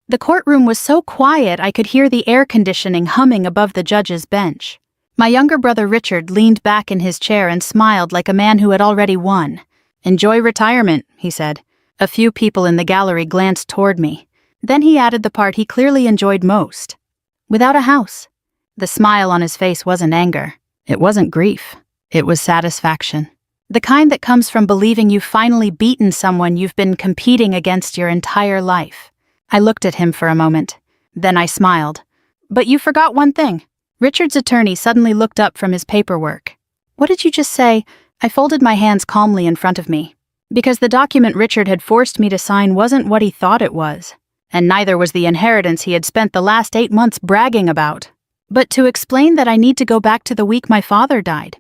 The courtroom was so quiet I could hear the air conditioning humming above the judge's bench. My younger brother Richard leaned back in his chair and smiled like a man who had already won. "Enjoy retirement," he said. A few people in the gallery glanced toward me. Then he added the part he clearly enjoyed most. "Without a house." The smile on his face wasn't anger. It wasn't grief. It was satisfaction. The kind that comes from believing you've finally beaten someone you've been competing against your entire life. I looked at him for a moment. Then I smiled. "But you forgot one thing." Richard's attorney suddenly looked up from his paperwork. "What did you just say?" I folded my hands calmly in front of me. Because the document Richard had forced me to sign wasn't what he thought it was. And neither was the inheritance he had spent the last 8 months bragging about. But to explain that I need to go back to the week my father died.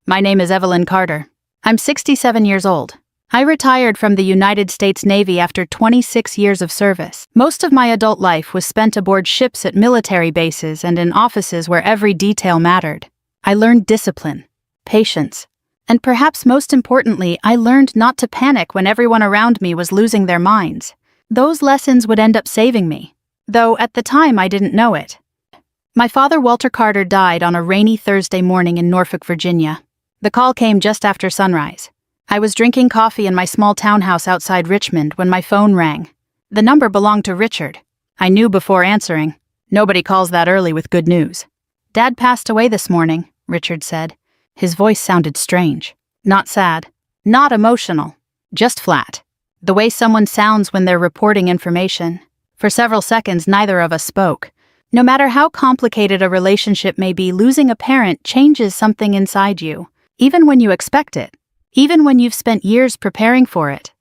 "My name is Evelyn Carter. I'm 67 years old. I retired from the United States Navy after 26 years of service. Most of my adult life was spent aboard ships at military bases and in offices where every detail mattered. I learned discipline, patience, and perhaps most importantly, I learned not to panic when everyone around me was losing their minds. Those lessons would end up saving me, though at the time I didn't know it. My father, Walter Carter, died on a rainy Thursday morning in Norfolk, Virginia. The call came just after sunrise. I was drinking coffee in my small townhouse outside Richmond when my phone rang. The number belonged to Richard. I knew before answering. Nobody calls that early with good news. "Dad passed away this morning," Richard said. His voice sounded strange. Not sad. Not emotional. Just flat. The way someone sounds when they're reporting information. For several seconds, neither of us spoke. No matter how complicated a relationship may be, losing a parent changes something inside you, even when you expect it. Even when you've spent years preparing for it.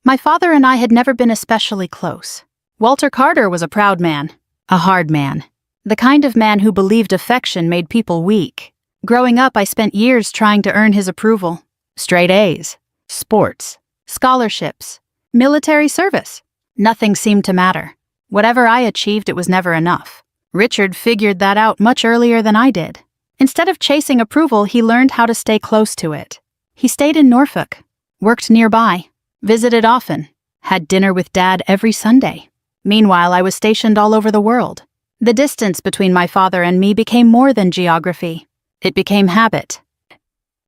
My father and I had never been especially close. Walter Carter was a proud man, a hard man, the kind of man who believed affection made people weak. Growing up, I spent years trying to earn his approval. Straight A's, sports, scholarships, military service. Nothing seemed to matter. Whatever I achieved, it was never enough. Richard figured that out much earlier than I did. Instead of chasing approval, he learned how to stay close to it. He stayed in Norfolk, worked nearby, visited often, had dinner with Dad every Sunday. Meanwhile, I was stationed all over the world. The distance between my father and me became more than geography. It became habit.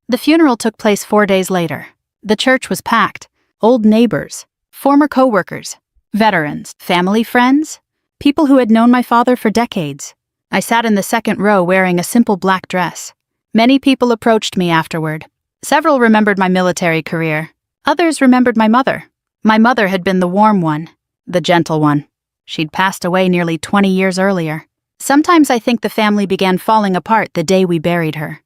The funeral took place 4 days later. The church was packed. Old neighbors, former co-workers, veterans, family friends, people who had known my father for decades. I sat in the second row wearing a simple black dress. Many people approached me afterward. Several remembered my military career. Others remembered my mother. My mother had been the warm one, the gentle one. She'd passed away nearly 20 years earlier. Sometimes I think the family began falling apart the day we buried her.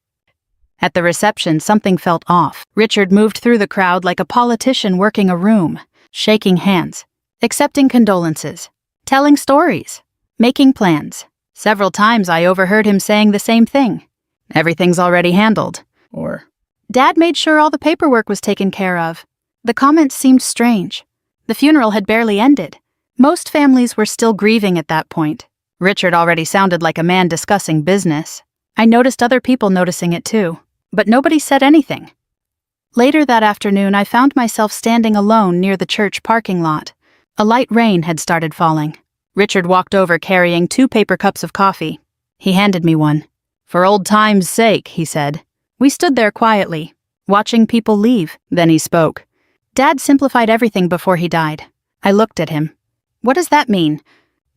At the reception, something felt off. Richard moved through the crowd like a politician working a room, shaking hands, accepting condolences, telling stories, making plans. Several times I overheard him saying the same thing. "Everything's already handled," or "Dad made sure all the paperwork was taken care of." The comments seemed strange. The funeral had barely ended. Most families were still grieving at that point. Richard already sounded like a man discussing business. I noticed other people noticing it too, but nobody said anything. Later that afternoon, I found myself standing alone near the church parking lot. A light rain had started falling. Richard walked over carrying 2 paper cups of coffee. He handed me one. "For old time's sake," he said. We stood there quietly, watching people leave. Then he spoke. "Dad simplified everything before he died." I looked at him. "What does that mean?"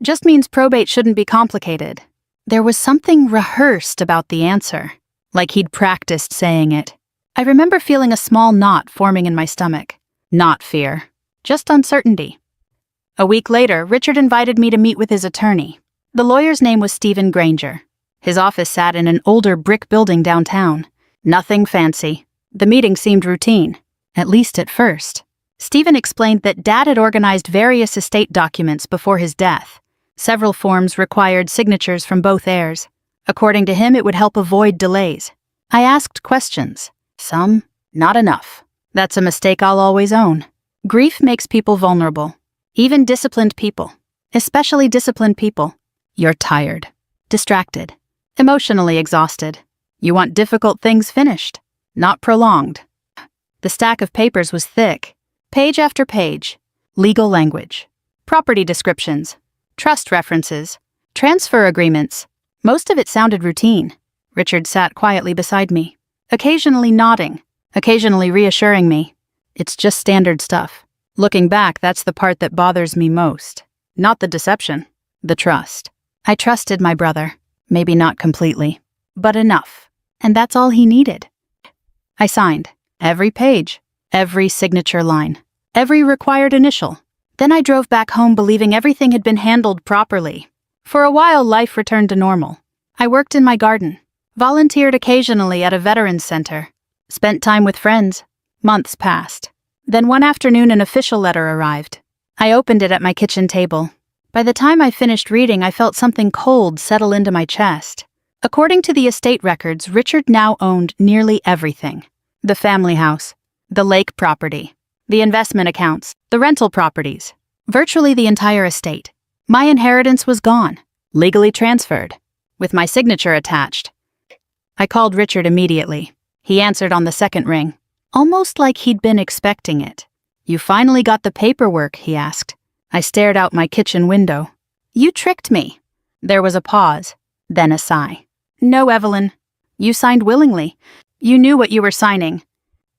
"Just means probate shouldn't be complicated." There was something rehearsed about the answer, like he'd practiced saying it. I remember feeling a small knot forming in my stomach. Not fear, just uncertainty. A week later, Richard invited me to meet with his attorney. The lawyer's name was Stephen Granger. His office sat in an older brick building downtown. Nothing fancy. The meeting seemed routine, at least at first. Stephen explained that Dad had organized various estate documents before his death. Several forms required signatures from both heirs. According to him, it would help avoid delays. I asked questions. Some, not enough. That's a mistake I'll always own. Grief makes people vulnerable. Even disciplined people. Especially disciplined people. You're tired. Distracted. Emotionally exhausted. You want difficult things finished, not prolonged. The stack of papers was thick. Page after page. Legal language. property descriptions, trust references, transfer agreements. Most of it sounded routine. Richard sat quietly beside me, occasionally nodding, occasionally reassuring me. It's just standard stuff. Looking back, that's the part that bothers me most. Not the deception, the trust. I trusted my brother. Maybe not completely, but enough. And that's all he needed. I signed every page, every signature line, every required initial. Then I drove back home believing everything had been handled properly. For a while, life returned to normal. I worked in my garden, volunteered occasionally at a veterans center, spent time with friends. Months passed. Then one afternoon, an official letter arrived. I opened it at my kitchen table. By the time I finished reading, I felt something cold settle into my chest. According to the estate records, Richard now owned nearly everything. The family house, the lake property, the investment accounts, the rental properties, virtually the entire estate. My inheritance was gone, legally transferred, with my signature attached. I called Richard immediately. He answered on the second ring, almost like he'd been expecting it. "You finally got the paperwork?" he asked. I stared out my kitchen window. "You tricked me." There was a pause, then a sigh. "No, Evelyn. You signed willingly. You knew what you were signing."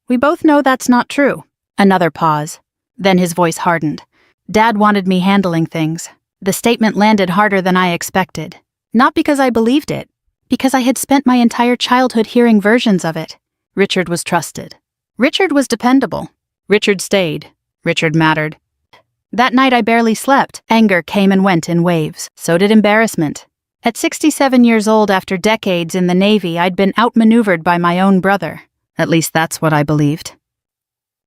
"We both know that's not true." Another pause. Then his voice hardened. "Dad wanted me handling things." The statement landed harder than I expected. Not because I believed it, because I had spent my entire childhood hearing versions of it. Richard was trusted. Richard was dependable. Richard stayed. Richard mattered. That night I barely slept. Anger came and went in waves. So did embarrassment. At 67 years old, after decades in the Navy, I'd been outmaneuvered by my own brother. At least that's what I believed.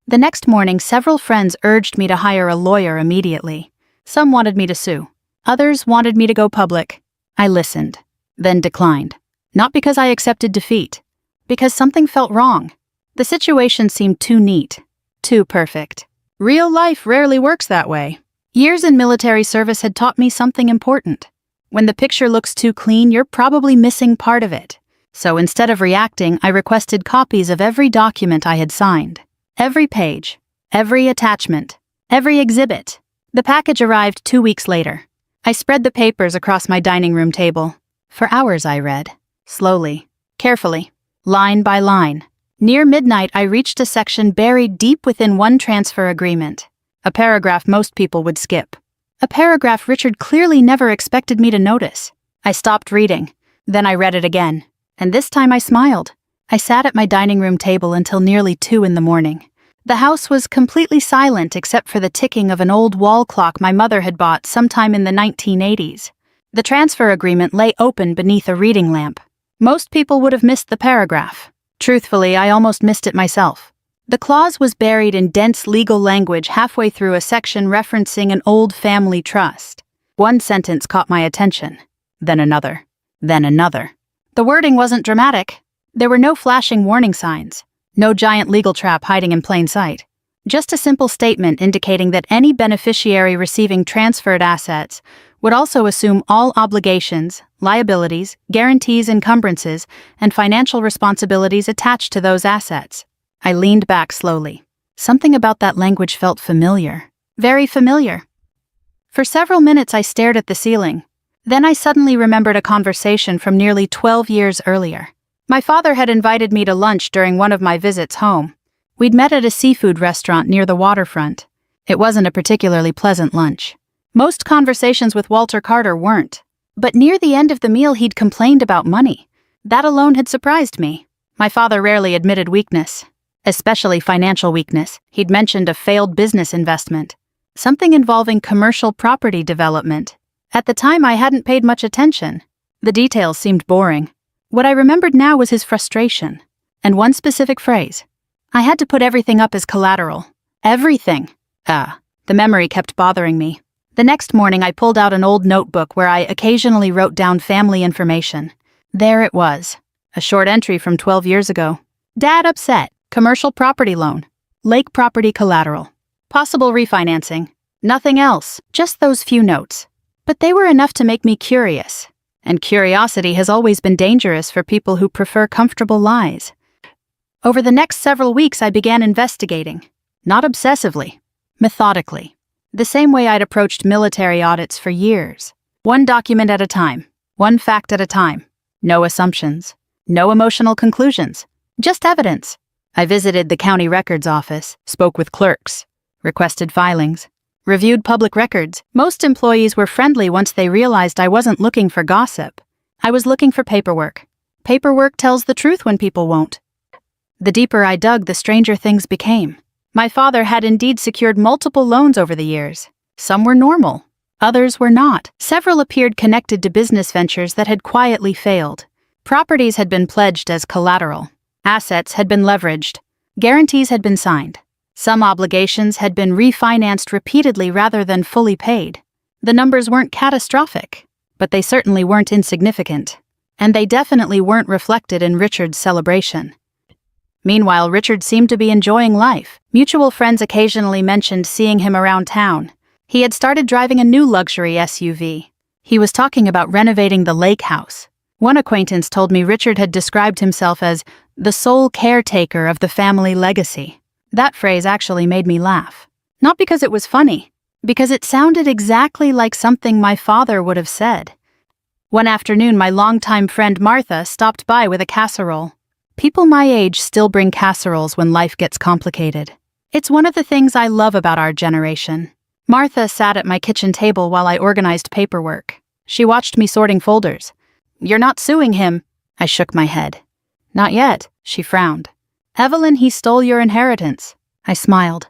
The next morning, several friends urged me to hire a lawyer immediately. Some wanted me to sue. Others wanted me to go public. I listened, then declined. Not because I accepted defeat, because something felt wrong. The situation seemed too neat, too perfect. Real life rarely works that way. Years in military service had taught me something important. When the picture looks too clean, you're probably missing part of it. So instead of reacting, I requested copies of every document I had signed. Every page, every attachment, every exhibit. The package arrived 2 weeks later. I spread the papers across my dining room table. For hours I read, slowly, carefully, line by line. Near midnight, I reached a section buried deep within one transfer agreement. A paragraph most people would skip. A paragraph Richard clearly never expected me to notice. I stopped reading. Then I read it again. And this time I smiled. I sat at my dining room table until nearly 2 in the morning. The house was completely silent except for the ticking of an old wall clock my mother had bought sometime in the 1980s. The transfer agreement lay open beneath a reading lamp. Most people would have missed the paragraph. Truthfully, I almost missed it myself. The clause was buried in dense legal language halfway through a section referencing an old family trust. One sentence caught my attention, then another, then another. The wording wasn't dramatic. There were no flashing warning signs, no giant legal trap hiding in plain sight. Just a simple statement indicating that any beneficiary receiving transferred assets would also assume all obligations, liabilities, guarantees, encumbrances, and financial responsibilities attached to those assets. I leaned back slowly. Something about that language felt familiar. Very familiar. For several minutes I stared at the ceiling. Then I suddenly remembered a conversation from nearly 12 years earlier. My father had invited me to lunch during one of my visits home. We'd met at a seafood restaurant near the waterfront. It wasn't a particularly pleasant lunch. Most conversations with Walter Carter weren't. But near the end of the meal he'd complained about money. That alone had surprised me. My father rarely admitted weakness, especially financial weakness. He'd mentioned a failed business investment, something involving commercial property development. At the time I hadn't paid much attention. The details seemed boring. What I remembered now was his frustration, and one specific phrase. I had to put everything up as collateral. Everything. The memory kept bothering me. The next morning I pulled out an old notebook where I occasionally wrote down family information. There it was, a short entry from 12 years ago. Dad upset, commercial property loan, lake property collateral, possible refinancing. Nothing else, just those few notes. But they were enough to make me curious. And curiosity has always been dangerous for people who prefer comfortable lies. Over the next several weeks, I began investigating. Not obsessively, methodically. The same way I'd approached military audits for years. One document at a time, one fact at a time. No assumptions, no emotional conclusions, just evidence. I visited the county records office, spoke with clerks, requested filings, reviewed public records. Most employees were friendly once they realized I wasn't looking for gossip. I was looking for paperwork. Paperwork tells the truth when people won't. The deeper I dug, the stranger things became. My father had indeed secured multiple loans over the years. Some were normal, others were not. Several appeared connected to business ventures that had quietly failed. Properties had been pledged as collateral. Assets had been leveraged. Guarantees had been signed. Some obligations had been refinanced repeatedly rather than fully paid. The numbers weren't catastrophic, but they certainly weren't insignificant. And they definitely weren't reflected in Richard's celebration. Meanwhile, Richard seemed to be enjoying life. Mutual friends occasionally mentioned seeing him around town. He had started driving a new luxury SUV. He was talking about renovating the lake house. One acquaintance told me Richard had described himself as the sole caretaker of the family legacy. That phrase actually made me laugh. Not because it was funny, because it sounded exactly like something my father would have said. One afternoon, my longtime friend Martha stopped by with a casserole. People my age still bring casseroles when life gets complicated. It's one of the things I love about our generation. Martha sat at my kitchen table while I organized paperwork. She watched me sorting folders. "You're not suing him?" I shook my head. "Not yet," she frowned. "Evelyn, he stole your inheritance." I smiled.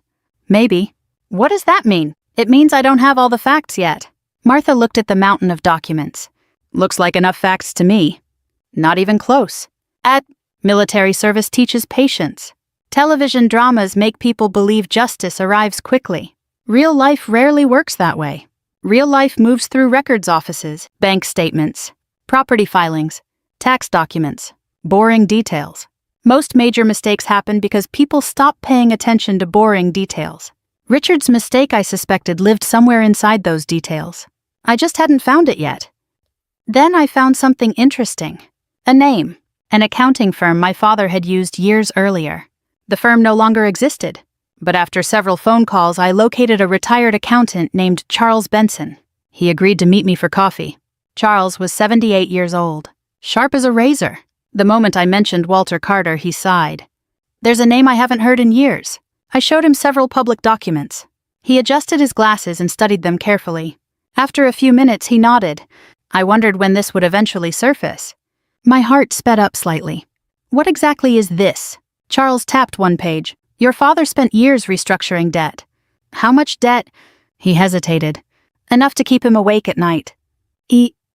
"Maybe." "What does that mean?" "It means I don't have all the facts yet." Martha looked at the mountain of documents. "Looks like enough facts to me." "Not even close." Military service teaches patience. Television dramas make people believe justice arrives quickly. Real life rarely works that way. Real life moves through records offices, bank statements, property filings, tax documents, boring details. Most major mistakes happen because people stop paying attention to boring details. Richard's mistake, I suspected, lived somewhere inside those details. I just hadn't found it yet. Then I found something interesting. A name. An accounting firm my father had used years earlier. The firm no longer existed, but after several phone calls, I located a retired accountant named Charles Benson. He agreed to meet me for coffee. Charles was 78 years old, sharp as a razor. The moment I mentioned Walter Carter, he sighed. "There's a name I haven't heard in years." I showed him several public documents. He adjusted his glasses and studied them carefully. After a few minutes, he nodded. I wondered when this would eventually surface. My heart sped up slightly. "What exactly is this?" Charles tapped one page. "Your father spent years restructuring debt." "How much debt?" He hesitated. "Enough to keep him awake at night."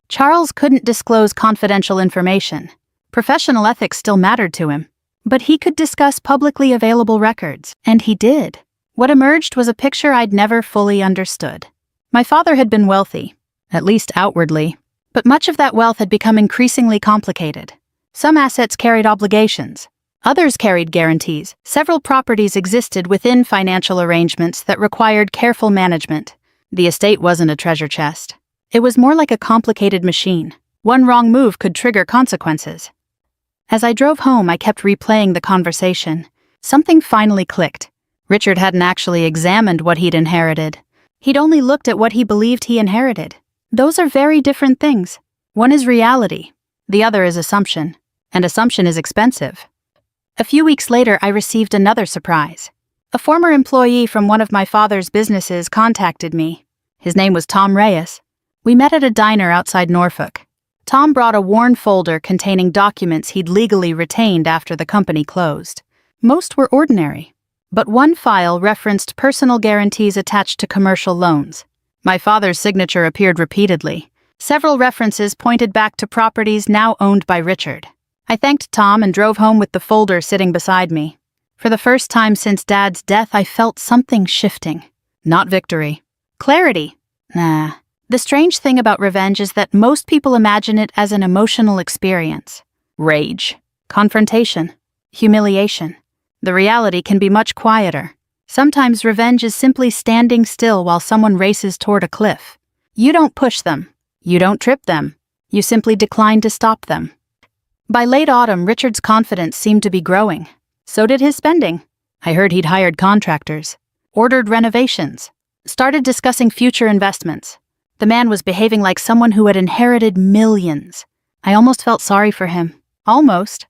Charles couldn't disclose confidential information. Professional ethics still mattered to him. But he could discuss publicly available records, and he did. What emerged was a picture I'd never fully understood. My father had been wealthy, at least outwardly. But much of that wealth had become increasingly complicated. Some assets carried obligations. Others carried guarantees. Several properties existed within financial arrangements that required careful management. The estate wasn't a treasure chest. It was more like a complicated machine. One wrong move could trigger consequences. As I drove home, I kept replaying the conversation. Something finally clicked. Richard hadn't actually examined what he'd inherited. He'd only looked at what he believed he inherited. Those are very different things. One is reality, the other is assumption, and assumption is expensive. A few weeks later, I received another surprise. A former employee from one of my father's businesses contacted me. His name was Tom Reyes. We met at a diner outside Norfolk. Tom brought a worn folder containing documents he'd legally retained after the company closed. Most were ordinary, but one file referenced personal guarantees attached to commercial loans. My father's signature appeared repeatedly. Several references pointed back to properties now owned by Richard. I thanked Tom and drove home with the folder sitting beside me. For the first time since Dad's death, I felt something shifting. Not victory. Clarity. Nah. The strange thing about revenge is that most people imagine it as an emotional experience. Rage. Confrontation. Humiliation. The reality can be much quieter. Sometimes revenge is simply standing still while someone races toward a cliff. You don't push them. You don't trip them. You simply decline to stop them. By late autumn, Richard's confidence seemed to be growing. So did his spending. I heard he'd hired contractors, ordered renovations, Started discussing future investments. The man was behaving like someone who had inherited millions. I almost felt sorry for him. Almost.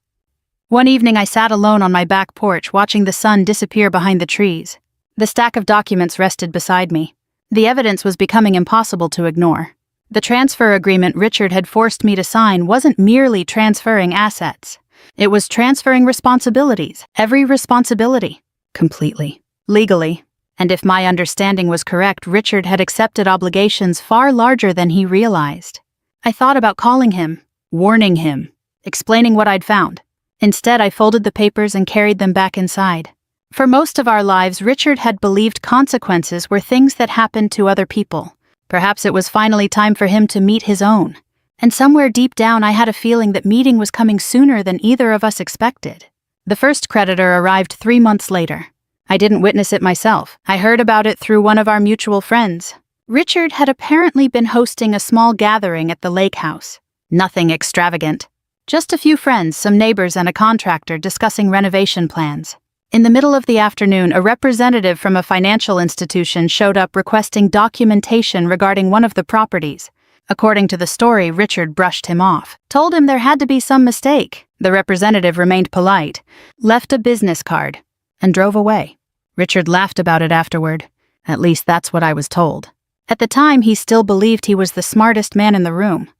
One evening I sat alone on my back porch watching the sun disappear behind the trees. The stack of documents rested beside me. The evidence was becoming impossible to ignore. The transfer agreement Richard had forced me to sign wasn't merely transferring assets. It was transferring responsibilities, every responsibility, completely, legally. And if my understanding was correct, Richard had accepted obligations far larger than he realized. I thought about calling him, warning him, explaining what I'd found. Instead, I folded the papers and carried them back inside. For most of our lives, Richard had believed consequences were things that happened to other people. Perhaps it was finally time for him to meet his own. And somewhere deep down, I had a feeling that meeting was coming sooner than either of us expected. The first creditor arrived 3 months later. I didn't witness it myself. I heard about it through one of our mutual friends. Richard had apparently been hosting a small gathering at the lake house. Nothing extravagant. Just a few friends, some neighbors, and a contractor discussing renovation plans. In the middle of the afternoon, a representative from a financial institution showed up requesting documentation regarding one of the properties. According to the story, Richard brushed him off, told him there had to be some mistake. The representative remained polite, left a business card, and drove away. Richard laughed about it afterward. At least that's what I was told. At the time, he still believed he was the smartest man in the room.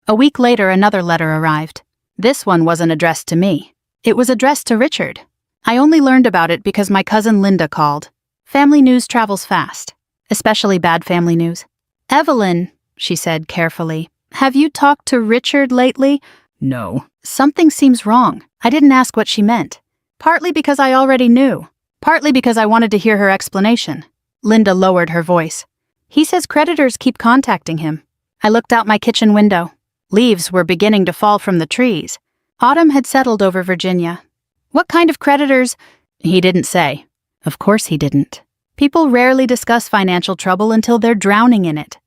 A week later, another letter arrived. This one wasn't addressed to me. It was addressed to Richard. I only learned about it because my cousin Linda called. Family news travels fast, especially bad family news. "Evelyn," she said carefully, "have you talked to Richard lately?" "No." "Something seems wrong." I didn't ask what she meant. Partly because I already knew. Partly because I wanted to hear her explanation. Linda lowered her voice. "He says creditors keep contacting him." I looked out my kitchen window. Leaves were beginning to fall from the trees. Autumn had settled over Virginia. "What kind of creditors?" He didn't say. Of course he didn't. People rarely discuss financial trouble until they're drowning in it.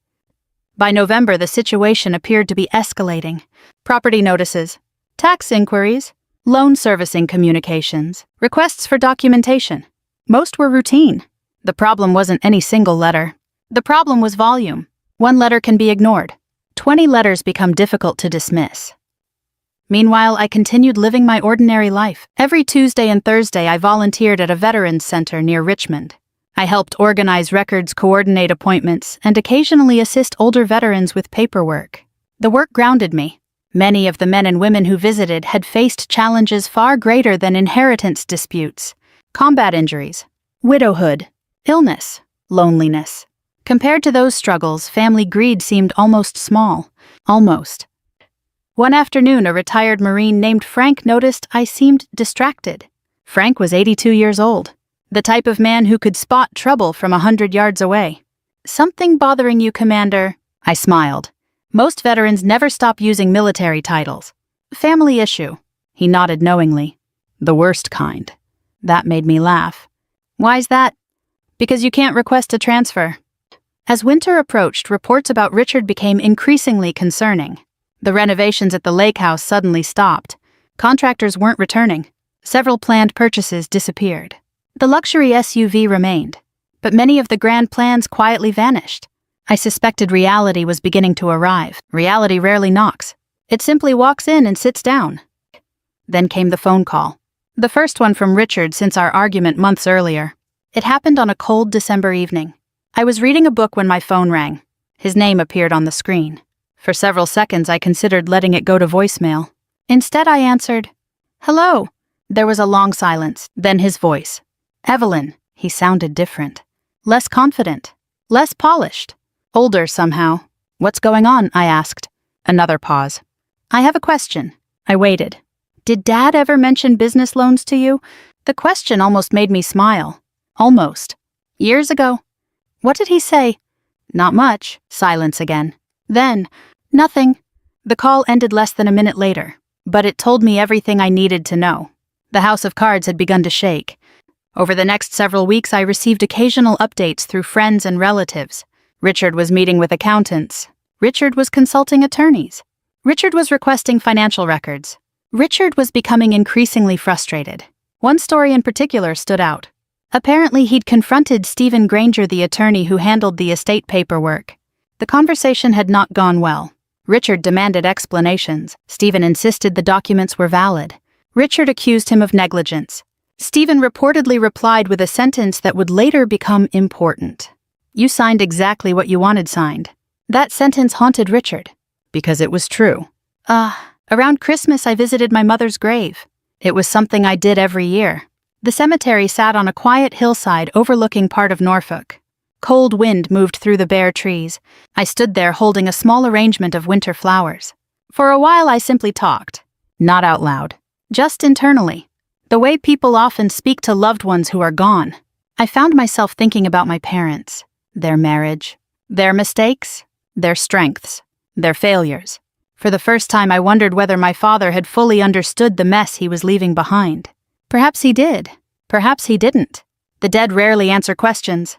By November, the situation appeared to be escalating. Property notices, tax inquiries, loan servicing communications, requests for documentation. Most were routine. The problem wasn't any single letter. The problem was volume. One letter can be ignored. 20 letters become difficult to dismiss. Meanwhile, I continued living my ordinary life. Every Tuesday and Thursday, I volunteered at a veterans center near Richmond. I helped organize records, coordinate appointments, and occasionally assist older veterans with paperwork. The work grounded me. Many of the men and women who visited had faced challenges far greater than inheritance disputes, combat injuries, widowhood, illness, loneliness. Compared to those struggles, family greed seemed almost small. Almost. One afternoon, a retired Marine named Frank noticed I seemed distracted. Frank was 82 years old, the type of man who could spot trouble from 100 yards away. "Something bothering you, Commander?" I smiled. Most veterans never stop using military titles. "Family issue." He nodded knowingly. "The worst kind." That made me laugh. "Why's that?" "Because you can't request a transfer." As winter approached, reports about Richard became increasingly concerning. The renovations at the lake house suddenly stopped. Contractors weren't returning. Several planned purchases disappeared. The luxury SUV remained, but many of the grand plans quietly vanished. I suspected reality was beginning to arrive. Reality rarely knocks. It simply walks in and sits down. Then came the phone call. The first one from Richard since our argument months earlier. It happened on a cold December evening. I was reading a book when my phone rang. His name appeared on the screen. For several seconds, I considered letting it go to voicemail. Instead, I answered, "Hello." There was a long silence, then his voice. "Evelyn." He sounded different. Less confident. Less polished. Older somehow. "What's going on?" I asked. Another pause. "I have a question." I waited. "Did Dad ever mention business loans to you?" The question almost made me smile. Almost. "Years ago." "What did he say?" "Not much." Silence again. Then, "Nothing." The call ended less than a minute later, but it told me everything I needed to know. The house of cards had begun to shake. Over the next several weeks, I received occasional updates through friends and relatives. Richard was meeting with accountants. Richard was consulting attorneys. Richard was requesting financial records. Richard was becoming increasingly frustrated. One story in particular stood out. Apparently, he'd confronted Stephen Granger, the attorney who handled the estate paperwork. The conversation had not gone well. Richard demanded explanations. Stephen insisted the documents were valid. Richard accused him of negligence. Stephen reportedly replied with a sentence that would later become important. "You signed exactly what you wanted signed." That sentence haunted Richard, because it was true. Around Christmas I visited my mother's grave. It was something I did every year. The cemetery sat on a quiet hillside overlooking part of Norfolk. Cold wind moved through the bare trees. I stood there holding a small arrangement of winter flowers. For a while I simply talked, not out loud, just internally, the way people often speak to loved ones who are gone. I found myself thinking about my parents, their marriage, their mistakes, their strengths, their failures. For the first time I wondered whether my father had fully understood the mess he was leaving behind. Perhaps he did. Perhaps he didn't. The dead rarely answer questions.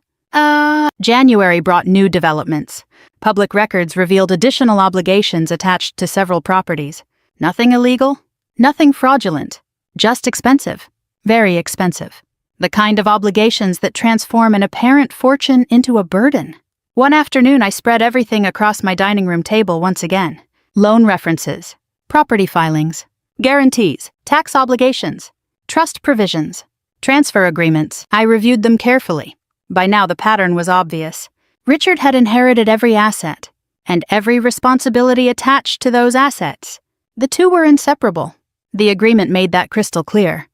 January brought new developments. Public records revealed additional obligations attached to several properties. Nothing illegal, nothing fraudulent, just expensive, very expensive. The kind of obligations that transform an apparent fortune into a burden. One afternoon I spread everything across my dining room table once again. Loan references, property filings, guarantees, tax obligations, trust provisions, transfer agreements. I reviewed them carefully. By now the pattern was obvious. Richard had inherited every asset, and every responsibility attached to those assets. The two were inseparable. The agreement made that crystal clear.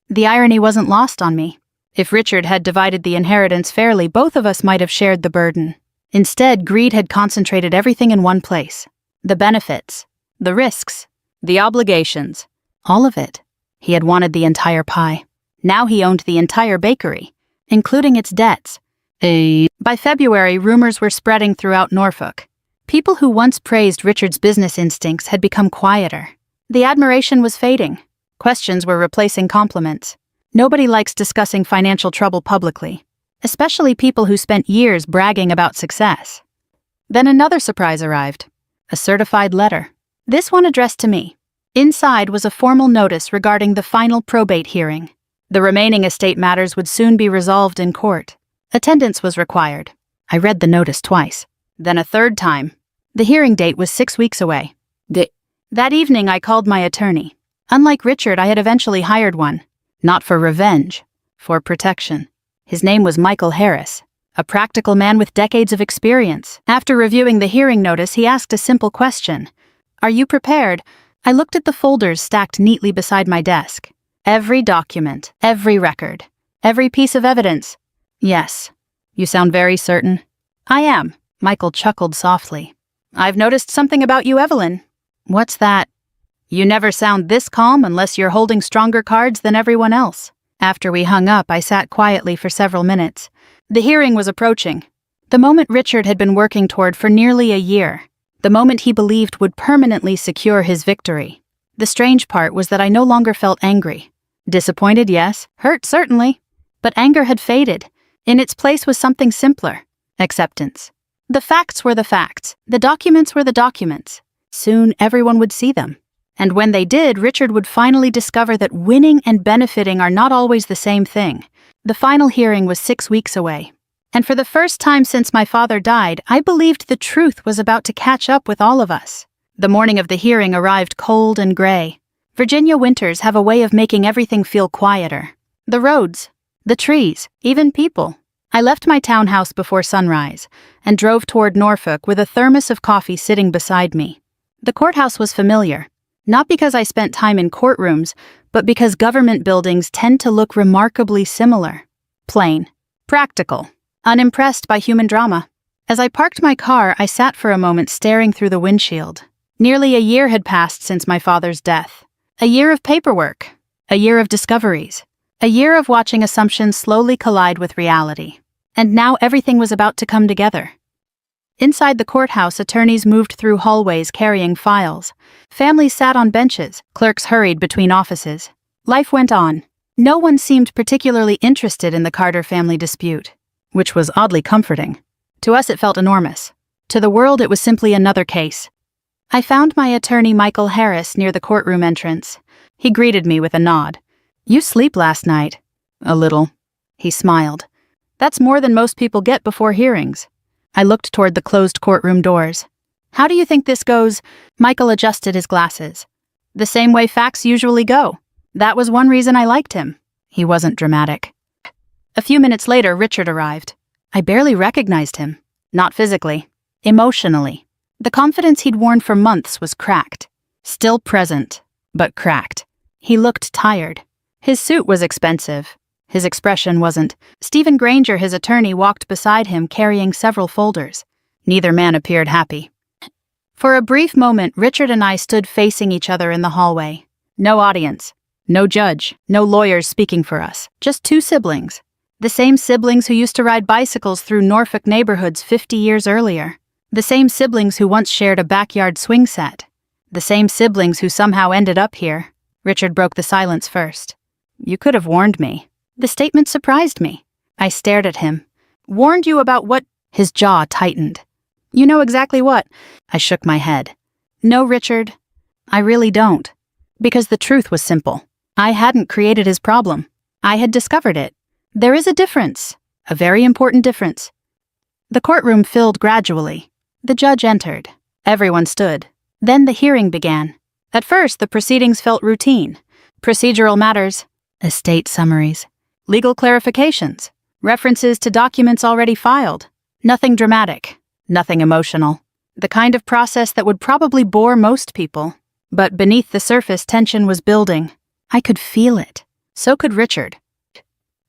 The irony wasn't lost on me. If Richard had divided the inheritance fairly, both of us might have shared the burden. Instead, greed had concentrated everything in one place. The benefits, the risks, the obligations, all of it. He had wanted the entire pie. Now he owned the entire bakery, including its debts. By February, rumors were spreading throughout Norfolk. People who once praised Richard's business instincts had become quieter. The admiration was fading. Questions were replacing compliments. Nobody likes discussing financial trouble publicly, especially people who spent years bragging about success. Then another surprise arrived. A certified letter. This one addressed to me. Inside was a formal notice regarding the final probate hearing. The remaining estate matters would soon be resolved in court. Attendance was required. I read the notice twice, then a third time. The hearing date was 6 weeks away. That evening I called my attorney. Unlike Richard, I had eventually hired one. Not for revenge, for protection. His name was Michael Harris, a practical man with decades of experience. After reviewing the hearing notice, he asked a simple question. "Are you prepared?" I looked at the folders stacked neatly beside my desk. Every document, every record, every piece of evidence. "Yes. You sound very certain." "I am." Michael chuckled softly. "I've noticed something about you, Evelyn." "What's that?" "You never sound this calm unless you're holding stronger cards than everyone else." After we hung up, I sat quietly for several minutes. The hearing was approaching. The moment Richard had been working toward for nearly a year. The moment he believed would permanently secure his victory. The strange part was that I no longer felt angry. Disappointed, yes. Hurt, certainly. But anger had faded. In its place was something simpler. Acceptance. The facts were the facts. The documents were the documents. Soon everyone would see them. And when they did, Richard would finally discover that winning and benefiting are not always the same thing. The final hearing was 6 weeks away. And for the first time since my father died, I believed the truth was about to catch up with all of us. The morning of the hearing arrived cold and gray. Virginia winters have a way of making everything feel quieter. The roads, the trees, even people. I left my townhouse before sunrise and drove toward Norfolk with a thermos of coffee sitting beside me. The courthouse was familiar, not because I spent time in courtrooms, but because government buildings tend to look remarkably similar. Plain, practical, unimpressed by human drama. As I parked my car, I sat for a moment staring through the windshield. Nearly a year had passed since my father's death. A year of paperwork, a year of discoveries, a year of watching assumptions slowly collide with reality. And now everything was about to come together. Inside the courthouse, attorneys moved through hallways carrying files. Families sat on benches, clerks hurried between offices. Life went on. No one seemed particularly interested in the Carter family dispute, which was oddly comforting. To us it felt enormous. To the world it was simply another case. I found my attorney Michael Harris near the courtroom entrance. He greeted me with a nod. "You sleep last night?" "A little." He smiled. That's more than most people get before hearings. I looked toward the closed courtroom doors. How do you think this goes? Michael adjusted his glasses. The same way facts usually go. That was one reason I liked him. He wasn't dramatic. A few minutes later, Richard arrived. I barely recognized him. Not physically. Emotionally. The confidence he'd worn for months was cracked. Still present, but cracked. He looked tired. His suit was expensive. His expression wasn't. Stephen Granger, his attorney, walked beside him carrying several folders. Neither man appeared happy. For a brief moment, Richard and I stood facing each other in the hallway. No audience. No judge. No lawyers speaking for us. Just two siblings. The same siblings who used to ride bicycles through Norfolk neighborhoods 50 years earlier. The same siblings who once shared a backyard swing set. The same siblings who somehow ended up here. Richard broke the silence first. You could have warned me. The statement surprised me. I stared at him. Warned you about what? His jaw tightened. You know exactly what? I shook my head. No, Richard. I really don't. Because the truth was simple. I hadn't created his problem. I had discovered it. There is a difference. A very important difference. The courtroom filled gradually. The judge entered. Everyone stood. Then the hearing began. At first, the proceedings felt routine. Procedural matters, estate summaries, legal clarifications, references to documents already filed. Nothing dramatic, nothing emotional. The kind of process that would probably bore most people. But beneath the surface, tension was building. I could feel it. So could Richard.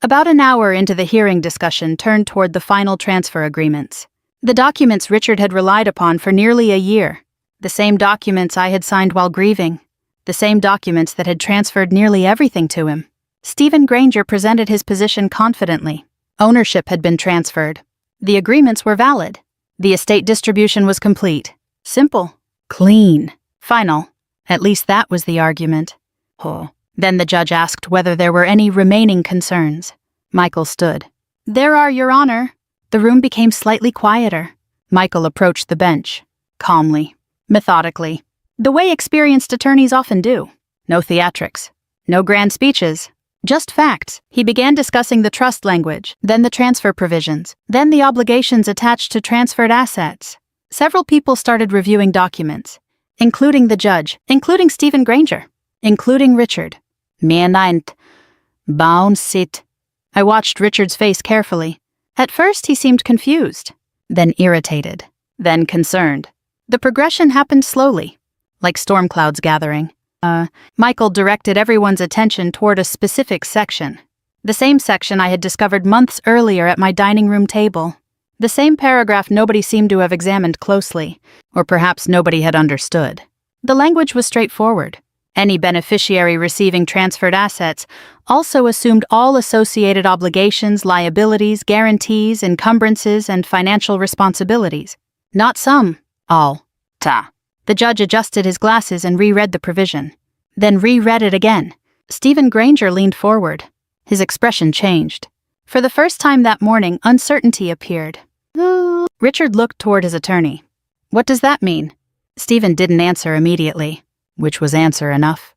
About an hour into the hearing, discussion turned toward the final transfer agreements. The documents Richard had relied upon for nearly a year. The same documents I had signed while grieving. The same documents that had transferred nearly everything to him. Stephen Granger presented his position confidently. Ownership had been transferred. The agreements were valid. The estate distribution was complete. Simple. Clean. Final. At least that was the argument. Oh. Then the judge asked whether there were any remaining concerns. Michael stood. There are, Your Honor. The room became slightly quieter. Michael approached the bench. Calmly. Methodically. The way experienced attorneys often do. No theatrics. No grand speeches. Just facts. He began discussing the trust language, then the transfer provisions, then the obligations attached to transferred assets. Several people started reviewing documents, including the judge, including Stephen Granger, including Richard. Menant. Bound sit. I watched Richard's face carefully. At first he seemed confused, then irritated, then concerned. The progression happened slowly, like storm clouds gathering. Michael directed everyone's attention toward a specific section. The same section I had discovered months earlier at my dining room table. The same paragraph nobody seemed to have examined closely, or perhaps nobody had understood. The language was straightforward. Any beneficiary receiving transferred assets also assumed all associated obligations, liabilities, guarantees, encumbrances, and financial responsibilities. Not some, all. Ta. The judge adjusted his glasses and reread the provision. Then reread it again. Stephen Granger leaned forward. His expression changed. For the first time that morning, uncertainty appeared. Richard looked toward his attorney. What does that mean? Stephen didn't answer immediately, which was answer enough.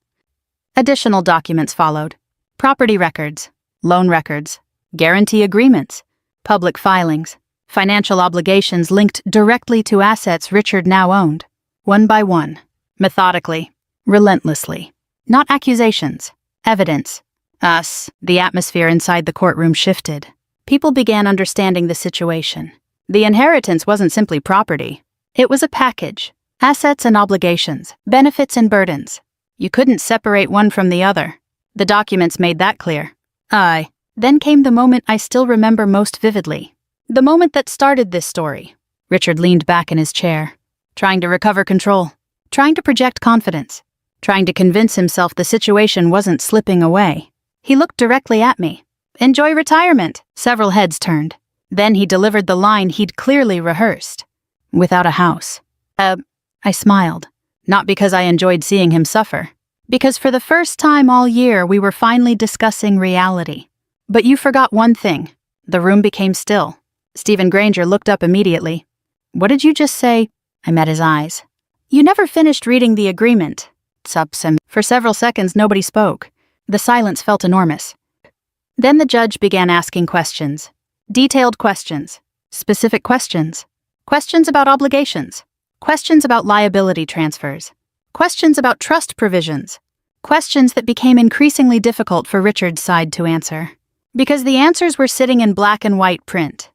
Additional documents followed. Property records, loan records, guarantee agreements, public filings, financial obligations linked directly to assets Richard now owned. One by one, methodically, relentlessly. Not accusations, evidence. The atmosphere inside the courtroom shifted. People began understanding the situation. The inheritance wasn't simply property. It was a package. Assets and obligations, benefits and burdens. You couldn't separate one from the other. The documents made that clear. Then came the moment I still remember most vividly. The moment that started this story. Richard leaned back in his chair, trying to recover control, trying to project confidence, trying to convince himself the situation wasn't slipping away. He looked directly at me. Enjoy retirement. Several heads turned. Then he delivered the line he'd clearly rehearsed. Without a house. I smiled. Not because I enjoyed seeing him suffer. Because for the first time all year we were finally discussing reality. But you forgot one thing. The room became still. Stephen Granger looked up immediately. What did you just say? I met his eyes. You never finished reading the agreement. For several seconds nobody spoke. The silence felt enormous. Then the judge began asking questions. Detailed questions. Specific questions. Questions about obligations. Questions about liability transfers. Questions about trust provisions. Questions that became increasingly difficult for Richard's side to answer. Because the answers were sitting in black and white print.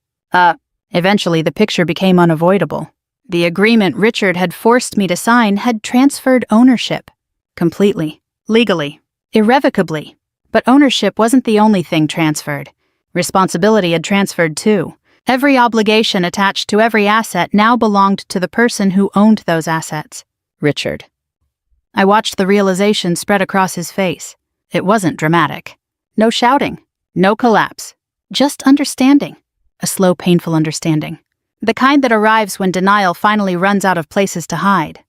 Eventually the picture became unavoidable. The agreement Richard had forced me to sign had transferred ownership. Completely. Legally. Irrevocably. But ownership wasn't the only thing transferred. Responsibility had transferred too. Every obligation attached to every asset now belonged to the person who owned those assets. Richard. I watched the realization spread across his face. It wasn't dramatic. No shouting. No collapse. Just understanding. A slow, painful understanding. The kind that arrives when denial finally runs out of places to hide.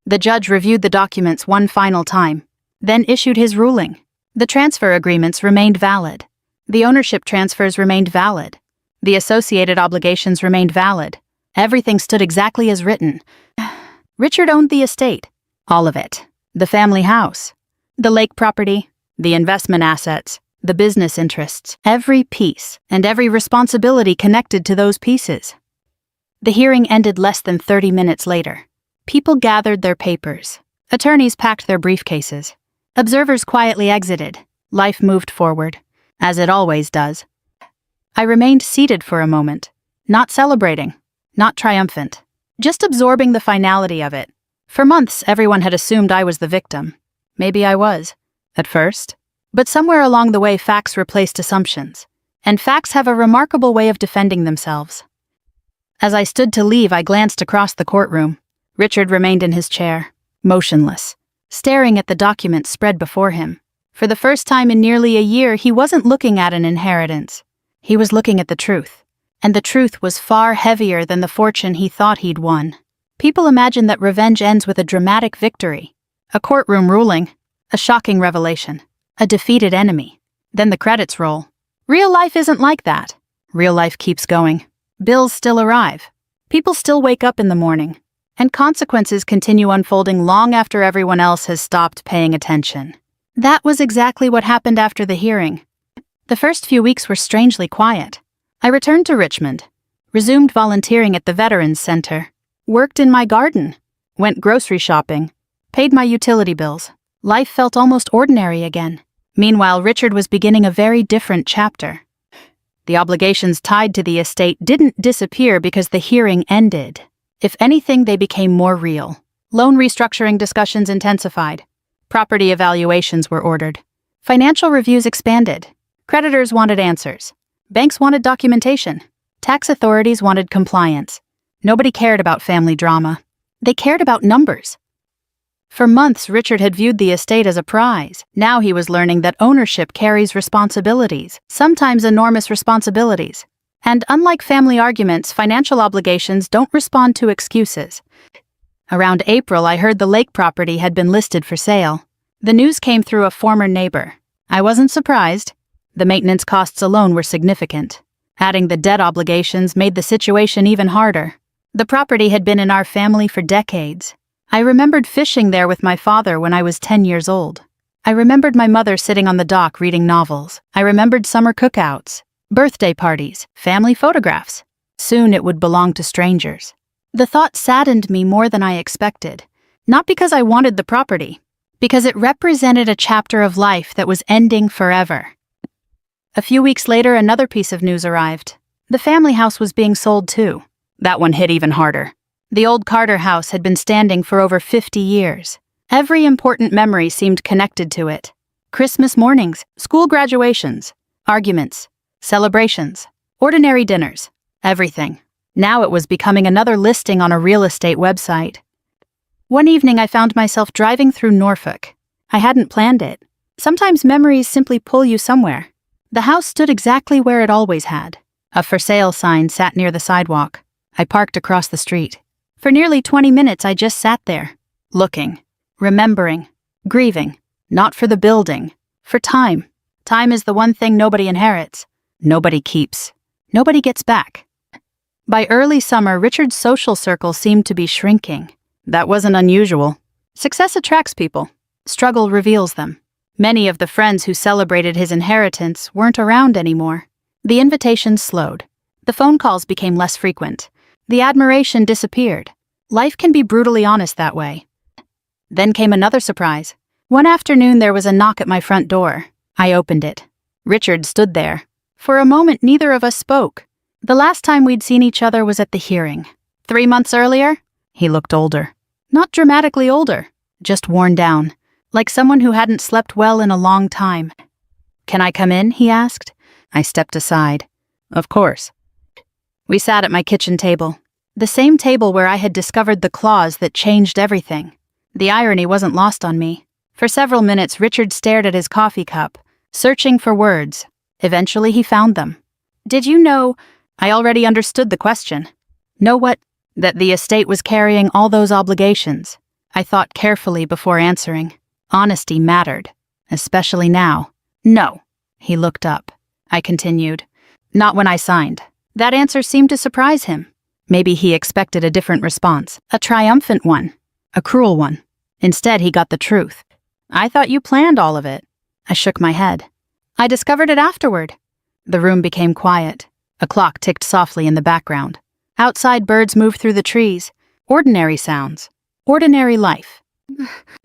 The judge reviewed the documents one final time, then issued his ruling. The transfer agreements remained valid. The ownership transfers remained valid. The associated obligations remained valid. Everything stood exactly as written. Richard owned the estate. All of it. The family house. The lake property. The investment assets. The business interests. Every piece and every responsibility connected to those pieces. The hearing ended less than 30 minutes later. People gathered their papers. Attorneys packed their briefcases. Observers quietly exited. Life moved forward, as it always does. I remained seated for a moment, not celebrating, not triumphant, just absorbing the finality of it. For months, everyone had assumed I was the victim. Maybe I was, at first. But somewhere along the way, facts replaced assumptions. And facts have a remarkable way of defending themselves. As I stood to leave, I glanced across the courtroom. Richard remained in his chair, motionless, staring at the documents spread before him. For the first time in nearly a year, he wasn't looking at an inheritance. He was looking at the truth. And the truth was far heavier than the fortune he thought he'd won. People imagine that revenge ends with a dramatic victory, a courtroom ruling, a shocking revelation, a defeated enemy. Then the credits roll. Real life isn't like that. Real life keeps going. Bills still arrive. People still wake up in the morning. And consequences continue unfolding long after everyone else has stopped paying attention. That was exactly what happened after the hearing. The first few weeks were strangely quiet. I returned to Richmond, resumed volunteering at the Veterans Center, worked in my garden, went grocery shopping, paid my utility bills. Life felt almost ordinary again. Meanwhile, Richard was beginning a very different chapter. The obligations tied to the estate didn't disappear because the hearing ended. If anything, they became more real. Loan restructuring discussions intensified. Property evaluations were ordered. Financial reviews expanded. Creditors wanted answers. Banks wanted documentation. Tax authorities wanted compliance. Nobody cared about family drama. They cared about numbers. For months, Richard had viewed the estate as a prize. Now he was learning that ownership carries responsibilities, sometimes enormous responsibilities. And unlike family arguments, financial obligations don't respond to excuses. Around April, I heard the lake property had been listed for sale. The news came through a former neighbor. I wasn't surprised. The maintenance costs alone were significant. Adding the debt obligations made the situation even harder. The property had been in our family for decades. I remembered fishing there with my father when I was 10 years old. I remembered my mother sitting on the dock reading novels. I remembered summer cookouts, birthday parties, family photographs. Soon it would belong to strangers. The thought saddened me more than I expected, not because I wanted the property, because it represented a chapter of life that was ending forever. A few weeks later, another piece of news arrived. The family house was being sold too. That one hit even harder. The old Carter house had been standing for over 50 years. Every important memory seemed connected to it. Christmas mornings, school graduations, arguments, celebrations, ordinary dinners, everything. Now it was becoming another listing on a real estate website. One evening I found myself driving through Norfolk. I hadn't planned it. Sometimes memories simply pull you somewhere. The house stood exactly where it always had. A for sale sign sat near the sidewalk. I parked across the street. For nearly 20 minutes I just sat there, looking, remembering, grieving, not for the building, for time. Time is the one thing nobody inherits, nobody keeps, nobody gets back. By early summer, Richard's social circle seemed to be shrinking. That wasn't unusual. Success attracts people. Struggle reveals them. Many of the friends who celebrated his inheritance weren't around anymore. The invitations slowed. The phone calls became less frequent. The admiration disappeared. Life can be brutally honest that way. Then came another surprise. One afternoon there was a knock at my front door. I opened it. Richard stood there. For a moment neither of us spoke. The last time we'd seen each other was at the hearing. 3 months earlier, he looked older. Not dramatically older, just worn down, like someone who hadn't slept well in a long time. "Can I come in?" he asked. I stepped aside. "Of course." We sat at my kitchen table, the same table where I had discovered the clause that changed everything. The irony wasn't lost on me. For several minutes, Richard stared at his coffee cup, searching for words. Eventually, he found them. "Did you know—" I already understood the question. "Know what?" "That the estate was carrying all those obligations." I thought carefully before answering. Honesty mattered, especially now. "No." He looked up. I continued. "Not when I signed." That answer seemed to surprise him. Maybe he expected a different response, a triumphant one, a cruel one. Instead, he got the truth. "I thought you planned all of it." I shook my head. "I discovered it afterward." The room became quiet. A clock ticked softly in the background. Outside, birds moved through the trees. Ordinary sounds. Ordinary life.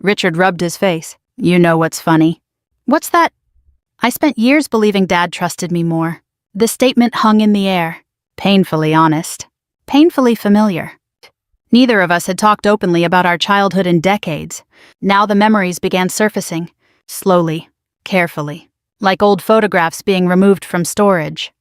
Richard rubbed his face. "You know what's funny?" "What's that?" I spent years believing Dad trusted me more. The statement hung in the air. Painfully honest. Painfully familiar. Neither of us had talked openly about our childhood in decades. Now the memories began surfacing. Slowly. Carefully. Like old photographs being removed from storage.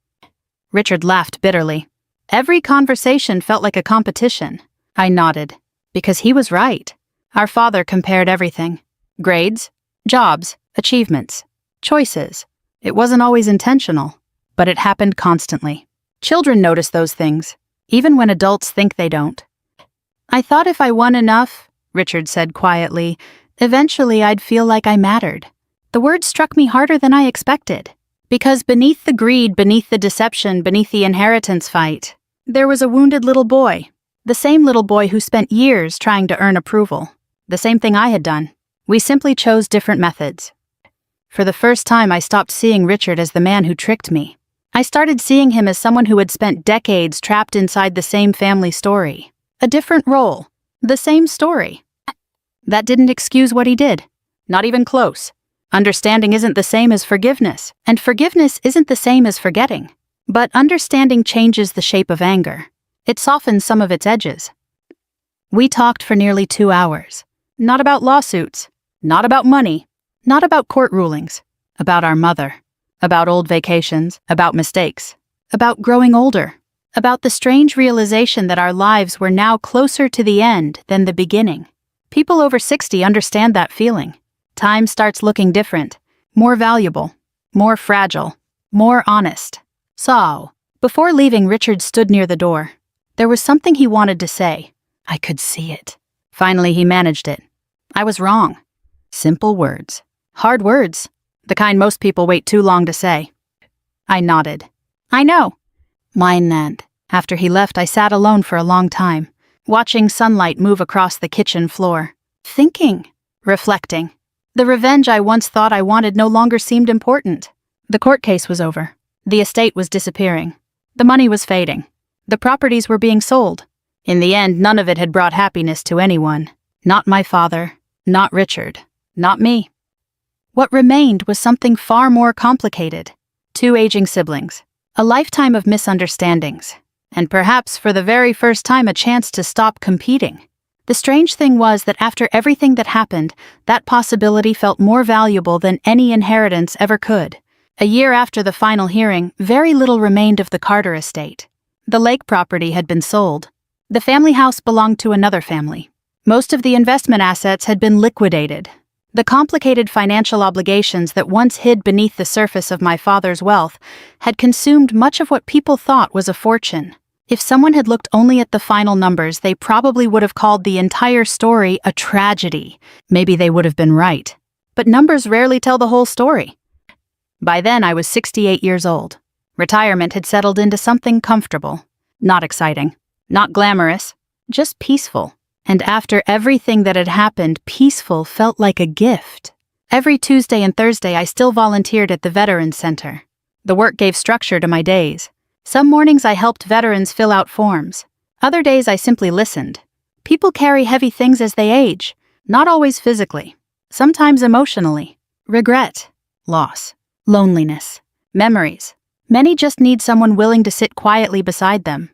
Richard laughed bitterly. Every conversation felt like a competition. I nodded. Because he was right. Our father compared everything. Grades, jobs, achievements, choices. It wasn't always intentional, but it happened constantly. Children notice those things, even when adults think they don't. "I thought if I won enough," Richard said quietly, "eventually I'd feel like I mattered." The word struck me harder than I expected. Because beneath the greed, beneath the deception, beneath the inheritance fight, there was a wounded little boy. The same little boy who spent years trying to earn approval. The same thing I had done. We simply chose different methods. For the first time, I stopped seeing Richard as the man who tricked me. I started seeing him as someone who had spent decades trapped inside the same family story. A different role. The same story. That didn't excuse what he did. Not even close. Understanding isn't the same as forgiveness, and forgiveness isn't the same as forgetting. But understanding changes the shape of anger. It softens some of its edges. We talked for nearly 2 hours. Not about lawsuits. Not about money. Not about court rulings. About our mother. About old vacations. About mistakes. About growing older. About the strange realization that our lives were now closer to the end than the beginning. People over 60 understand that feeling. Time starts looking different, more valuable, more fragile, more honest. So, before leaving, Richard stood near the door. There was something he wanted to say. I could see it. Finally, he managed it. I was wrong. Simple words. Hard words. The kind most people wait too long to say. I nodded. "I know." Mine and after he left, I sat alone for a long time, watching sunlight move across the kitchen floor. Thinking. Reflecting. The revenge I once thought I wanted no longer seemed important. The court case was over. The estate was disappearing. The money was fading. The properties were being sold. In the end, none of it had brought happiness to anyone. Not my father. Not Richard. Not me. What remained was something far more complicated. 2 aging siblings. A lifetime of misunderstandings. And perhaps for the very first time a chance to stop competing. The strange thing was that after everything that happened, that possibility felt more valuable than any inheritance ever could. A year after the final hearing, very little remained of the Carter estate. The lake property had been sold. The family house belonged to another family. Most of the investment assets had been liquidated. The complicated financial obligations that once hid beneath the surface of my father's wealth had consumed much of what people thought was a fortune. If someone had looked only at the final numbers, they probably would have called the entire story a tragedy. Maybe they would have been right. But numbers rarely tell the whole story. By then, I was 68 years old. Retirement had settled into something comfortable. Not exciting. Not glamorous. Just peaceful. And after everything that had happened, peaceful felt like a gift. Every Tuesday and Thursday I still volunteered at the Veterans Center. The work gave structure to my days. Some mornings I helped veterans fill out forms. Other days I simply listened. People carry heavy things as they age, not always physically, sometimes emotionally. Regret, loss, loneliness, memories. Many just need someone willing to sit quietly beside them.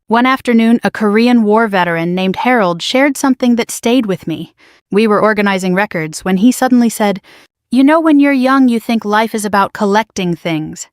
One afternoon, a Korean War veteran named Harold shared something that stayed with me. We were organizing records when he suddenly said, "You know, when you're young, you think life is about collecting things."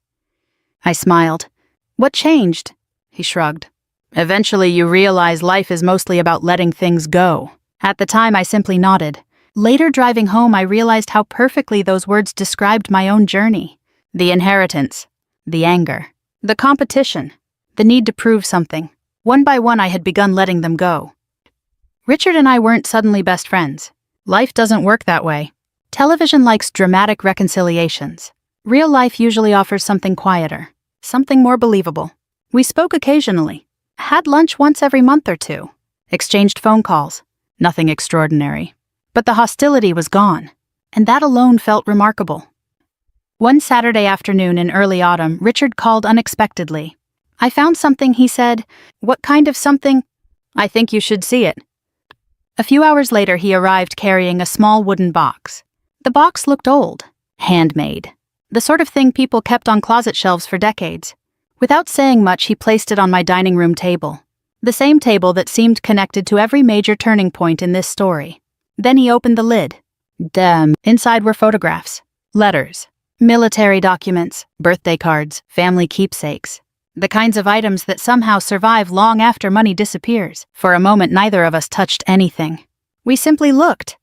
I smiled. "What changed?" He shrugged. "Eventually you realize life is mostly about letting things go." At the time, I simply nodded. Later, driving home, I realized how perfectly those words described my own journey. The inheritance, the anger, the competition, the need to prove something. One by one, I had begun letting them go. Richard and I weren't suddenly best friends. Life doesn't work that way. Television likes dramatic reconciliations. Real life usually offers something quieter, something more believable. We spoke occasionally, had lunch once every month or two, exchanged phone calls. Nothing extraordinary. But the hostility was gone, and that alone felt remarkable. One Saturday afternoon in early autumn, Richard called unexpectedly. "I found something," he said. "What kind of something?" "I think you should see it." A few hours later, he arrived carrying a small wooden box. The box looked old, handmade, the sort of thing people kept on closet shelves for decades. Without saying much, he placed it on my dining room table, the same table that seemed connected to every major turning point in this story. Then he opened the lid. Damn. Inside were photographs, letters, military documents, birthday cards, family keepsakes. The kinds of items that somehow survive long after money disappears. For a moment, neither of us touched anything. We simply looked.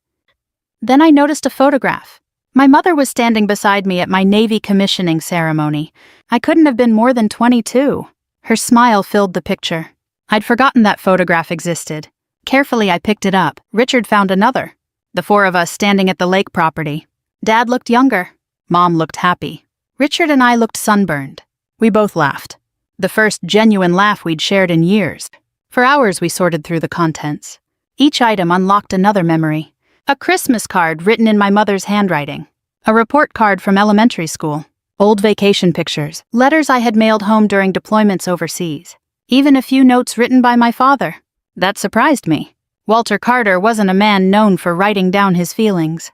Then I noticed a photograph. My mother was standing beside me at my Navy commissioning ceremony. I couldn't have been more than 22. Her smile filled the picture. I'd forgotten that photograph existed. Carefully, I picked it up. Richard found another. The four of us standing at the lake property. Dad looked younger. Mom looked happy. Richard and I looked sunburned. We both laughed. The first genuine laugh we'd shared in years. For hours we sorted through the contents. Each item unlocked another memory. A Christmas card written in my mother's handwriting. A report card from elementary school. Old vacation pictures. Letters I had mailed home during deployments overseas. Even a few notes written by my father. That surprised me. Walter Carter wasn't a man known for writing down his feelings.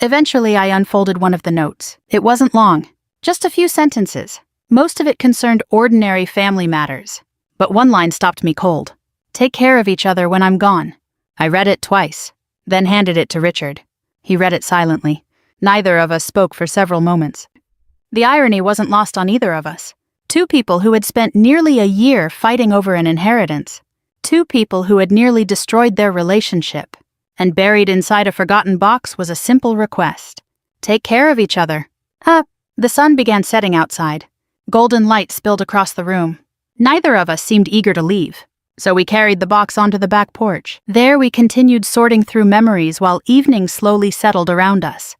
Eventually, I unfolded one of the notes. It wasn't long. Just a few sentences. Most of it concerned ordinary family matters. But one line stopped me cold. "Take care of each other when I'm gone." I read it twice, then handed it to Richard. He read it silently. Neither of us spoke for several moments. The irony wasn't lost on either of us. Two people who had spent nearly a year fighting over an inheritance. Two people who had nearly destroyed their relationship. And buried inside a forgotten box was a simple request. Take care of each other. The sun began setting outside. Golden light spilled across the room. Neither of us seemed eager to leave, so we carried the box onto the back porch. There we continued sorting through memories while evening slowly settled around us.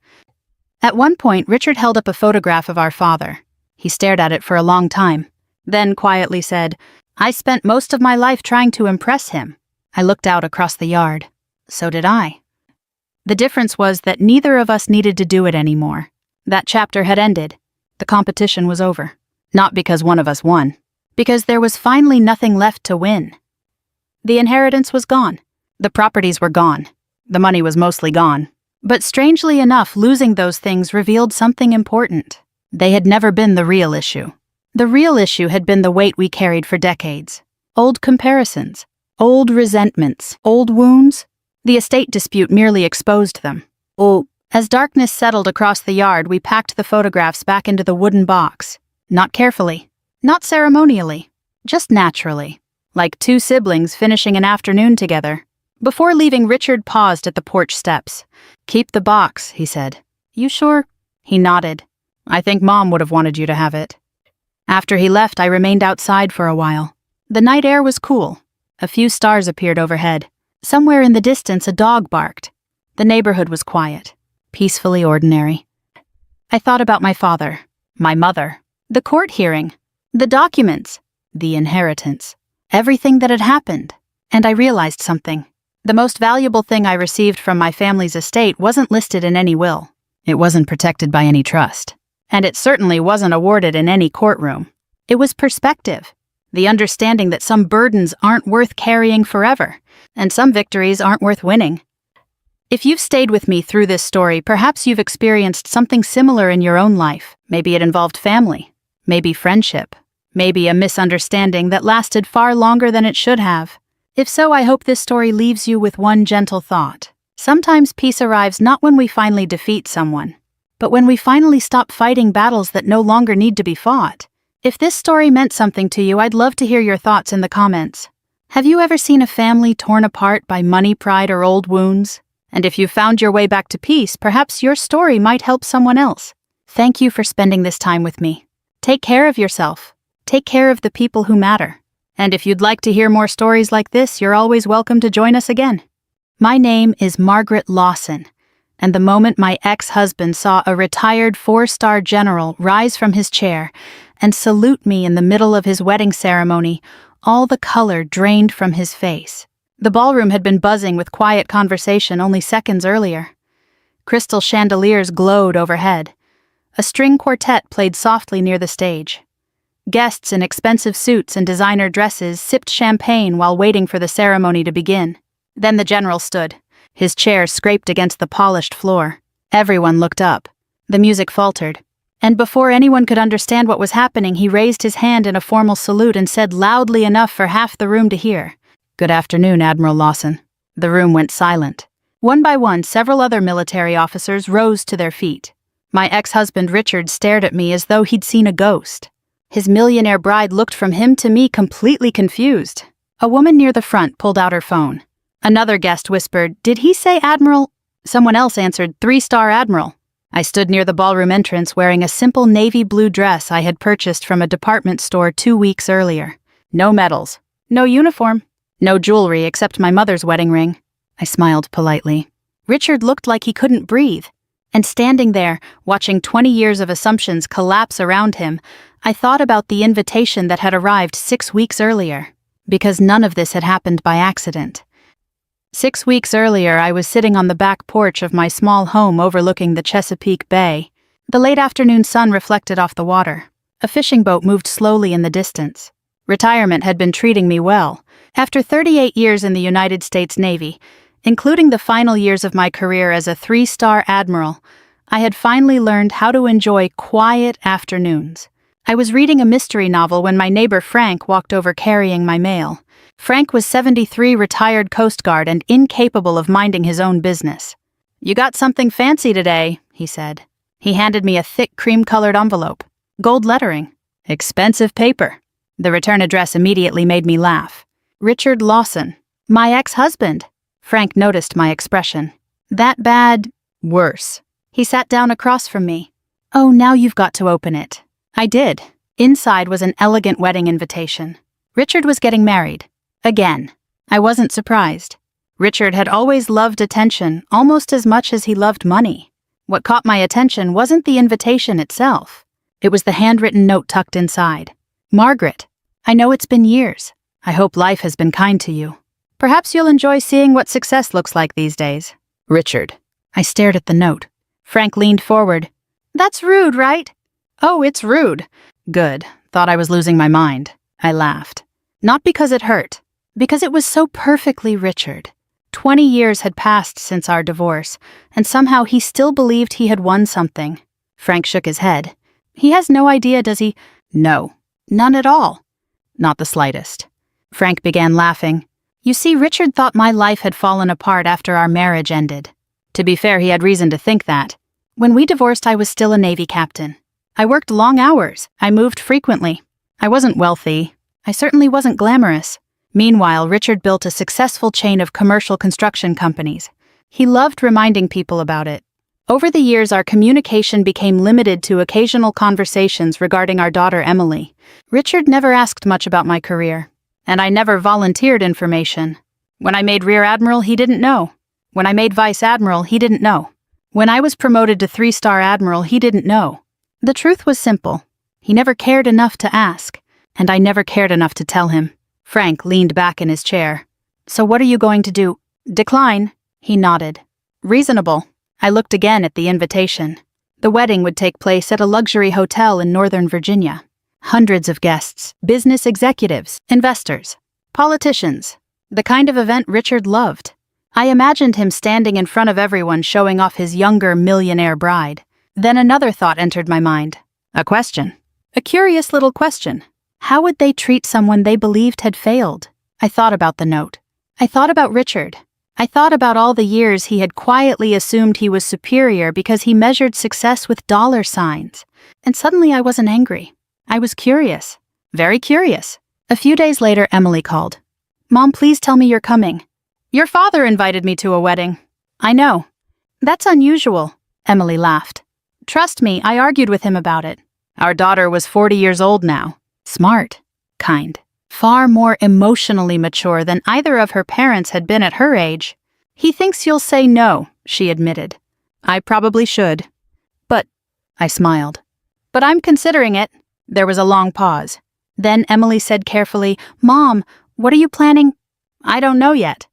At one point, Richard held up a photograph of our father. He stared at it for a long time, then quietly said, "I spent most of my life trying to impress him." I looked out across the yard. So did I. The difference was that neither of us needed to do it anymore. That chapter had ended. The competition was over. Not because one of us won. Because there was finally nothing left to win. The inheritance was gone. The properties were gone. The money was mostly gone. But strangely enough, losing those things revealed something important. They had never been the real issue. The real issue had been the weight we carried for decades. Old comparisons. Old resentments. Old wounds. The estate dispute merely exposed them. As darkness settled across the yard, we packed the photographs back into the wooden box. Not carefully. Not ceremonially. Just naturally. Like two siblings finishing an afternoon together. Before leaving, Richard paused at the porch steps. "Keep the box," he said. "You sure?" He nodded. "I think Mom would have wanted you to have it." After he left, I remained outside for a while. The night air was cool. A few stars appeared overhead. Somewhere in the distance, a dog barked. The neighborhood was quiet, peacefully ordinary. I thought about my father, my mother, the court hearing, the documents, the inheritance, everything that had happened, and I realized something. The most valuable thing I received from my family's estate wasn't listed in any will. It wasn't protected by any trust. And it certainly wasn't awarded in any courtroom. It was perspective. The understanding that some burdens aren't worth carrying forever, and some victories aren't worth winning. If you've stayed with me through this story, perhaps you've experienced something similar in your own life. Maybe it involved family, maybe friendship, maybe a misunderstanding that lasted far longer than it should have. If so, I hope this story leaves you with one gentle thought. Sometimes peace arrives not when we finally defeat someone, but when we finally stop fighting battles that no longer need to be fought. If this story meant something to you, I'd love to hear your thoughts in the comments. Have you ever seen a family torn apart by money, pride, or old wounds? And if you found your way back to peace, perhaps your story might help someone else. Thank you for spending this time with me. Take care of yourself. Take care of the people who matter. And if you'd like to hear more stories like this, you're always welcome to join us again. My name is Margaret Lawson, and the moment my ex-husband saw a retired 4-star general rise from his chair and salute me in the middle of his wedding ceremony, all the color drained from his face. The ballroom had been buzzing with quiet conversation only seconds earlier. Crystal chandeliers glowed overhead. A string quartet played softly near the stage. Guests in expensive suits and designer dresses sipped champagne while waiting for the ceremony to begin. Then the general stood. His chair scraped against the polished floor. Everyone looked up. The music faltered. And before anyone could understand what was happening, he raised his hand in a formal salute and said loudly enough for half the room to hear, "Good afternoon, Admiral Lawson." The room went silent. One by one, several other military officers rose to their feet. My ex-husband Richard stared at me as though he'd seen a ghost. His millionaire bride looked from him to me, completely confused. A woman near the front pulled out her phone. Another guest whispered, "Did he say Admiral?" Someone else answered, "3-star Admiral." I stood near the ballroom entrance wearing a simple navy blue dress I had purchased from a department store 2 weeks earlier. No medals, no uniform, no jewelry except my mother's wedding ring. I smiled politely. Richard looked like he couldn't breathe. And standing there, watching 20 years of assumptions collapse around him, I thought about the invitation that had arrived 6 weeks earlier. Because none of this had happened by accident. 6 weeks earlier, I was sitting on the back porch of my small home overlooking the Chesapeake Bay. The late afternoon sun reflected off the water. A fishing boat moved slowly in the distance. Retirement had been treating me well. After 38 years in the United States Navy, including the final years of my career as a 3-star admiral, I had finally learned how to enjoy quiet afternoons. I was reading a mystery novel when my neighbor Frank walked over carrying my mail. Frank was 73, retired Coast Guard and incapable of minding his own business. "You got something fancy today," he said. He handed me a thick cream-colored envelope. Gold lettering. Expensive paper. The return address immediately made me laugh. Richard Lawson. My ex-husband. Frank noticed my expression. "That bad?" "Worse." He sat down across from me. "Oh, now you've got to open it." I did. Inside was an elegant wedding invitation. Richard was getting married. Again. I wasn't surprised. Richard had always loved attention almost as much as he loved money. What caught my attention wasn't the invitation itself. It was the handwritten note tucked inside. "Margaret, I know it's been years. I hope life has been kind to you. Perhaps you'll enjoy seeing what success looks like these days. Richard." I stared at the note. Frank leaned forward. "That's rude, right?" "Oh, it's rude." "Good. Thought I was losing my mind." I laughed. Not because it hurt. Because it was so perfectly Richard. 20 years had passed since our divorce, and somehow he still believed he had won something. Frank shook his head. "He has no idea, does he?" "No. None at all." "Not the slightest." Frank began laughing. "You see, Richard thought my life had fallen apart after our marriage ended. To be fair, he had reason to think that. When we divorced, I was still a Navy captain. I worked long hours. I moved frequently. I wasn't wealthy. I certainly wasn't glamorous. Meanwhile, Richard built a successful chain of commercial construction companies. He loved reminding people about it. Over the years, our communication became limited to occasional conversations regarding our daughter Emily. Richard never asked much about my career, and I never volunteered information. When I made Rear Admiral, he didn't know. When I made Vice Admiral, he didn't know. When I was promoted to 3-star Admiral, he didn't know. The truth was simple. He never cared enough to ask, and I never cared enough to tell him. Frank leaned back in his chair. "So what are you going to do?" "Decline." He nodded. "Reasonable. I looked again at the invitation. The wedding would take place at a luxury hotel in Northern Virginia. Hundreds of guests, business executives, investors, politicians. The kind of event Richard loved. I imagined him standing in front of everyone showing off his younger millionaire bride. Then another thought entered my mind. A question. A curious little question. How would they treat someone they believed had failed? I thought about the note. I thought about Richard. I thought about all the years he had quietly assumed he was superior because he measured success with dollar signs. And suddenly I wasn't angry. I was curious. Very curious. A few days later, Emily called. Mom, please tell me you're coming. Your father invited me to a wedding. I know. That's unusual, Emily laughed. Trust me, I argued with him about it. Our daughter was 40 years old now. Smart. Kind. Far more emotionally mature than either of her parents had been at her age. He thinks you'll say no, she admitted. I probably should. But, I smiled. But I'm considering it. There was a long pause. Then Emily said carefully, Mom, what are you planning? I don't know yet.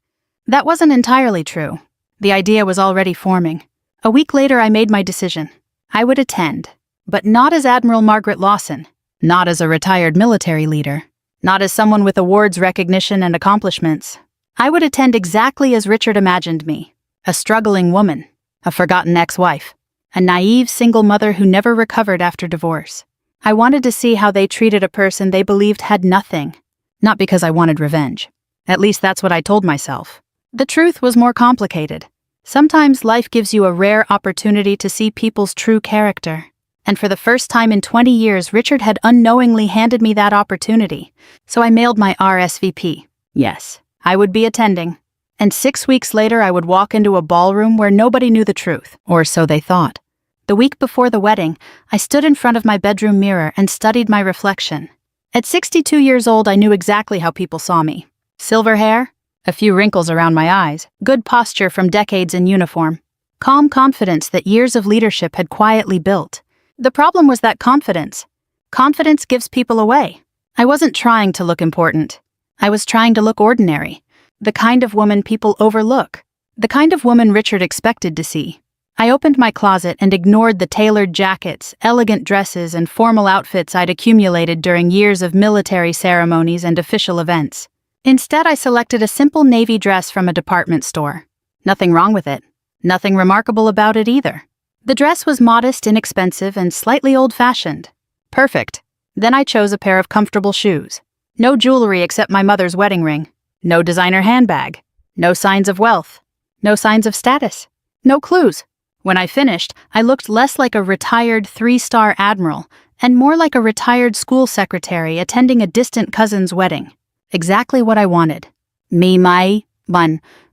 That wasn't entirely true. The idea was already forming. A week later, I made my decision. I would attend, but not as Admiral Margaret Lawson, not as a retired military leader, not as someone with awards recognition and accomplishments. I would attend exactly as Richard imagined me, a struggling woman, a forgotten ex-wife, a naive single mother who never recovered after divorce. I wanted to see how they treated a person they believed had nothing, not because I wanted revenge. At least that's what I told myself. The truth was more complicated. Sometimes life gives you a rare opportunity to see people's true character. And for the first time in 20 years, Richard had unknowingly handed me that opportunity. So I mailed my RSVP. Yes, I would be attending. And 6 weeks later, I would walk into a ballroom where nobody knew the truth, or so they thought. The week before the wedding, I stood in front of my bedroom mirror and studied my reflection. At 62 years old, I knew exactly how people saw me. Silver hair, a few wrinkles around my eyes, good posture from decades in uniform, calm confidence that years of leadership had quietly built. The problem was that confidence. Confidence gives people away. I wasn't trying to look important. I was trying to look ordinary. The kind of woman people overlook. The kind of woman Richard expected to see. I opened my closet and ignored the tailored jackets, elegant dresses, and formal outfits I'd accumulated during years of military ceremonies and official events. Instead, I selected a simple navy dress from a department store. Nothing wrong with it. Nothing remarkable about it either. The dress was modest, inexpensive, and slightly old-fashioned. Perfect. Then I chose a pair of comfortable shoes. No jewelry except my mother's wedding ring. No designer handbag. No signs of wealth. No signs of status. No clues. When I finished, I looked less like a retired 3-star admiral and more like a retired school secretary attending a distant cousin's wedding. Exactly what I wanted. Mai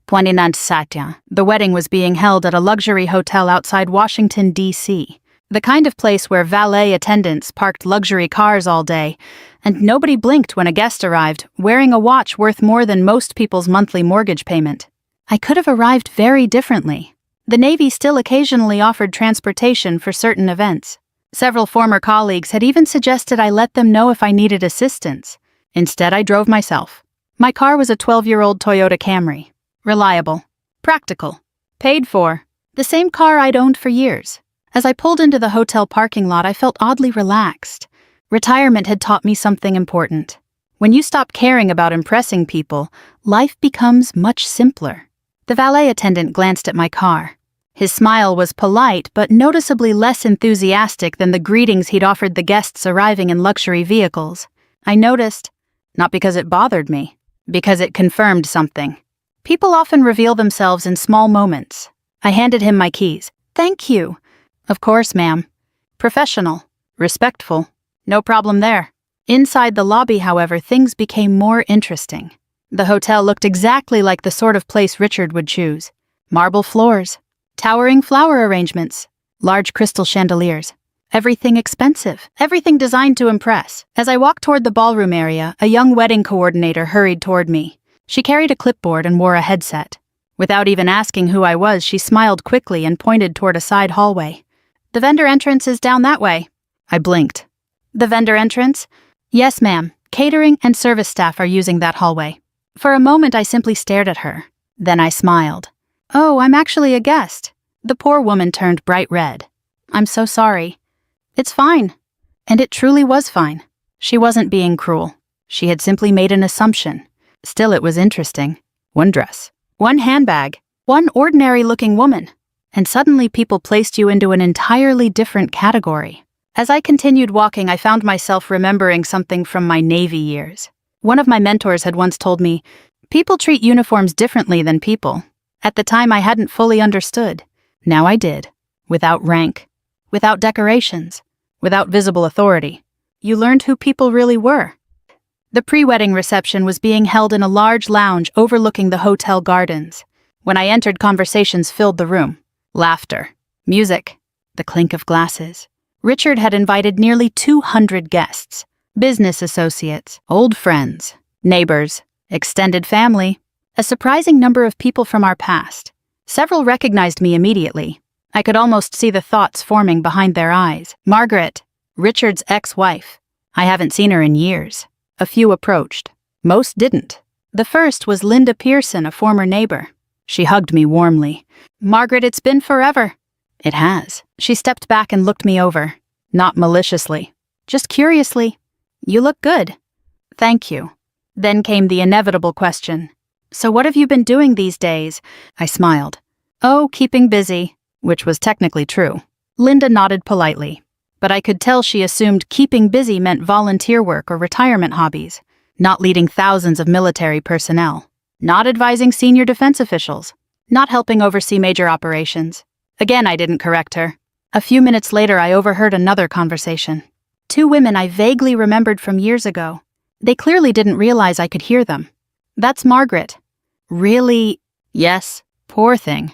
29 Satya. The wedding was being held at a luxury hotel outside Washington, D.C., the kind of place where valet attendants parked luxury cars all day, and nobody blinked when a guest arrived, wearing a watch worth more than most people's monthly mortgage payment. I could have arrived very differently. The Navy still occasionally offered transportation for certain events. Several former colleagues had even suggested I let them know if I needed assistance. Instead, I drove myself. My car was a 12-year-old Toyota Camry. Reliable. Practical. Paid for. The same car I'd owned for years. As I pulled into the hotel parking lot, I felt oddly relaxed. Retirement had taught me something important. When you stop caring about impressing people, life becomes much simpler. The valet attendant glanced at my car. His smile was polite, but noticeably less enthusiastic than the greetings he'd offered the guests arriving in luxury vehicles. I noticed, not because it bothered me, because it confirmed something. People often reveal themselves in small moments. I handed him my keys. Thank you. Of course, ma'am. Professional. Respectful. No problem there. Inside the lobby, however, things became more interesting. The hotel looked exactly like the sort of place Richard would choose. Marble floors. Towering flower arrangements. Large crystal chandeliers. Everything expensive. Everything designed to impress. As I walked toward the ballroom area, a young wedding coordinator hurried toward me. She carried a clipboard and wore a headset. Without even asking who I was, she smiled quickly and pointed toward a side hallway. The vendor entrance is down that way. I blinked. The vendor entrance? Yes, ma'am. Catering and service staff are using that hallway. For a moment, I simply stared at her. Then I smiled. Oh, I'm actually a guest. The poor woman turned bright red. "I'm so sorry." "It's fine." And it truly was fine. She wasn't being cruel. She had simply made an assumption. Still, it was interesting. One dress, one handbag, one ordinary-looking woman. And suddenly people placed you into an entirely different category. As I continued walking, I found myself remembering something from my Navy years. One of my mentors had once told me, "People treat uniforms differently than people." At the time, I hadn't fully understood. Now I did. Without rank, without decorations, without visible authority. You learned who people really were. The pre-wedding reception was being held in a large lounge overlooking the hotel gardens. When I entered, conversations filled the room. Laughter, music, the clink of glasses. Richard had invited nearly 200 guests. Business associates, old friends, neighbors, extended family. A surprising number of people from our past. Several recognized me immediately. I could almost see the thoughts forming behind their eyes. Margaret, Richard's ex-wife. I haven't seen her in years. A few approached. Most didn't. The first was Linda Pearson, a former neighbor. She hugged me warmly. "Margaret, it's been forever." "It has." She stepped back and looked me over. Not maliciously, just curiously. "You look good." "Thank you." Then came the inevitable question. "So what have you been doing these days?" I smiled. "Oh, keeping busy," which was technically true. Linda nodded politely, but I could tell she assumed keeping busy meant volunteer work or retirement hobbies, not leading thousands of military personnel, not advising senior defense officials, not helping oversee major operations. Again, I didn't correct her. A few minutes later, I overheard another conversation. Two women I vaguely remembered from years ago. They clearly didn't realize I could hear them. "That's Margaret." "Really?" "Yes. Poor thing."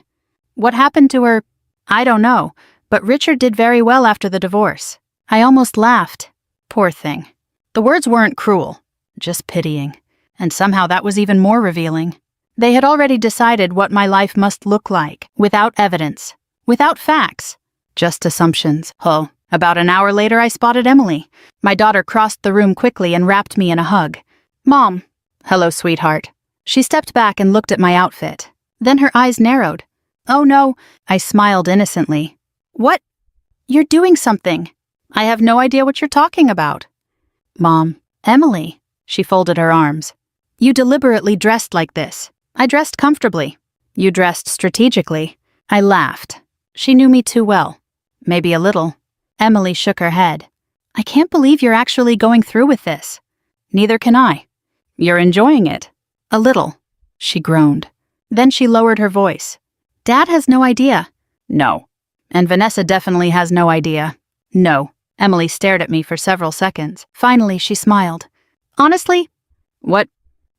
"What happened to her?" "I don't know, but Richard did very well after the divorce." I almost laughed. Poor thing. The words weren't cruel, just pitying. And somehow that was even more revealing. They had already decided what my life must look like, without evidence, without facts, just assumptions. Oh, about an hour later I spotted Emily. My daughter crossed the room quickly and wrapped me in a hug. "Mom." "Hello, sweetheart." She stepped back and looked at my outfit. Then her eyes narrowed. "Oh no," I smiled innocently. "What? You're doing something." "I have no idea what you're talking about." "Mom." "Emily." She folded her arms. "You deliberately dressed like this." "I dressed comfortably." "You dressed strategically." I laughed. She knew me too well. Maybe a little. Emily shook her head. "I can't believe you're actually going through with this." "Neither can I." "You're enjoying it." "A little." She groaned. Then she lowered her voice. "Dad has no idea." "No." "And Vanessa definitely has no idea." "No." Emily stared at me for several seconds. Finally, she smiled. "Honestly?" "What?"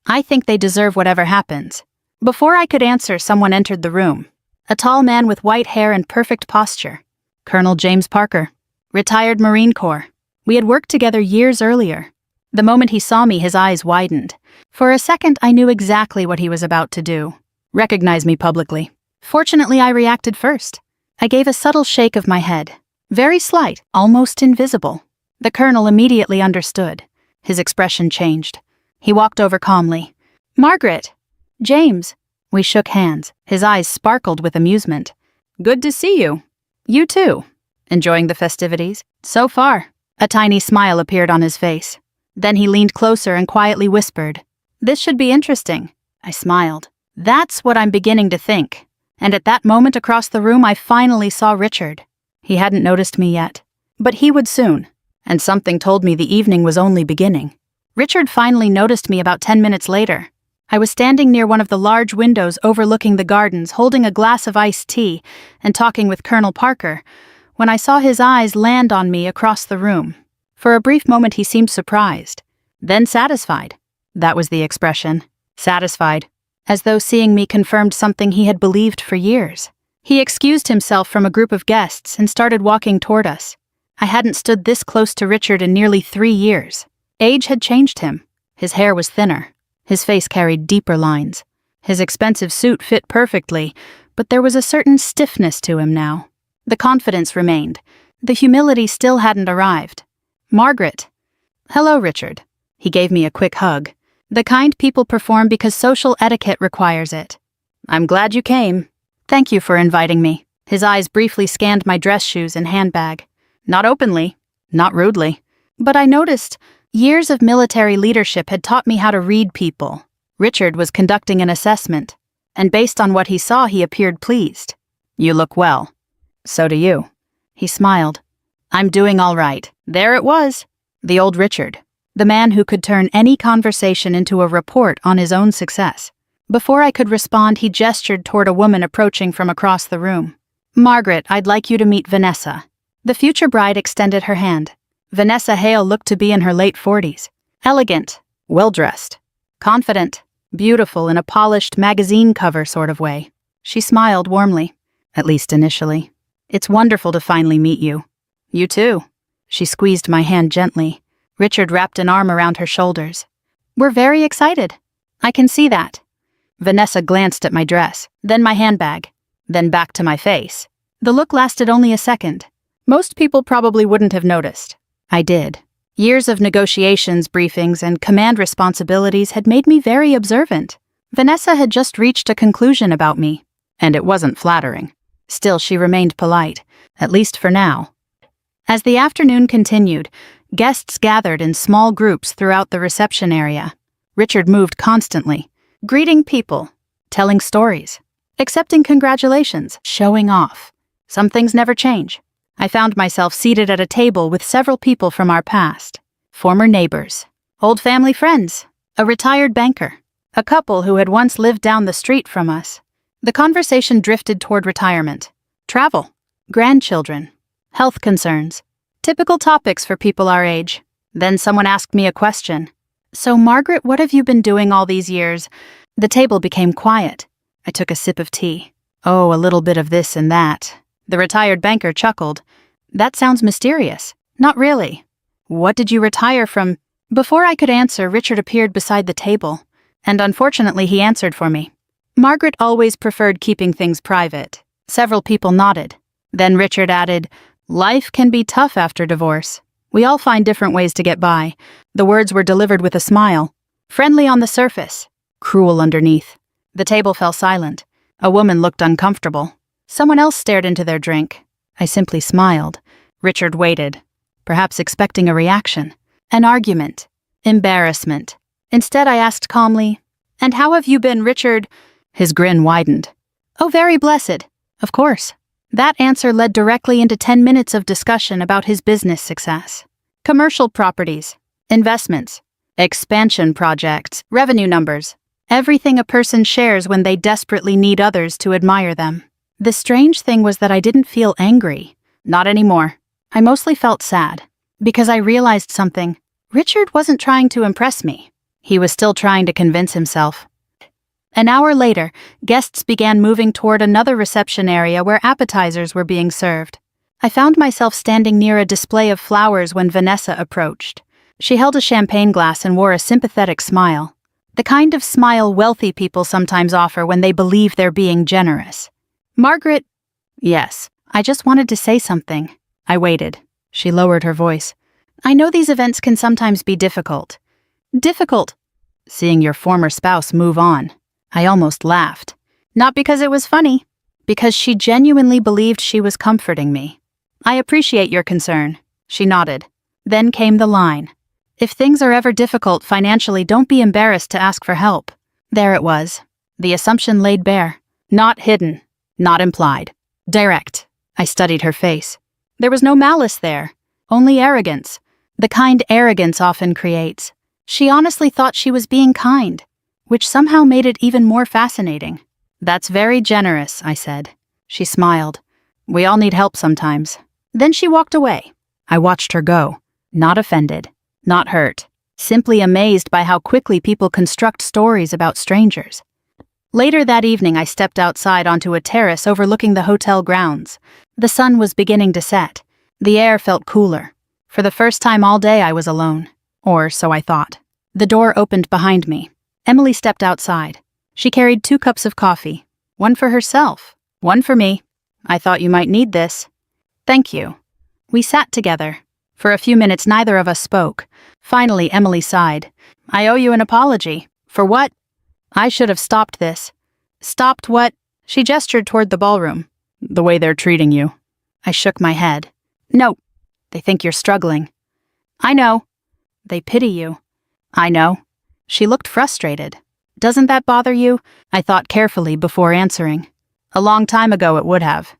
"I think they deserve whatever happens." Before I could answer, someone entered the room. A tall man with white hair and perfect posture. Colonel James Parker. Retired Marine Corps. We had worked together years earlier. The moment he saw me, his eyes widened. For a second, I knew exactly what he was about to do. Recognize me publicly. Fortunately, I reacted first. I gave a subtle shake of my head. Very slight, almost invisible. The colonel immediately understood. His expression changed. He walked over calmly. "Margaret." "James." We shook hands. His eyes sparkled with amusement. "Good to see you." "You too." "Enjoying the festivities?" "So far." A tiny smile appeared on his face. Then he leaned closer and quietly whispered, "This should be interesting." I smiled. That's what I'm beginning to think. And at that moment across the room, I finally saw Richard. He hadn't noticed me yet. But he would soon. And something told me the evening was only beginning. Richard finally noticed me about 10 minutes later. I was standing near one of the large windows overlooking the gardens, holding a glass of iced tea and talking with Colonel Parker, when I saw his eyes land on me across the room. For a brief moment he seemed surprised, then satisfied. That was the expression. Satisfied. As though seeing me confirmed something he had believed for years. He excused himself from a group of guests and started walking toward us. I hadn't stood this close to Richard in nearly 3 years. Age had changed him. His hair was thinner. His face carried deeper lines. His expensive suit fit perfectly, but there was a certain stiffness to him now. The confidence remained. The humility still hadn't arrived. "Margaret." "Hello, Richard." He gave me a quick hug. The kind people perform because social etiquette requires it. "I'm glad you came." "Thank you for inviting me." His eyes briefly scanned my dress shoes and handbag. Not openly, not rudely. But I noticed years of military leadership had taught me how to read people. Richard was conducting an assessment, and based on what he saw, he appeared pleased. "You look well." "So do you." He smiled. "I'm doing all right." There it was. The old Richard. The man who could turn any conversation into a report on his own success. Before I could respond, he gestured toward a woman approaching from across the room. "Margaret, I'd like you to meet Vanessa." The future bride extended her hand. Vanessa Hale looked to be in her late 40s. Elegant, well-dressed, confident, beautiful in a polished magazine cover sort of way. She smiled warmly, at least initially. "It's wonderful to finally meet you." "You too." She squeezed my hand gently. Richard wrapped an arm around her shoulders. "We're very excited. I can see that." Vanessa glanced at my dress, then my handbag, then back to my face. The look lasted only a second. Most people probably wouldn't have noticed. I did. Years of negotiations, briefings, and command responsibilities had made me very observant. Vanessa had just reached a conclusion about me, and it wasn't flattering. Still, she remained polite, at least for now. As the afternoon continued, guests gathered in small groups throughout the reception area. Richard moved constantly, greeting people, telling stories, accepting congratulations, showing off. Some things never change. I found myself seated at a table with several people from our past. Former neighbors, old family friends, a retired banker, a couple who had once lived down the street from us. The conversation drifted toward retirement, travel, grandchildren, health concerns, typical topics for people our age. Then someone asked me a question. "So, Margaret, what have you been doing all these years?" The table became quiet. I took a sip of tea. "Oh, a little bit of this and that." The retired banker chuckled. "That sounds mysterious." "Not really." "What did you retire from?" Before I could answer, Richard appeared beside the table, and unfortunately he answered for me. "Margaret always preferred keeping things private." Several people nodded. Then Richard added, "Life can be tough after divorce. We all find different ways to get by." The words were delivered with a smile. Friendly on the surface, cruel underneath. The table fell silent. A woman looked uncomfortable. Someone else stared into their drink. I simply smiled. Richard waited, perhaps expecting a reaction. An argument. Embarrassment. Instead, I asked calmly, "And how have you been, Richard?" His grin widened. "Oh, very blessed. Of course." That answer led directly into 10 minutes of discussion about his business success. Commercial properties, investments, expansion projects, revenue numbers. Everything a person shares when they desperately need others to admire them. The strange thing was that I didn't feel angry. Not anymore. I mostly felt sad. Because I realized something. Richard wasn't trying to impress me. He was still trying to convince himself. An hour later, guests began moving toward another reception area where appetizers were being served. I found myself standing near a display of flowers when Vanessa approached. She held a champagne glass and wore a sympathetic smile. The kind of smile wealthy people sometimes offer when they believe they're being generous. "Margaret." "Yes, I just wanted to say something." I waited. She lowered her voice. "I know these events can sometimes be difficult." "Difficult?" "Seeing your former spouse move on." I almost laughed. Not because it was funny, because she genuinely believed she was comforting me. "I appreciate your concern." She nodded. Then came the line. "If things are ever difficult financially, don't be embarrassed to ask for help." There it was. The assumption laid bare. Not hidden. Not implied. Direct. I studied her face. There was no malice there. Only arrogance. The kind arrogance often creates. She honestly thought she was being kind, which somehow made it even more fascinating. "That's very generous," I said. She smiled. "We all need help sometimes." Then she walked away. I watched her go. Not offended. Not hurt. Simply amazed by how quickly people construct stories about strangers. Later that evening, I stepped outside onto a terrace overlooking the hotel grounds. The sun was beginning to set. The air felt cooler. For the first time all day, I was alone. Or so I thought. The door opened behind me. Emily stepped outside. She carried 2 cups of coffee. One for herself. One for me. "I thought you might need this." "Thank you." We sat together. For a few minutes, neither of us spoke. Finally, Emily sighed. "I owe you an apology." "For what?" "I should have stopped this." "Stopped what?" She gestured toward the ballroom. The way they're treating you. I shook my head. No. They think you're struggling. I know. They pity you. I know. She looked frustrated. Doesn't that bother you? I thought carefully before answering. A long time ago it would have.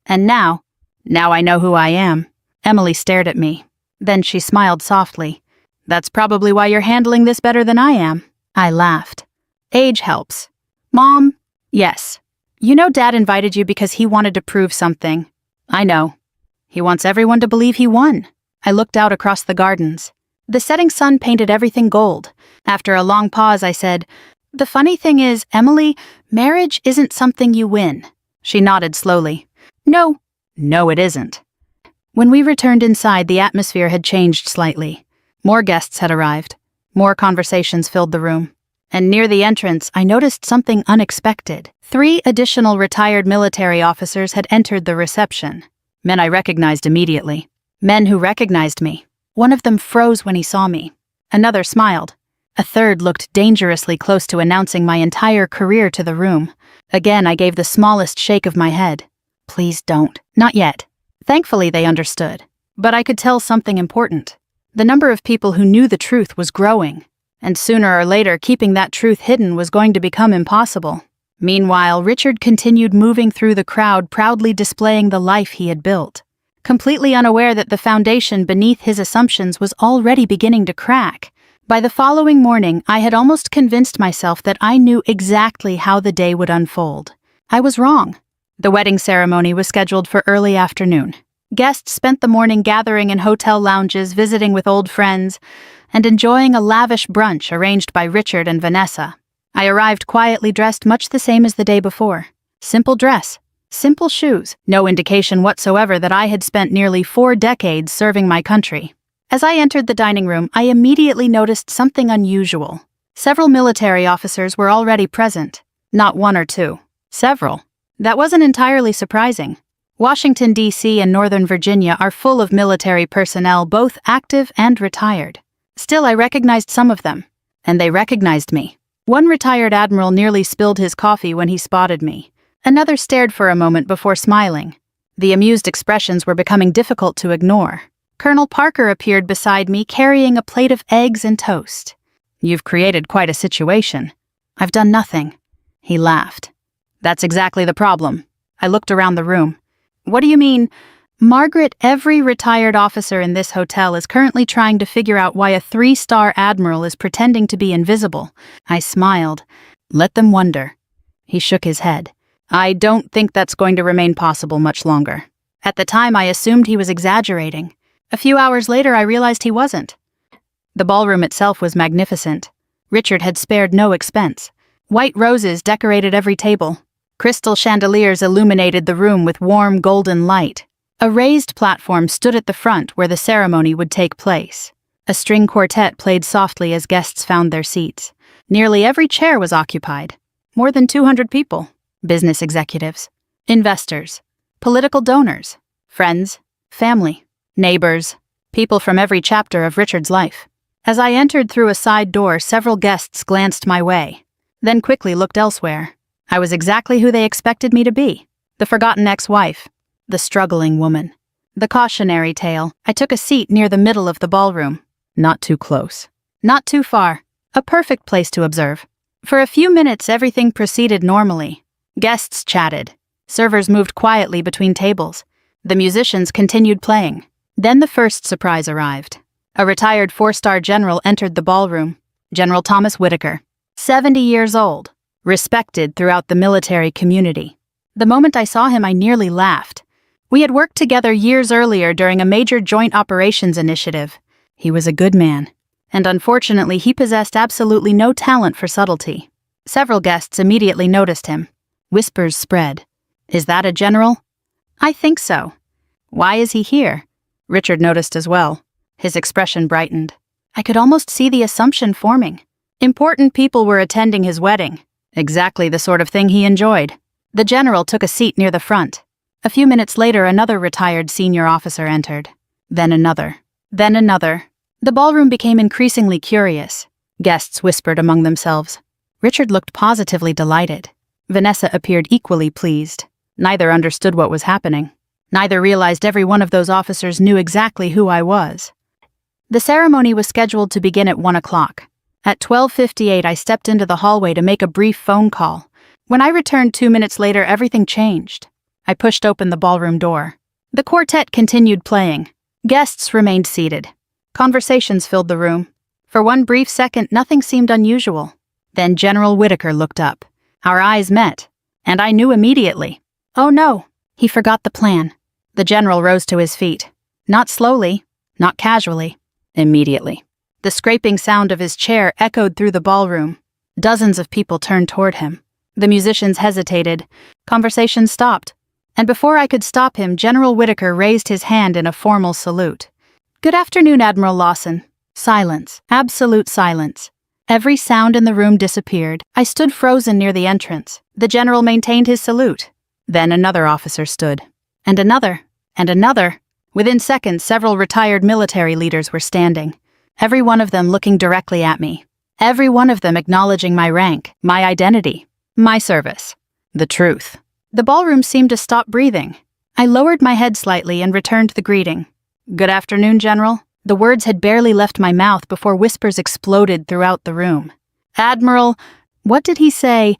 And now I know who I am. Emily stared at me. Then she smiled softly. That's probably why you're handling this better than I am. I laughed. Age helps. Mom? Yes. You know Dad invited you because he wanted to prove something. I know. He wants everyone to believe he won. I looked out across the gardens. The setting sun painted everything gold. After a long pause, I said, The funny thing is, Emily, marriage isn't something you win. She nodded slowly. No, it isn't. When we returned inside, the atmosphere had changed slightly. More guests had arrived. More conversations filled the room. And near the entrance, I noticed something unexpected. 3 additional retired military officers had entered the reception. Men I recognized immediately. Men who recognized me. One of them froze when he saw me. Another smiled. A third looked dangerously close to announcing my entire career to the room. Again, I gave the smallest shake of my head. Please don't. Not yet. Thankfully, they understood. But I could tell something important. The number of people who knew the truth was growing. And sooner or later, keeping that truth hidden was going to become impossible. Meanwhile, Richard continued moving through the crowd, proudly displaying the life he had built. Completely unaware that the foundation beneath his assumptions was already beginning to crack. By the following morning, I had almost convinced myself that I knew exactly how the day would unfold. I was wrong. The wedding ceremony was scheduled for early afternoon. Guests spent the morning gathering in hotel lounges, visiting with old friends, and enjoying a lavish brunch arranged by Richard and Vanessa. I arrived quietly dressed much the same as the day before. Simple dress, simple shoes, no indication whatsoever that I had spent nearly 4 decades serving my country. As I entered the dining room, I immediately noticed something unusual. Several military officers were already present. Not 1 or 2. Several. That wasn't entirely surprising. Washington, D.C. and Northern Virginia are full of military personnel, both active and retired. Still, I recognized some of them. And they recognized me. One retired admiral nearly spilled his coffee when he spotted me. Another stared for a moment before smiling. The amused expressions were becoming difficult to ignore. Colonel Parker appeared beside me, carrying a plate of eggs and toast. You've created quite a situation. I've done nothing. He laughed. That's exactly the problem. I looked around the room. What do you mean? Margaret, every retired officer in this hotel is currently trying to figure out why a 3-star admiral is pretending to be invisible. I smiled. Let them wonder. He shook his head. I don't think that's going to remain possible much longer. At the time, I assumed he was exaggerating. A few hours later, I realized he wasn't. The ballroom itself was magnificent. Richard had spared no expense. White roses decorated every table. Crystal chandeliers illuminated the room with warm golden light. A raised platform stood at the front where the ceremony would take place. A string quartet played softly as guests found their seats. Nearly every chair was occupied. More than 200 people. Business executives, investors, political donors, friends, family, neighbors, people from every chapter of Richard's life. As I entered through a side door, several guests glanced my way, then quickly looked elsewhere. I was exactly who they expected me to be. The forgotten ex-wife. The struggling woman. The cautionary tale. I took a seat near the middle of the ballroom. Not too close. Not too far. A perfect place to observe. For a few minutes, everything proceeded normally. Guests chatted. Servers moved quietly between tables. The musicians continued playing. Then the first surprise arrived. A retired 4-star general entered the ballroom. General Thomas Whitaker. 70 years old. Respected throughout the military community. The moment I saw him, I nearly laughed. We had worked together years earlier during a major joint operations initiative. He was a good man. And unfortunately, he possessed absolutely no talent for subtlety. Several guests immediately noticed him. Whispers spread. Is that a general? I think so. Why is he here? Richard noticed as well. His expression brightened. I could almost see the assumption forming. Important people were attending his wedding. Exactly the sort of thing he enjoyed. The general took a seat near the front. A few minutes later, another retired senior officer entered. Then another. Then another. The ballroom became increasingly curious. Guests whispered among themselves. Richard looked positively delighted. Vanessa appeared equally pleased. Neither understood what was happening. Neither realized every one of those officers knew exactly who I was. The ceremony was scheduled to begin at 1 o'clock. At 12:58, I stepped into the hallway to make a brief phone call. When I returned 2 minutes later, everything changed. I pushed open the ballroom door. The quartet continued playing. Guests remained seated. Conversations filled the room. For one brief second, nothing seemed unusual. Then General Whitaker looked up. Our eyes met, and I knew immediately. Oh no, he forgot the plan. The general rose to his feet. Not slowly, not casually, immediately. The scraping sound of his chair echoed through the ballroom. Dozens of people turned toward him. The musicians hesitated. Conversation stopped. And before I could stop him, General Whitaker raised his hand in a formal salute. Good afternoon, Admiral Lawson. Silence. Absolute silence. Every sound in the room disappeared. I stood frozen near the entrance. The general maintained his salute. Then another officer stood. And another. And another. Within seconds, several retired military leaders were standing. Every one of them looking directly at me. Every one of them acknowledging my rank, my identity, my service. The truth. The ballroom seemed to stop breathing. I lowered my head slightly and returned the greeting. Good afternoon, General. The words had barely left my mouth before whispers exploded throughout the room. Admiral, what did he say?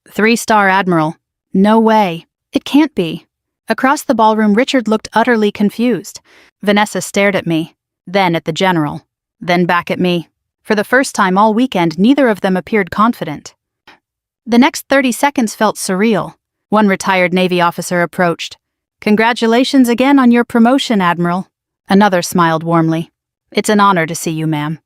3-star Admiral. No way. It can't be. Across the ballroom, Richard looked utterly confused. Vanessa stared at me, then at the general, then back at me. For the first time all weekend, neither of them appeared confident. The next 30 seconds felt surreal. One retired Navy officer approached. Congratulations again on your promotion, Admiral. Another smiled warmly. It's an honor to see you, ma'am.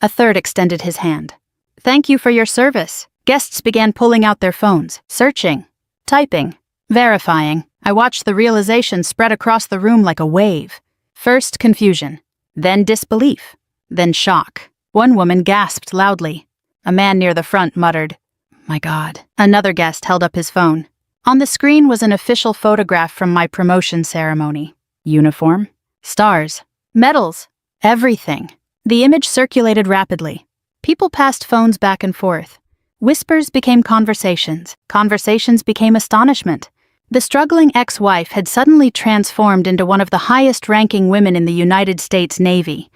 A third extended his hand. Thank you for your service. Guests began pulling out their phones, searching, typing, verifying. I watched the realization spread across the room like a wave. First confusion, then disbelief, then shock. One woman gasped loudly. A man near the front muttered, "My God." Another guest held up his phone. On the screen was an official photograph from my promotion ceremony. Uniform, stars, medals, everything. The image circulated rapidly. People passed phones back and forth. Whispers became conversations. Conversations became astonishment. The struggling ex-wife had suddenly transformed into one of the highest-ranking women in the United States Navy.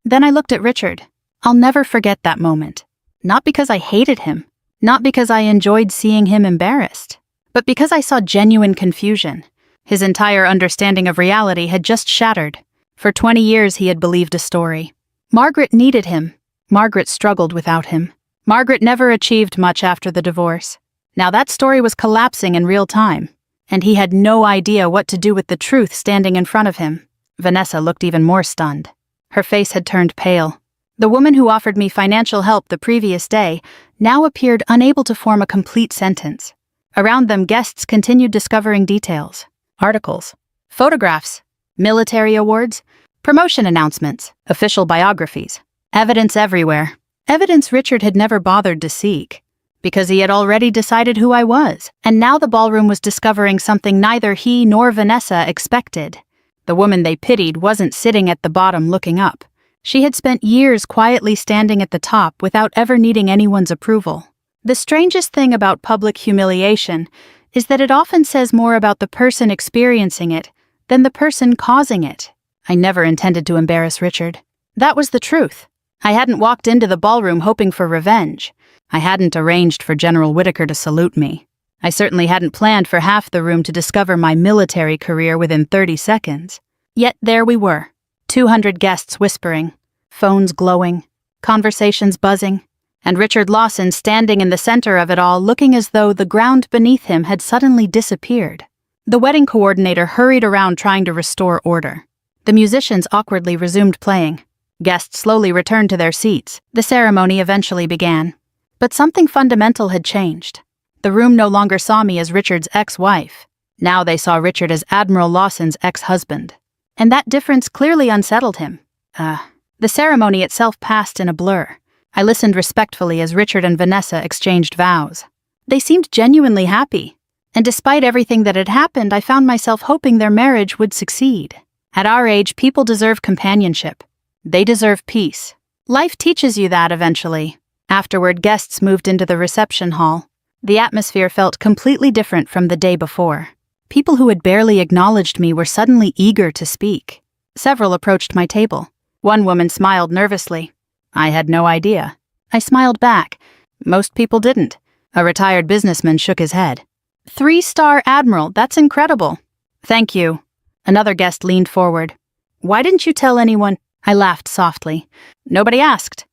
Then I looked at Richard. I'll never forget that moment. Not because I hated him, not because I enjoyed seeing him embarrassed, but because I saw genuine confusion. His entire understanding of reality had just shattered. For 20 years he had believed a story. Margaret needed him. Margaret struggled without him. Margaret never achieved much after the divorce. Now that story was collapsing in real time, and he had no idea what to do with the truth standing in front of him. Vanessa looked even more stunned. Her face had turned pale. The woman who offered me financial help the previous day now appeared unable to form a complete sentence. Around them, guests continued discovering details. Articles, photographs, military awards, promotion announcements, official biographies. Evidence everywhere. Evidence Richard had never bothered to seek, because he had already decided who I was, and now the ballroom was discovering something neither he nor Vanessa expected. The woman they pitied wasn't sitting at the bottom looking up. She had spent years quietly standing at the top without ever needing anyone's approval. The strangest thing about public humiliation is that it often says more about the person experiencing it than the person causing it. I never intended to embarrass Richard. That was the truth. I hadn't walked into the ballroom hoping for revenge. I hadn't arranged for General Whitaker to salute me. I certainly hadn't planned for half the room to discover my military career within 30 seconds. Yet there we were, 200 guests whispering, phones glowing, conversations buzzing, and Richard Lawson standing in the center of it all, looking as though the ground beneath him had suddenly disappeared. The wedding coordinator hurried around trying to restore order. The musicians awkwardly resumed playing. Guests slowly returned to their seats. The ceremony eventually began. But something fundamental had changed. The room no longer saw me as Richard's ex-wife. Now they saw Richard as Admiral Lawson's ex-husband. And that difference clearly unsettled him. The ceremony itself passed in a blur. I listened respectfully as Richard and Vanessa exchanged vows. They seemed genuinely happy. And despite everything that had happened, I found myself hoping their marriage would succeed. At our age, people deserve companionship. They deserve peace. Life teaches you that eventually. Afterward, guests moved into the reception hall. The atmosphere felt completely different from the day before. People who had barely acknowledged me were suddenly eager to speak. Several approached my table. One woman smiled nervously. I had no idea. I smiled back. Most people didn't. A retired businessman shook his head. 3-star Admiral, that's incredible. Thank you. Another guest leaned forward. Why didn't you tell anyone? I laughed softly. Nobody asked.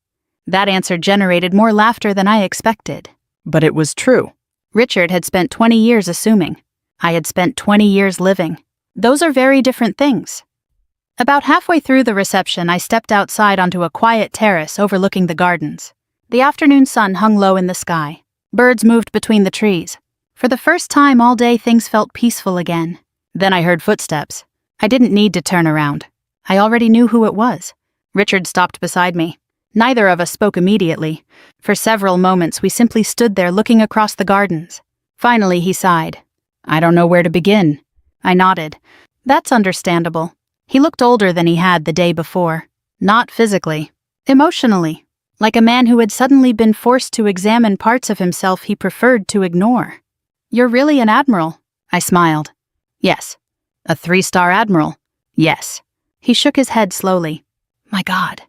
That answer generated more laughter than I expected. But it was true. Richard had spent 20 years assuming. I had spent 20 years living. Those are very different things. About halfway through the reception, I stepped outside onto a quiet terrace overlooking the gardens. The afternoon sun hung low in the sky. Birds moved between the trees. For the first time all day, things felt peaceful again. Then I heard footsteps. I didn't need to turn around. I already knew who it was. Richard stopped beside me. Neither of us spoke immediately. For several moments, we simply stood there looking across the gardens. Finally, he sighed. I don't know where to begin. I nodded. That's understandable. He looked older than he had the day before. Not physically. Emotionally. Like a man who had suddenly been forced to examine parts of himself he preferred to ignore. You're really an admiral? I smiled. Yes. A 3-star admiral? Yes. He shook his head slowly. My God.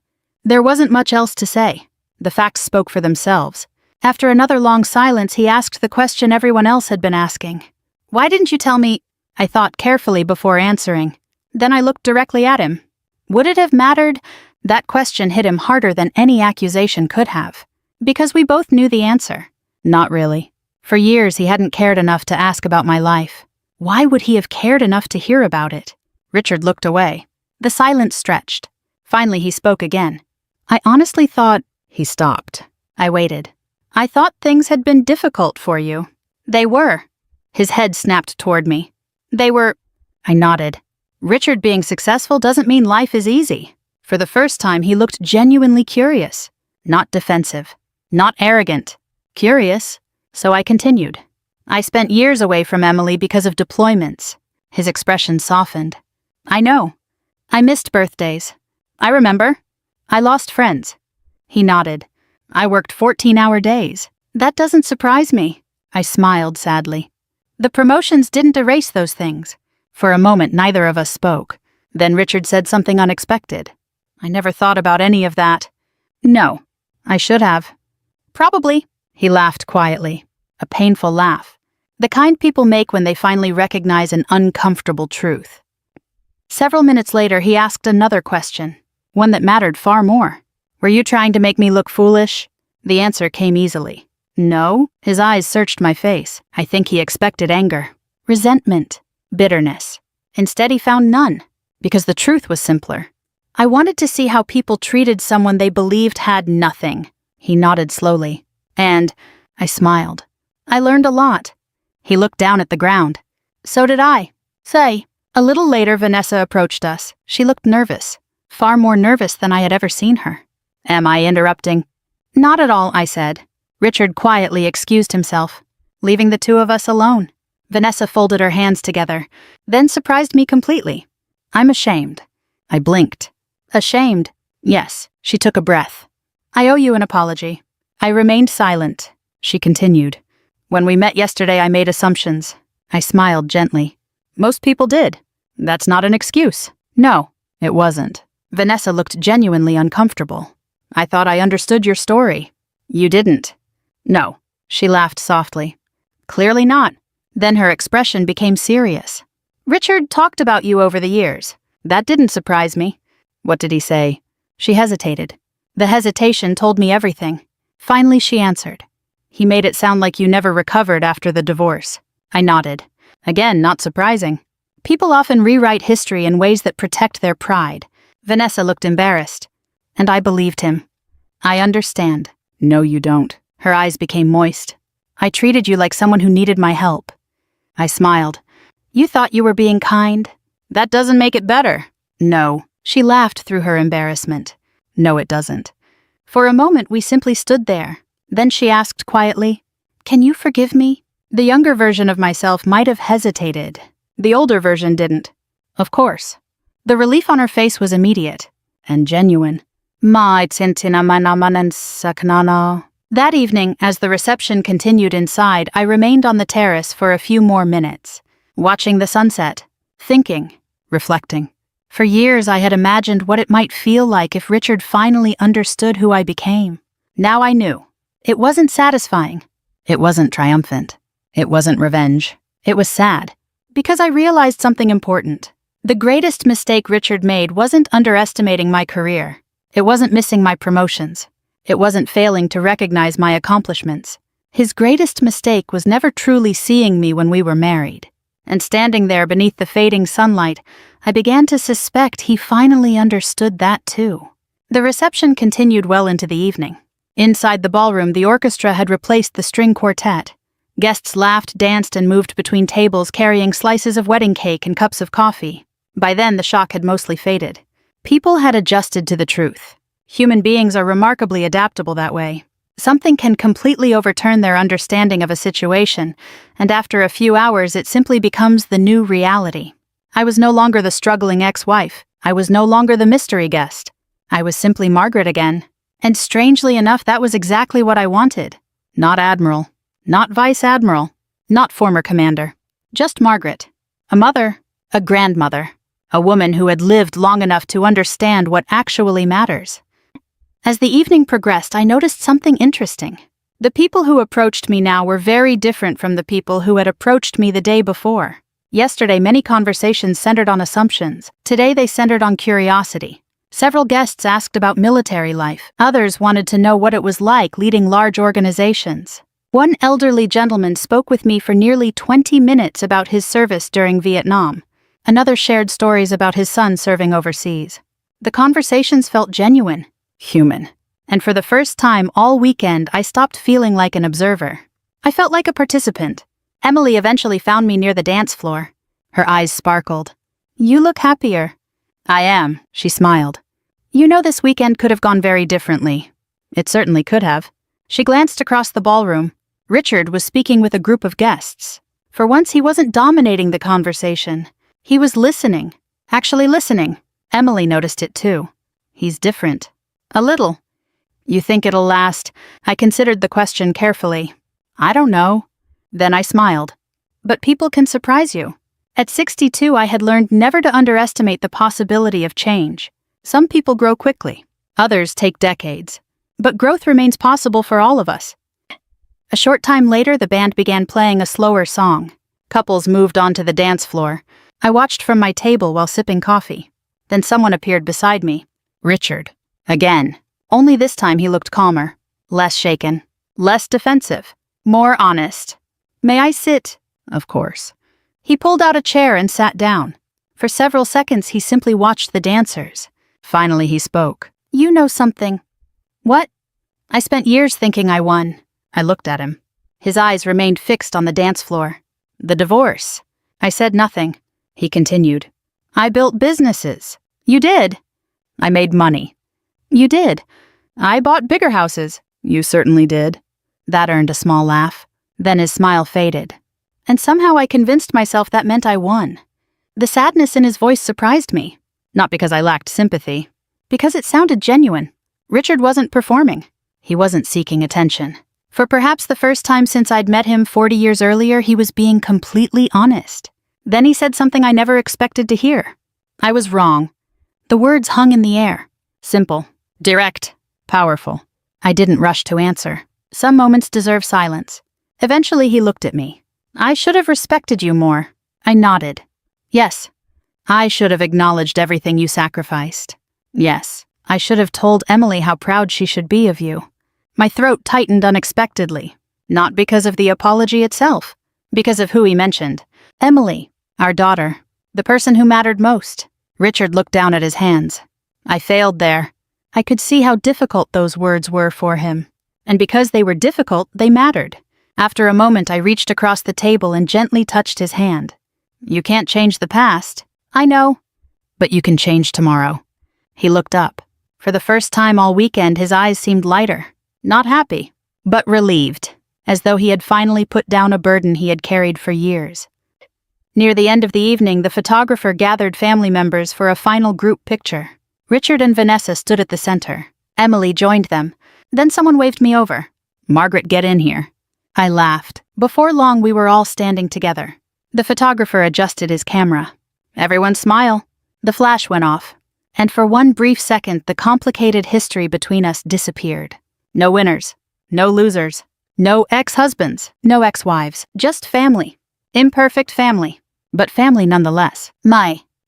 There wasn't much else to say. The facts spoke for themselves. After another long silence, he asked the question everyone else had been asking. Why didn't you tell me? I thought carefully before answering. Then I looked directly at him. Would it have mattered? That question hit him harder than any accusation could have. Because we both knew the answer. Not really. For years, he hadn't cared enough to ask about my life. Why would he have cared enough to hear about it? Richard looked away. The silence stretched. Finally, he spoke again. I honestly thought... He stopped. I waited. I thought things had been difficult for you. They were. His head snapped toward me. They were... I nodded. Richard being successful doesn't mean life is easy. For the first time, he looked genuinely curious. Not defensive. Not arrogant. Curious. So I continued. I spent years away from Emily because of deployments. His expression softened. I know. I missed birthdays. I remember. I lost friends. He nodded. I worked 14-hour days. That doesn't surprise me. I smiled sadly. The promotions didn't erase those things. For a moment, neither of us spoke. Then Richard said something unexpected. I never thought about any of that. No, I should have. Probably. He laughed quietly. A painful laugh. The kind people make when they finally recognize an uncomfortable truth. Several minutes later, he asked another question. One that mattered far more. Were you trying to make me look foolish? The answer came easily. No. His eyes searched my face. I think he expected anger. Resentment. Bitterness. Instead, he found none. Because the truth was simpler. I wanted to see how people treated someone they believed had nothing. He nodded slowly. And I smiled. I learned a lot. He looked down at the ground. So did I. Say. A little later, Vanessa approached us. She looked nervous. Far more nervous than I had ever seen her. Am I interrupting? Not at all, I said. Richard quietly excused himself, leaving the two of us alone. Vanessa folded her hands together, then surprised me completely. I'm ashamed. I blinked. Ashamed? Yes. She took a breath. I owe you an apology. I remained silent. She continued. When we met yesterday, I made assumptions. I smiled gently. Most people did. That's not an excuse. No, it wasn't. Vanessa looked genuinely uncomfortable. I thought I understood your story. You didn't. No. She laughed softly. Clearly not. Then her expression became serious. Richard talked about you over the years. That didn't surprise me. What did he say? She hesitated. The hesitation told me everything. Finally, she answered. He made it sound like you never recovered after the divorce. I nodded. Again, not surprising. People often rewrite history in ways that protect their pride. Vanessa looked embarrassed. And I believed him. I understand. No, you don't. Her eyes became moist. I treated you like someone who needed my help. I smiled. You thought you were being kind? That doesn't make it better. No. She laughed through her embarrassment. No, it doesn't. For a moment, we simply stood there. Then she asked quietly, Can you forgive me? The younger version of myself might have hesitated. The older version didn't. Of course. The relief on her face was immediate and genuine. Ma itsintina manamanan saknana. That evening, as the reception continued inside, I remained on the terrace for a few more minutes, watching the sunset, thinking, reflecting. For years I had imagined what it might feel like if Richard finally understood who I became. Now I knew. It wasn't satisfying. It wasn't triumphant. It wasn't revenge. It was sad. Because I realized something important. The greatest mistake Richard made wasn't underestimating my career. It wasn't missing my promotions. It wasn't failing to recognize my accomplishments. His greatest mistake was never truly seeing me when we were married. And standing there beneath the fading sunlight, I began to suspect he finally understood that too. The reception continued well into the evening. Inside the ballroom, the orchestra had replaced the string quartet. Guests laughed, danced, and moved between tables carrying slices of wedding cake and cups of coffee. By then, the shock had mostly faded. People had adjusted to the truth. Human beings are remarkably adaptable that way. Something can completely overturn their understanding of a situation, and after a few hours it simply becomes the new reality. I was no longer the struggling ex-wife. I was no longer the mystery guest. I was simply Margaret again. And strangely enough, that was exactly what I wanted. Not Admiral. Not Vice Admiral. Not former commander. Just Margaret. A mother. A grandmother. A woman who had lived long enough to understand what actually matters. As the evening progressed, I noticed something interesting. The people who approached me now were very different from the people who had approached me the day before. Yesterday, many conversations centered on assumptions. Today, they centered on curiosity. Several guests asked about military life. Others wanted to know what it was like leading large organizations. One elderly gentleman spoke with me for nearly 20 minutes about his service during Vietnam. Another shared stories about his son serving overseas. The conversations felt genuine. Human. And for the first time all weekend, I stopped feeling like an observer. I felt like a participant. Emily eventually found me near the dance floor. Her eyes sparkled. "You look happier." "I am," she smiled. "You know this weekend could have gone very differently." "It certainly could have." She glanced across the ballroom. Richard was speaking with a group of guests. For once, he wasn't dominating the conversation. He was listening. Actually listening. Emily noticed it too. "He's different." "A little." "You think it'll last?" I considered the question carefully. "I don't know." Then I smiled. "But people can surprise you." At 62, I had learned never to underestimate the possibility of change. Some people grow quickly. Others take decades. But growth remains possible for all of us. A short time later, the band began playing a slower song. Couples moved onto the dance floor. I watched from my table while sipping coffee. Then someone appeared beside me. Richard. Again. Only this time he looked calmer. Less shaken. Less defensive. More honest. "May I sit?" "Of course." He pulled out a chair and sat down. For several seconds he simply watched the dancers. Finally he spoke. "You know something." "What?" "I spent years thinking I won." I looked at him. His eyes remained fixed on the dance floor. "The divorce." I said nothing. He continued. "I built businesses." "You did." "I made money." "You did." "I bought bigger houses." "You certainly did." That earned a small laugh. Then his smile faded. And somehow I convinced myself that meant I won. The sadness in his voice surprised me. Not because I lacked sympathy. Because it sounded genuine. Richard wasn't performing. He wasn't seeking attention. For perhaps the first time since I'd met him 40 years earlier, he was being completely honest. Then he said something I never expected to hear. I was wrong. The words hung in the air. Simple. Direct. Powerful. I didn't rush to answer. Some moments deserve silence. Eventually he looked at me. "I should have respected you more." I nodded. "Yes." "I should have acknowledged everything you sacrificed." "Yes." "I should have told Emily how proud she should be of you." My throat tightened unexpectedly. Not because of the apology itself. Because of who he mentioned. Emily, our daughter. The person who mattered most. Richard looked down at his hands. I failed there. I could see how difficult those words were for him. And because they were difficult, they mattered. After a moment, I reached across the table and gently touched his hand. "You can't change the past." "I know." "But you can change tomorrow." He looked up. For the first time all weekend, his eyes seemed lighter. Not happy, but relieved, as though he had finally put down a burden he had carried for years. Near the end of the evening, the photographer gathered family members for a final group picture. Richard and Vanessa stood at the center. Emily joined them. Then someone waved me over. Margaret, get in here. I laughed. Before long, we were all standing together. The photographer adjusted his camera. Everyone smile. The flash went off. And for one brief second, the complicated history between us disappeared. No winners. No losers. No ex-husbands. No ex-wives. Just family. Imperfect family. But family nonetheless.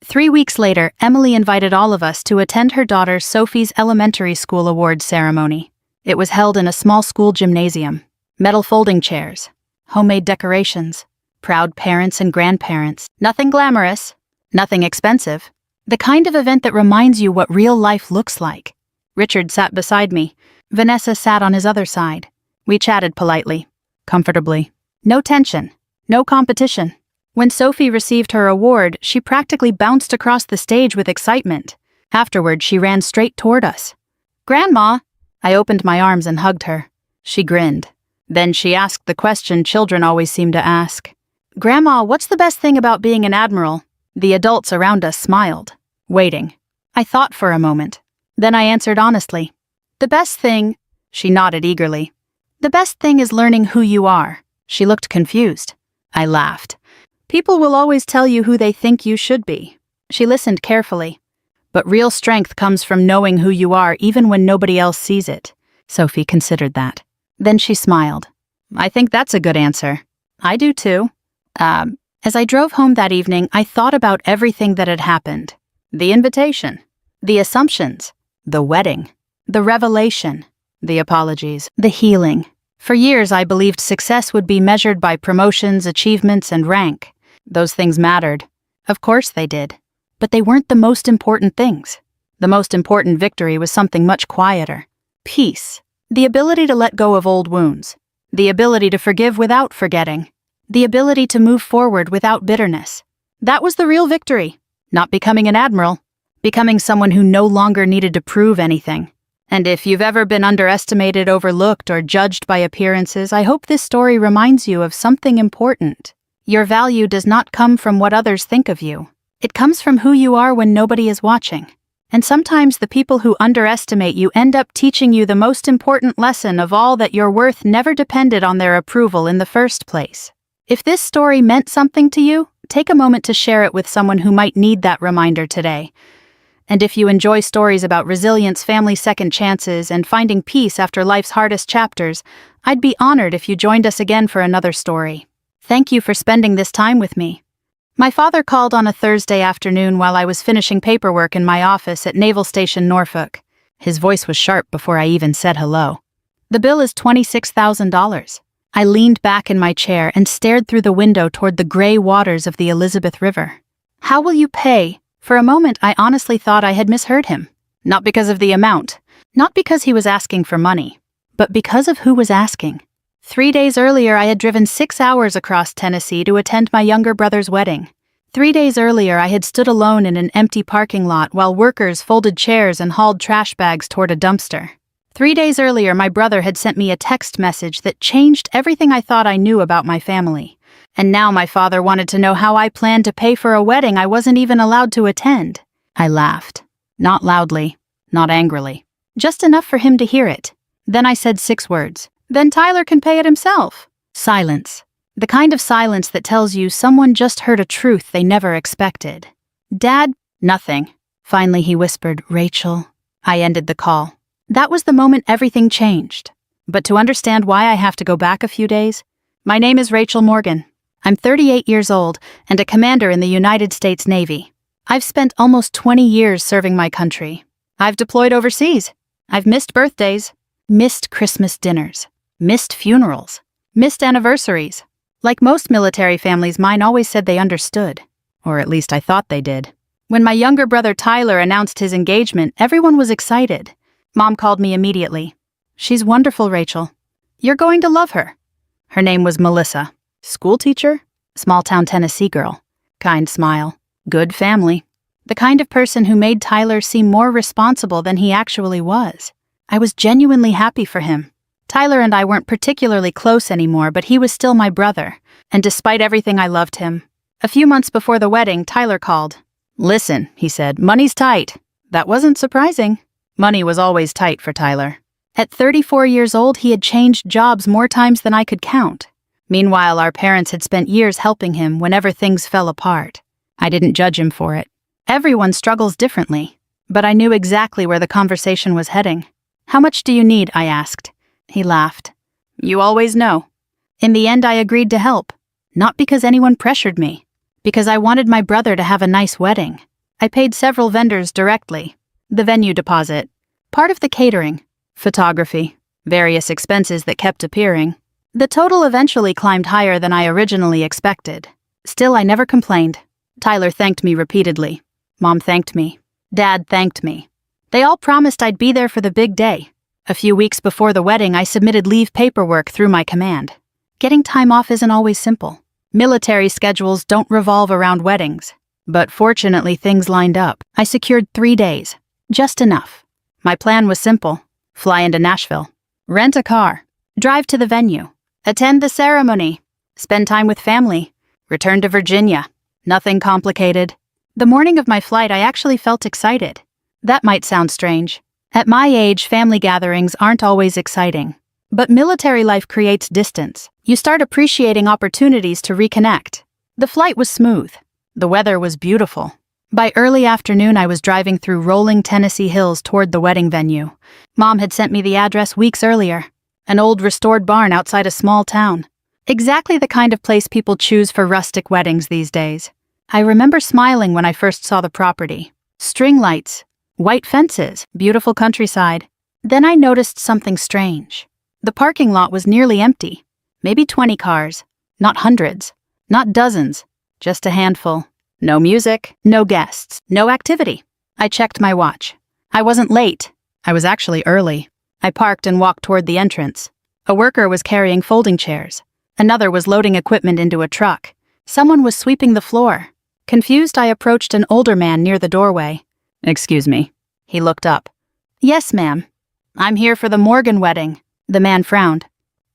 3 weeks later, Emily invited all of us to attend her daughter Sophie's elementary school awards ceremony. It was held in a small school gymnasium. Metal folding chairs. Homemade decorations. Proud parents and grandparents. Nothing glamorous. Nothing expensive. The kind of event that reminds you what real life looks like. Richard sat beside me. Vanessa sat on his other side. We chatted politely. Comfortably. No tension. No competition. When Sophie received her award, she practically bounced across the stage with excitement. Afterward, she ran straight toward us. "Grandma!" I opened my arms and hugged her. She grinned. Then she asked the question children always seem to ask. "Grandma, what's the best thing about being an admiral?" The adults around us smiled, waiting. I thought for a moment. Then I answered honestly. "The best thing," she nodded eagerly. "The best thing is learning who you are." She looked confused. I laughed. "People will always tell you who they think you should be." She listened carefully. "But real strength comes from knowing who you are even when nobody else sees it." Sophie considered that. Then she smiled. "I think that's a good answer." "I do too." As I drove home that evening, I thought about everything that had happened. The invitation. The assumptions. The wedding. The revelation. The apologies. The healing. For years, I believed success would be measured by promotions, achievements, and rank. Those things mattered. Of course they did. But they weren't the most important things. The most important victory was something much quieter. Peace. The ability to let go of old wounds. The ability to forgive without forgetting. The ability to move forward without bitterness. That was the real victory. Not becoming an admiral. Becoming someone who no longer needed to prove anything. And if you've ever been underestimated, overlooked, or judged by appearances, I hope this story reminds you of something important. Your value does not come from what others think of you. It comes from who you are when nobody is watching. And sometimes the people who underestimate you end up teaching you the most important lesson of all, that your worth never depended on their approval in the first place. If this story meant something to you, take a moment to share it with someone who might need that reminder today. And if you enjoy stories about resilience, family second chances, and finding peace after life's hardest chapters, I'd be honored if you joined us again for another story. Thank you for spending this time with me. My father called on a Thursday afternoon while I was finishing paperwork in my office at Naval Station Norfolk. His voice was sharp before I even said hello. "The bill is $26,000. I leaned back in my chair and stared through the window toward the gray waters of the Elizabeth River. "How will you pay?" For a moment, I honestly thought I had misheard him. Not because of the amount, not because he was asking for money, but because of who was asking. 3 days earlier, I had driven 6 hours across Tennessee to attend my younger brother's wedding. 3 days earlier, I had stood alone in an empty parking lot while workers folded chairs and hauled trash bags toward a dumpster. 3 days earlier, my brother had sent me a text message that changed everything I thought I knew about my family. And now my father wanted to know how I planned to pay for a wedding I wasn't even allowed to attend. I laughed. Not loudly, not angrily. Just enough for him to hear it. Then I said 6 words. "Then Tyler can pay it himself." Silence. The kind of silence that tells you someone just heard a truth they never expected. "Dad, nothing." Finally he whispered, "Rachel." I ended the call. That was the moment everything changed. But to understand why I have to go back a few days, my name is Rachel Morgan. I'm 38 years old and a commander in the United States Navy. I've spent almost 20 years serving my country. I've deployed overseas. I've missed birthdays, missed Christmas dinners, missed funerals, missed anniversaries. Like most military families, mine always said they understood. Or at least I thought they did. When my younger brother Tyler announced his engagement, everyone was excited. Mom called me immediately. "She's wonderful, Rachel. You're going to love her." Her name was Melissa. School teacher? Small-town Tennessee girl. Kind smile. Good family. The kind of person who made Tyler seem more responsible than he actually was. I was genuinely happy for him. Tyler and I weren't particularly close anymore, but he was still my brother, and despite everything, I loved him. A few months before the wedding, Tyler called. "Listen," he said, "money's tight." That wasn't surprising. Money was always tight for Tyler. At 34 years old, he had changed jobs more times than I could count. Meanwhile, our parents had spent years helping him whenever things fell apart. I didn't judge him for it. Everyone struggles differently, but I knew exactly where the conversation was heading. "How much do you need?" I asked. He laughed. "You always know." In the end, I agreed to help, not because anyone pressured me, because I wanted my brother to have a nice wedding. I paid several vendors directly, the venue deposit, part of the catering, photography, various expenses that kept appearing. The total eventually climbed higher than I originally expected. Still, I never complained. Tyler thanked me repeatedly. Mom thanked me. Dad thanked me. They all promised I'd be there for the big day. A few weeks before the wedding, I submitted leave paperwork through my command. Getting time off isn't always simple. Military schedules don't revolve around weddings. But fortunately, things lined up. I secured 3 days. Just enough. My plan was simple. Fly into Nashville. Rent a car. Drive to the venue. Attend the ceremony. Spend time with family. Return to Virginia. Nothing complicated. The morning of my flight, I actually felt excited. That might sound strange. At my age, family gatherings aren't always exciting. But military life creates distance. You start appreciating opportunities to reconnect. The flight was smooth. The weather was beautiful. By early afternoon, I was driving through rolling Tennessee hills toward the wedding venue. Mom had sent me the address weeks earlier. An old restored barn outside a small town. Exactly the kind of place people choose for rustic weddings these days. I remember smiling when I first saw the property. String lights, white fences, beautiful countryside. Then I noticed something strange. The parking lot was nearly empty. Maybe 20 cars. Not hundreds. Not dozens. Just a handful. No music, no guests, no activity. I checked my watch. I wasn't late. I was actually early. I parked and walked toward the entrance. A worker was carrying folding chairs. Another was loading equipment into a truck. Someone was sweeping the floor. Confused, I approached an older man near the doorway. "Excuse me." He looked up. "Yes, ma'am. I'm here for the Morgan wedding." The man frowned.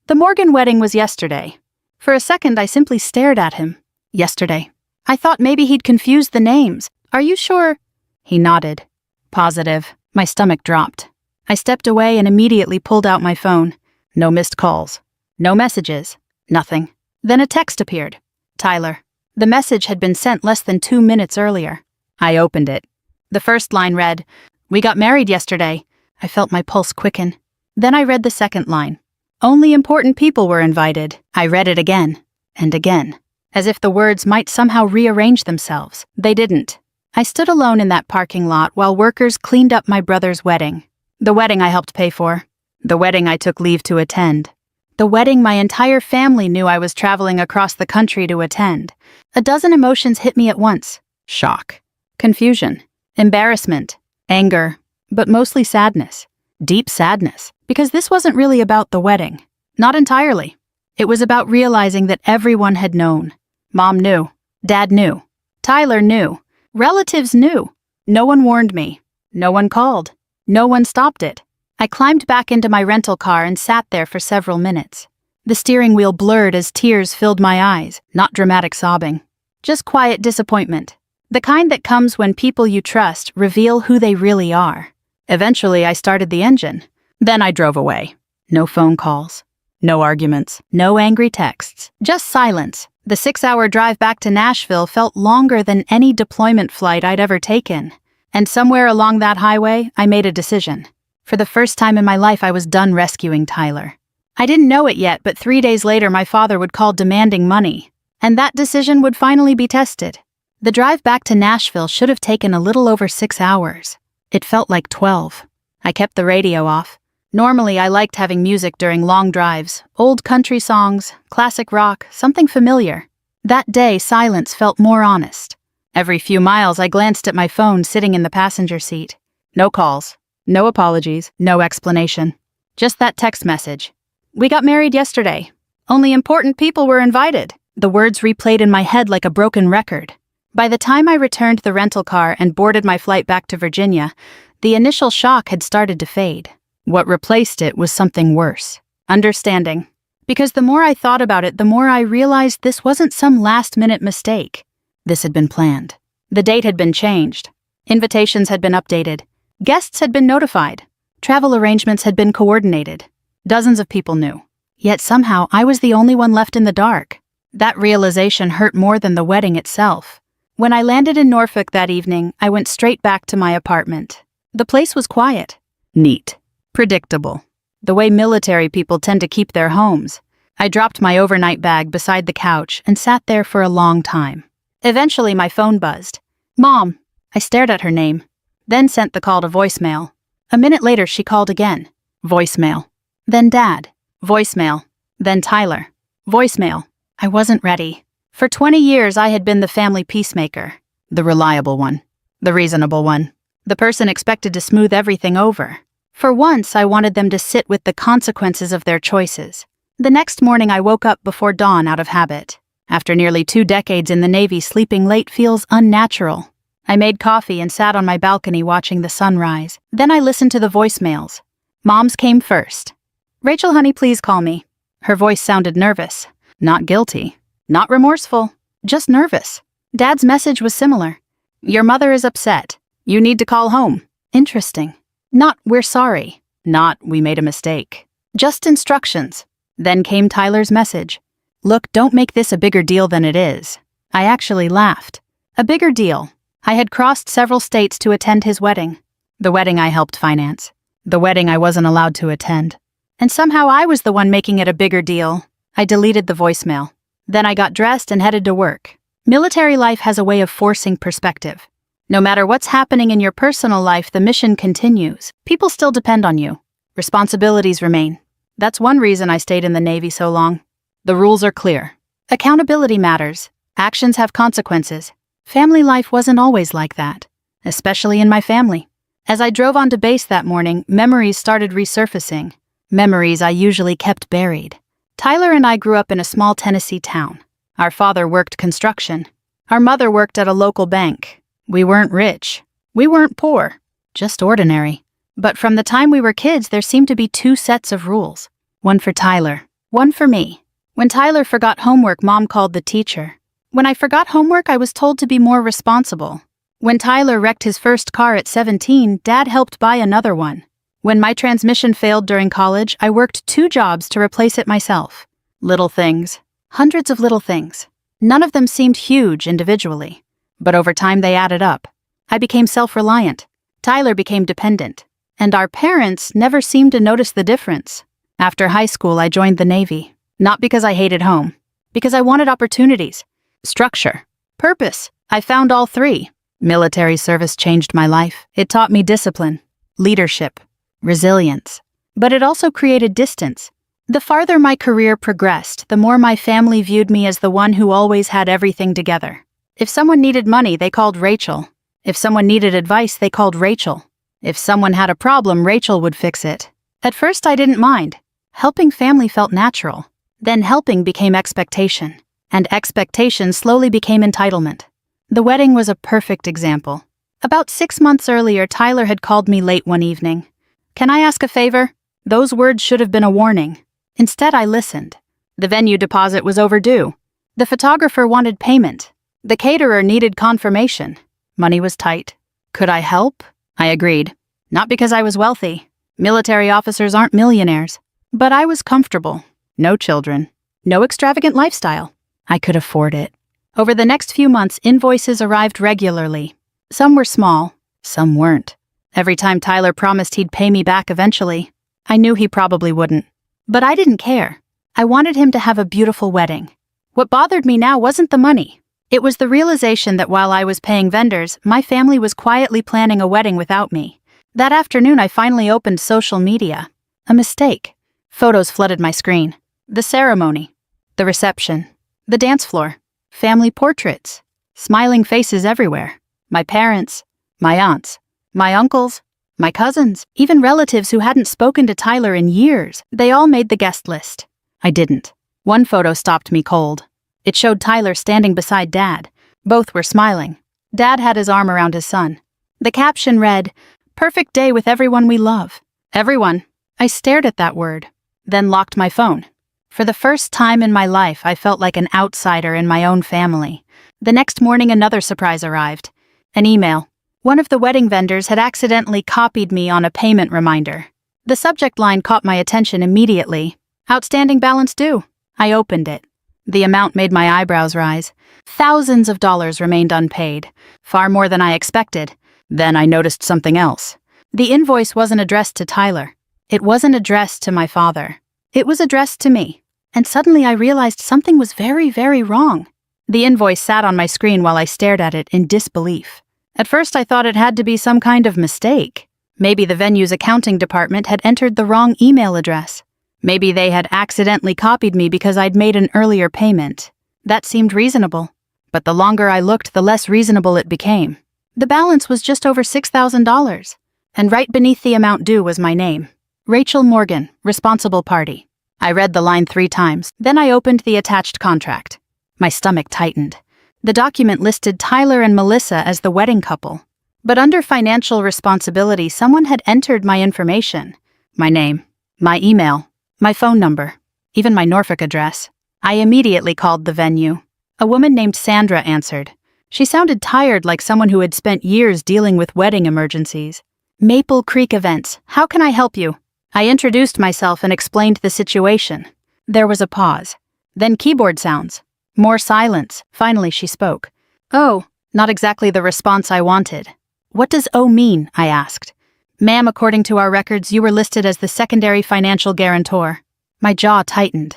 The Morgan wedding was yesterday. For a second, I simply stared at him. Yesterday. I thought maybe he'd confused the names. "Are you sure?" He nodded. "Positive." My stomach dropped. I stepped away and immediately pulled out my phone. No missed calls. No messages. Nothing. Then a text appeared. Tyler. The message had been sent less than 2 minutes earlier. I opened it. The first line read, "We got married yesterday." I felt my pulse quicken. Then I read the second line. "Only important people were invited." I read it again and again, as if the words might somehow rearrange themselves. They didn't. I stood alone in that parking lot while workers cleaned up my brother's wedding. The wedding I helped pay for. The wedding I took leave to attend. The wedding my entire family knew I was traveling across the country to attend. A dozen emotions hit me at once. Shock. Confusion. Embarrassment. Anger. But mostly sadness. Deep sadness. Because this wasn't really about the wedding. Not entirely. It was about realizing that everyone had known. Mom knew. Dad knew. Tyler knew. Relatives knew. No one warned me. No one called. No one stopped it. I climbed back into my rental car and sat there for several minutes. The steering wheel blurred as tears filled my eyes, not dramatic sobbing. Just quiet disappointment. The kind that comes when people you trust reveal who they really are. Eventually, I started the engine. Then I drove away. No phone calls. No arguments. No angry texts. Just silence. The 6-hour drive back to Nashville felt longer than any deployment flight I'd ever taken. And somewhere along that highway, I made a decision. For the first time in my life, I was done rescuing Tyler. I didn't know it yet, but 3 days later, my father would call demanding money. And that decision would finally be tested. The drive back to Nashville should have taken a little over 6 hours. It felt like 12. I kept the radio off. Normally, I liked having music during long drives, old country songs, classic rock, something familiar. That day, silence felt more honest. Every few miles, I glanced at my phone sitting in the passenger seat. No calls. No apologies, no explanation. Just that text message. "We got married yesterday. Only important people were invited." The words replayed in my head like a broken record. By the time I returned the rental car and boarded my flight back to Virginia, the initial shock had started to fade. What replaced it was something worse. Understanding. Because the more I thought about it, the more I realized this wasn't some last-minute mistake. This had been planned. The date had been changed. Invitations had been updated. Guests had been notified. Travel arrangements had been coordinated. Dozens of people knew. Yet somehow I was the only one left in the dark. That realization hurt more than the wedding itself. When I landed in Norfolk that evening, I went straight back to my apartment. The place was quiet, neat, predictable, the way military people tend to keep their homes. I dropped my overnight bag beside the couch and sat there for a long time. Eventually, my phone buzzed. Mom! I stared at her name, then sent the call to voicemail. A minute later, she called again. Voicemail. Then Dad. Voicemail. Then Tyler. Voicemail. I wasn't ready. For 20 years, I had been the family peacemaker. The reliable one. The reasonable one. The person expected to smooth everything over. For once, I wanted them to sit with the consequences of their choices. The next morning, I woke up before dawn out of habit. After nearly 2 decades in the Navy, sleeping late feels unnatural. I made coffee and sat on my balcony watching the sunrise. Then I listened to the voicemails. Mom's came first. Rachel, honey, please call me. Her voice sounded nervous. Not guilty. Not remorseful. Just nervous. Dad's message was similar. Your mother is upset. You need to call home. Interesting. Not, we're sorry. Not, we made a mistake. Just instructions. Then came Tyler's message. Look, don't make this a bigger deal than it is. I actually laughed. A bigger deal. I had crossed several states to attend his wedding. The wedding I helped finance. The wedding I wasn't allowed to attend. And somehow I was the one making it a bigger deal. I deleted the voicemail. Then I got dressed and headed to work. Military life has a way of forcing perspective. No matter what's happening in your personal life, the mission continues. People still depend on you. Responsibilities remain. That's one reason I stayed in the Navy so long. The rules are clear. Accountability matters. Actions have consequences. Family life wasn't always like that, especially in my family. As I drove onto base that morning, memories started resurfacing. Memories I usually kept buried. Tyler and I grew up in a small Tennessee town. Our father worked construction. Our mother worked at a local bank. We weren't rich. We weren't poor. Just ordinary. But from the time we were kids, there seemed to be 2 sets of rules. One for Tyler. One for me. When Tyler forgot homework, Mom called the teacher. When I forgot homework, I was told to be more responsible. When Tyler wrecked his first car at 17, Dad helped buy another one. When my transmission failed during college, I worked 2 jobs to replace it myself. Little things. Hundreds of little things. None of them seemed huge individually. But over time they added up. I became self-reliant. Tyler became dependent. And our parents never seemed to notice the difference. After high school, I joined the Navy. Not because I hated home. Because I wanted opportunities. Structure. Purpose. I found all 3. Military service changed my life. It taught me discipline. Leadership. Resilience. But it also created distance. The farther my career progressed, the more my family viewed me as the one who always had everything together. If someone needed money, they called Rachel. If someone needed advice, they called Rachel. If someone had a problem, Rachel would fix it. At first, I didn't mind. Helping family felt natural. Then helping became expectation. And expectation slowly became entitlement. The wedding was a perfect example. About 6 months earlier, Tyler had called me late one evening. Can I ask a favor? Those words should have been a warning. Instead, I listened. The venue deposit was overdue. The photographer wanted payment. The caterer needed confirmation. Money was tight. Could I help? I agreed. Not because I was wealthy. Military officers aren't millionaires. But I was comfortable. No children. No extravagant lifestyle. I could afford it. Over the next few months, invoices arrived regularly. Some were small. Some weren't. Every time Tyler promised he'd pay me back eventually, I knew he probably wouldn't. But I didn't care. I wanted him to have a beautiful wedding. What bothered me now wasn't the money. It was the realization that while I was paying vendors, my family was quietly planning a wedding without me. That afternoon, I finally opened social media. A mistake. Photos flooded my screen. The ceremony. The reception. The dance floor. Family portraits. Smiling faces everywhere. My parents. My aunts. My uncles. My cousins. Even relatives who hadn't spoken to Tyler in years. They all made the guest list. I didn't. One photo stopped me cold. It showed Tyler standing beside Dad. Both were smiling. Dad had his arm around his son. The caption read, "Perfect day with everyone we love." Everyone. I stared at that word, then locked my phone. For the first time in my life, I felt like an outsider in my own family. The next morning, another surprise arrived. An email. One of the wedding vendors had accidentally copied me on a payment reminder. The subject line caught my attention immediately. Outstanding balance due. I opened it. The amount made my eyebrows rise. Thousands of dollars remained unpaid, far more than I expected. Then I noticed something else. The invoice wasn't addressed to Tyler. It wasn't addressed to my father. It was addressed to me. And suddenly I realized something was very, very wrong. The invoice sat on my screen while I stared at it in disbelief. At first I thought it had to be some kind of mistake. Maybe the venue's accounting department had entered the wrong email address. Maybe they had accidentally copied me because I'd made an earlier payment. That seemed reasonable. But the longer I looked, the less reasonable it became. The balance was just over $6,000. And right beneath the amount due was my name. Rachel Morgan, responsible party. I read the line 3 times, then I opened the attached contract. My stomach tightened. The document listed Tyler and Melissa as the wedding couple. But under financial responsibility, someone had entered my information. My name, my email, my phone number, even my Norfolk address. I immediately called the venue. A woman named Sandra answered. She sounded tired, like someone who had spent years dealing with wedding emergencies. Maple Creek Events, how can I help you? I introduced myself and explained the situation. There was a pause. Then keyboard sounds. More silence. Finally she spoke. Oh, not exactly the response I wanted. What does O mean? I asked. Ma'am, according to our records, you were listed as the secondary financial guarantor. My jaw tightened.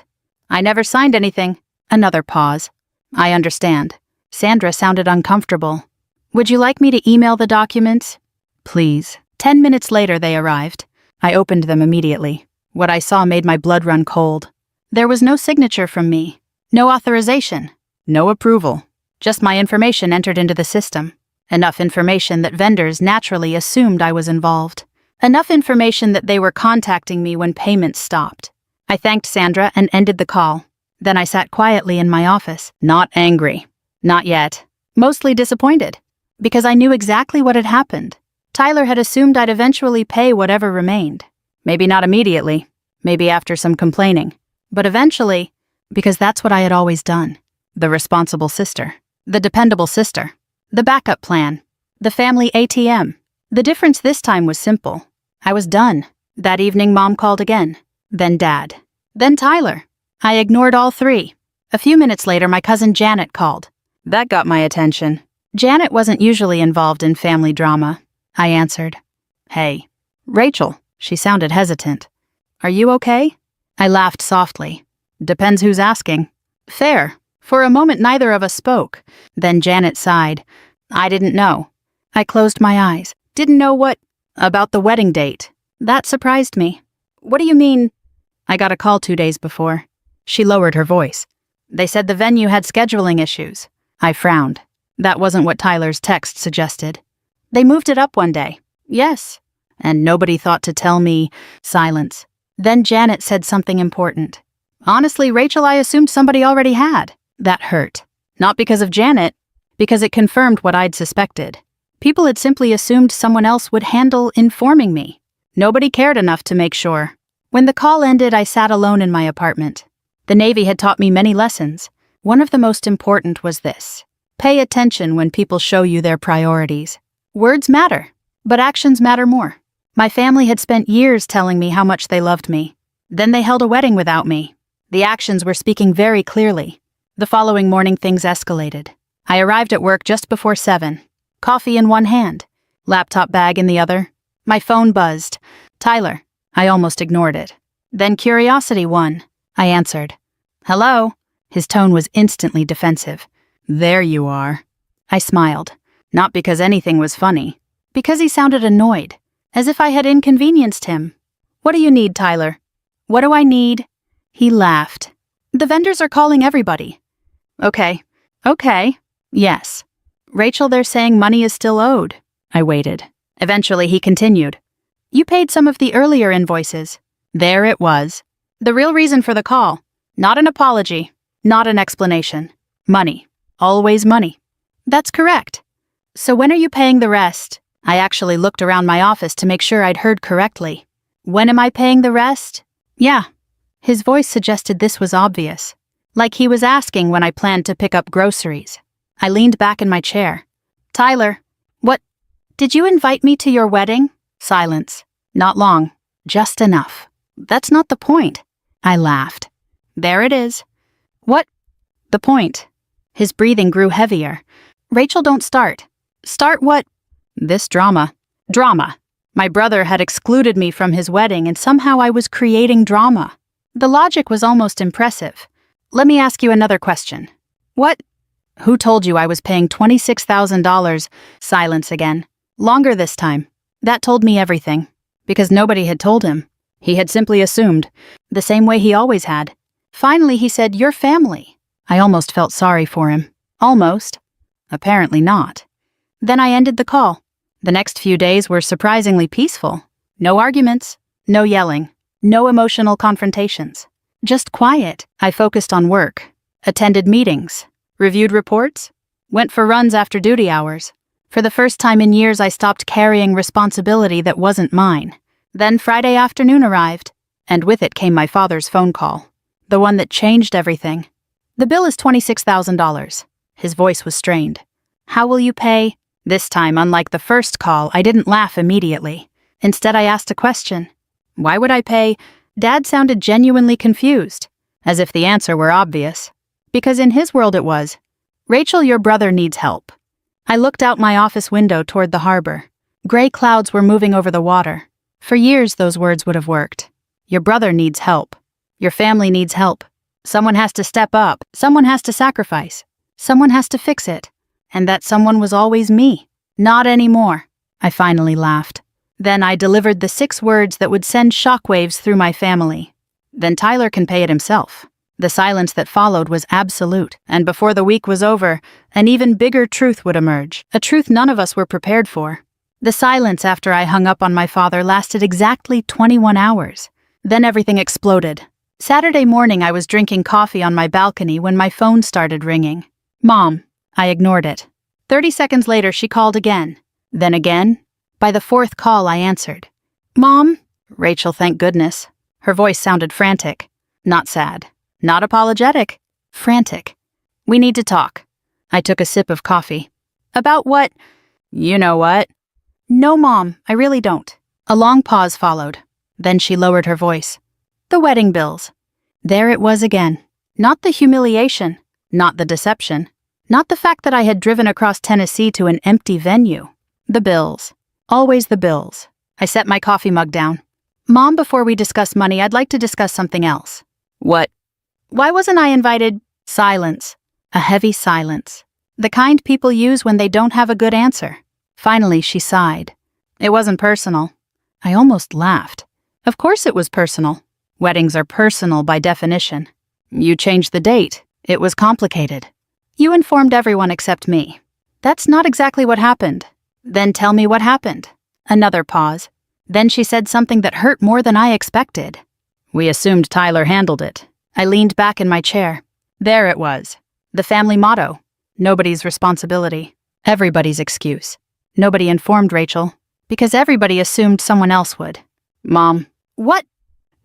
I never signed anything. Another pause. I understand. Sandra sounded uncomfortable. Would you like me to email the documents? Please. 10 minutes later they arrived. I opened them immediately. What I saw made my blood run cold. There was no signature from me. No authorization. No approval. Just my information entered into the system. Enough information that vendors naturally assumed I was involved. Enough information that they were contacting me when payments stopped. I thanked Sandra and ended the call. Then I sat quietly in my office, not angry. Not yet. Mostly disappointed. Because I knew exactly what had happened. Tyler had assumed I'd eventually pay whatever remained. Maybe not immediately. Maybe after some complaining. But eventually, because that's what I had always done. The responsible sister. The dependable sister. The backup plan. The family ATM. The difference this time was simple. I was done. That evening, Mom called again. Then Dad. Then Tyler. I ignored all 3. A few minutes later, my cousin Janet called. That got my attention. Janet wasn't usually involved in family drama. I answered. Hey. Rachel. She sounded hesitant. Are you okay? I laughed softly. Depends who's asking. Fair. For a moment, neither of us spoke. Then Janet sighed. I didn't know. I closed my eyes. Didn't know what? About the wedding date. That surprised me. What do you mean? I got a call 2 days before. She lowered her voice. They said the venue had scheduling issues. I frowned. That wasn't what Tyler's text suggested. They moved it up one day. Yes. And nobody thought to tell me. Silence. Then Janet said something important. Honestly, Rachel, I assumed somebody already had. That hurt. Not because of Janet, because it confirmed what I'd suspected. People had simply assumed someone else would handle informing me. Nobody cared enough to make sure. When the call ended, I sat alone in my apartment. The Navy had taught me many lessons. One of the most important was this. Pay attention when people show you their priorities. Words matter, but actions matter more. My family had spent years telling me how much they loved me. Then they held a wedding without me. The actions were speaking very clearly. The following morning, things escalated. I arrived at work just before 7. Coffee in one hand, laptop bag in the other. My phone buzzed. Tyler. I almost ignored it. Then curiosity won. I answered. Hello? His tone was instantly defensive. There you are. I smiled. Not because anything was funny. Because he sounded annoyed. As if I had inconvenienced him. What do you need, Tyler? What do I need? He laughed. The vendors are calling everybody. Okay. Yes. Rachel, they're saying money is still owed. I waited. Eventually he continued. You paid some of the earlier invoices. There it was. The real reason for the call. Not an apology. Not an explanation. Money. Always money. That's correct. So when are you paying the rest? I actually looked around my office to make sure I'd heard correctly. When am I paying the rest? Yeah. His voice suggested this was obvious. Like he was asking when I planned to pick up groceries. I leaned back in my chair. Tyler. What? Did you invite me to your wedding? Silence. Not long. Just enough. That's not the point. I laughed. There it is. What? The point. His breathing grew heavier. Rachel, don't start. Start what? This drama. Drama. My brother had excluded me from his wedding and somehow I was creating drama. The logic was almost impressive. Let me ask you another question. What? Who told you I was paying $26,000? Silence again. Longer this time. That told me everything. Because nobody had told him. He had simply assumed. The same way he always had. Finally he said, "Your family." I almost felt sorry for him. Almost. Apparently not. Then I ended the call. The next few days were surprisingly peaceful. No arguments. No yelling. No emotional confrontations. Just quiet. I focused on work. Attended meetings. Reviewed reports. Went for runs after duty hours. For the first time in years, I stopped carrying responsibility that wasn't mine. Then Friday afternoon arrived, and with it came my father's phone call. The one that changed everything. "The bill is $26,000. His voice was strained. "How will you pay?" This time, unlike the first call, I didn't laugh immediately. Instead, I asked a question. Why would I pay? Dad sounded genuinely confused, as if the answer were obvious. Because in his world it was. "Rachel, your brother needs help." I looked out my office window toward the harbor. Gray clouds were moving over the water. For years, those words would have worked. Your brother needs help. Your family needs help. Someone has to step up. Someone has to sacrifice. Someone has to fix it. And that someone was always me. Not anymore. I finally laughed. Then I delivered the 6 words that would send shockwaves through my family. Then Tyler can pay it himself. The silence that followed was absolute, and before the week was over, an even bigger truth would emerge, a truth none of us were prepared for. The silence after I hung up on my father lasted exactly 21 hours. Then everything exploded. Saturday morning I was drinking coffee on my balcony when my phone started ringing. Mom. I ignored it. 30 seconds later she called again. Then again. By the 4th call I answered. Mom? Rachel, thank goodness. Her voice sounded frantic. Not sad. Not apologetic. Frantic. We need to talk. I took a sip of coffee. About what? You know what? No, Mom, I really don't. A long pause followed. Then she lowered her voice. The wedding bills. There it was again. Not the humiliation. Not the deception. Not the fact that I had driven across Tennessee to an empty venue. The bills. Always the bills. I set my coffee mug down. Mom, before we discuss money, I'd like to discuss something else. What? Why wasn't I invited? Silence. A heavy silence. The kind people use when they don't have a good answer. Finally, she sighed. It wasn't personal. I almost laughed. Of course it was personal. Weddings are personal by definition. You changed the date. It was complicated. You informed everyone except me. That's not exactly what happened. Then tell me what happened. Another pause. Then she said something that hurt more than I expected. We assumed Tyler handled it. I leaned back in my chair. There it was. The family motto. Nobody's responsibility. Everybody's excuse. Nobody informed Rachel. Because everybody assumed someone else would. Mom. What?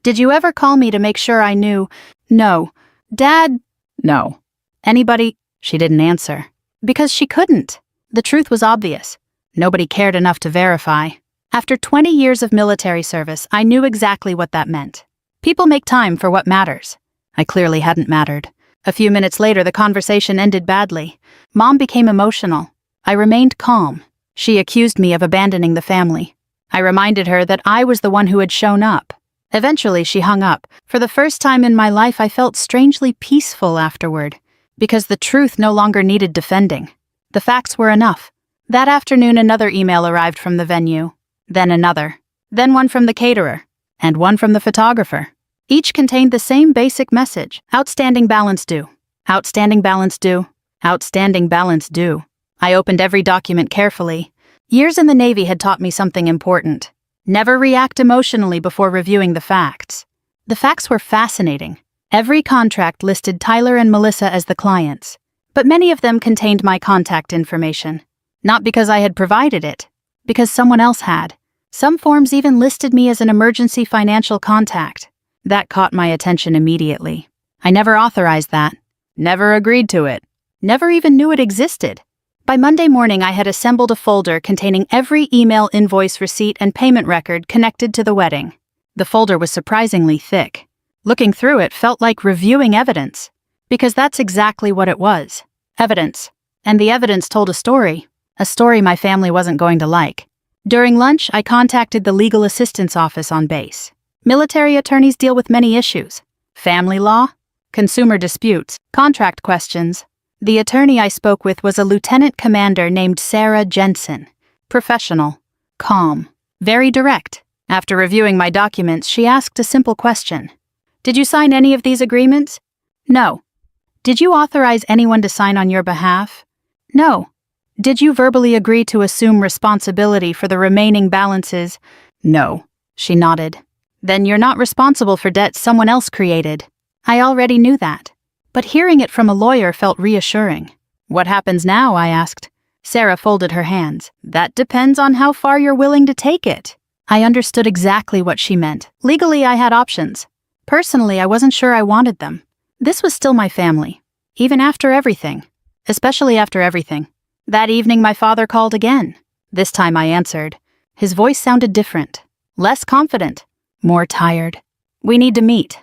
Did you ever call me to make sure I knew? No. Dad? No. Anybody? She didn't answer. Because she couldn't. The truth was obvious. Nobody cared enough to verify. After 20 years of military service, I knew exactly what that meant. People make time for what matters. I clearly hadn't mattered. A few minutes later, the conversation ended badly. Mom became emotional. I remained calm. She accused me of abandoning the family. I reminded her that I was the one who had shown up. Eventually, she hung up. For the first time in my life, I felt strangely peaceful afterward. Because the truth no longer needed defending. The facts were enough. That afternoon, another email arrived from the venue. Then another. Then one from the caterer. And one from the photographer. Each contained the same basic message. Outstanding balance due. Outstanding balance due. Outstanding balance due. I opened every document carefully. Years in the Navy had taught me something important. Never react emotionally before reviewing the facts. The facts were fascinating. Every contract listed Tyler and Melissa as the clients, but many of them contained my contact information. Not because I had provided it, because someone else had. Some forms even listed me as an emergency financial contact. That caught my attention immediately. I never authorized that. Never agreed to it. Never even knew it existed. By Monday morning, I had assembled a folder containing every email, invoice, receipt, and payment record connected to the wedding. The folder was surprisingly thick. Looking through it felt like reviewing evidence. Because that's exactly what it was. Evidence. And the evidence told a story my family wasn't going to like. During lunch, I contacted the legal assistance office on base. Military attorneys deal with many issues. Family law, consumer disputes, contract questions. The attorney I spoke with was a lieutenant commander named Sarah Jensen. Professional, calm, very direct. After reviewing my documents, she asked a simple question. Did you sign any of these agreements? No. Did you authorize anyone to sign on your behalf? No. Did you verbally agree to assume responsibility for the remaining balances? No. She nodded. Then you're not responsible for debts someone else created. I already knew that. But hearing it from a lawyer felt reassuring. What happens now? I asked. Sarah folded her hands. That depends on how far you're willing to take it. I understood exactly what she meant. Legally, I had options. Personally, I wasn't sure I wanted them. This was still my family. Even after everything. Especially after everything. That evening, my father called again. This time I answered. His voice sounded different. Less confident. More tired. We need to meet.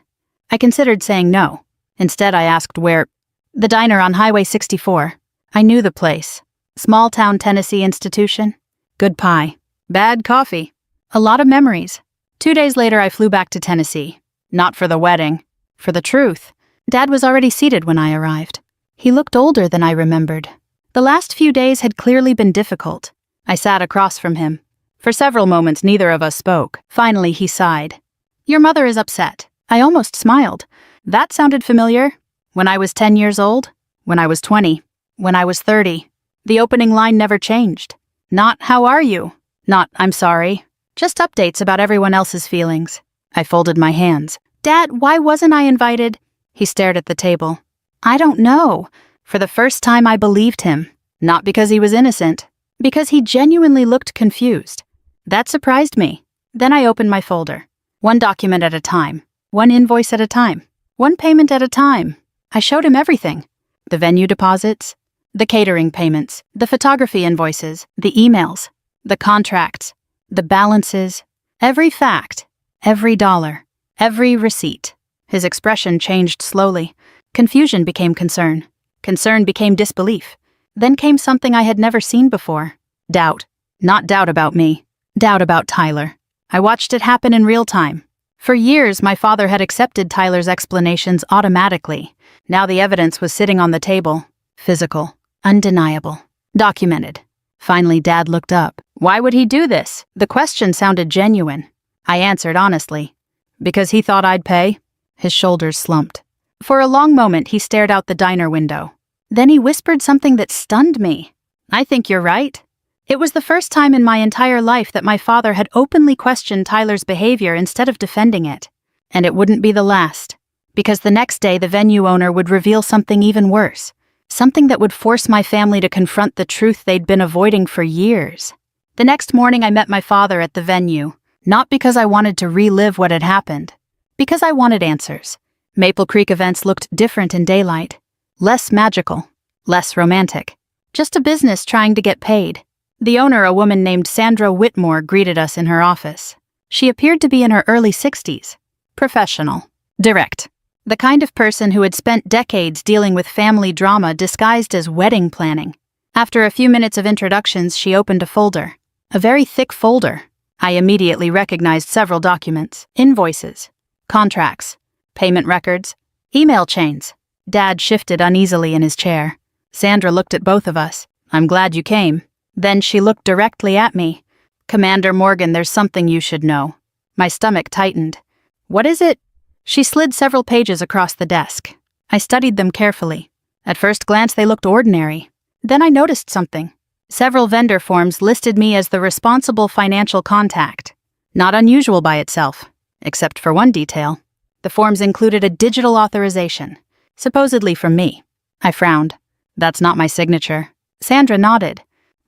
I considered saying no. Instead, I asked where. The diner on Highway 64. I knew the place. Small-town Tennessee institution. Good pie. Bad coffee. A lot of memories. 2 days later, I flew back to Tennessee. Not for the wedding. For the truth. Dad was already seated when I arrived. He looked older than I remembered. The last few days had clearly been difficult. I sat across from him. For several moments, neither of us spoke. Finally, he sighed. Your mother is upset. I almost smiled. That sounded familiar. When I was 10 years old. When I was 20. When I was 30. The opening line never changed. Not, how are you? Not, I'm sorry. Just updates about everyone else's feelings. I folded my hands. Dad, why wasn't I invited? He stared at the table. I don't know. For the first time, I believed him. Not because he was innocent. Because he genuinely looked confused. That surprised me. Then I opened my folder. One document at a time. One invoice at a time. One payment at a time. I showed him everything. The venue deposits. The catering payments. The photography invoices. The emails. The contracts. The balances. Every fact. Every dollar. Every receipt. His expression changed slowly. Confusion became concern. Concern became disbelief. Then came something I had never seen before. Doubt. Not doubt about me. Doubt about Tyler. I watched it happen in real time. For years, my father had accepted Tyler's explanations automatically. Now the evidence was sitting on the table. Physical. Undeniable. Documented. Finally, Dad looked up. Why would he do this? The question sounded genuine. I answered honestly. Because he thought I'd pay? His shoulders slumped. For a long moment, he stared out the diner window. Then he whispered something that stunned me. I think you're right. It was the first time in my entire life that my father had openly questioned Tyler's behavior instead of defending it. And it wouldn't be the last. Because the next day, the venue owner would reveal something even worse. Something that would force my family to confront the truth they'd been avoiding for years. The next morning, I met my father at the venue. Not because I wanted to relive what had happened. Because I wanted answers. Maple Creek events looked different in daylight. Less magical. Less romantic. Just a business trying to get paid. The owner, a woman named Sandra Whitmore, greeted us in her office. She appeared to be in her early 60s. Professional. Direct. The kind of person who had spent decades dealing with family drama disguised as wedding planning. After a few minutes of introductions, she opened a folder. A very thick folder. I immediately recognized several documents. Invoices. Contracts. Payment records. Email chains. Dad shifted uneasily in his chair. Sandra looked at both of us. I'm glad you came. Then she looked directly at me. Commander Morgan, there's something you should know. My stomach tightened. What is it? She slid several pages across the desk. I studied them carefully. At first glance, they looked ordinary. Then I noticed something. Several vendor forms listed me as the responsible financial contact. Not unusual by itself, except for one detail. The forms included a digital authorization, supposedly from me. I frowned. That's not my signature. Sandra nodded.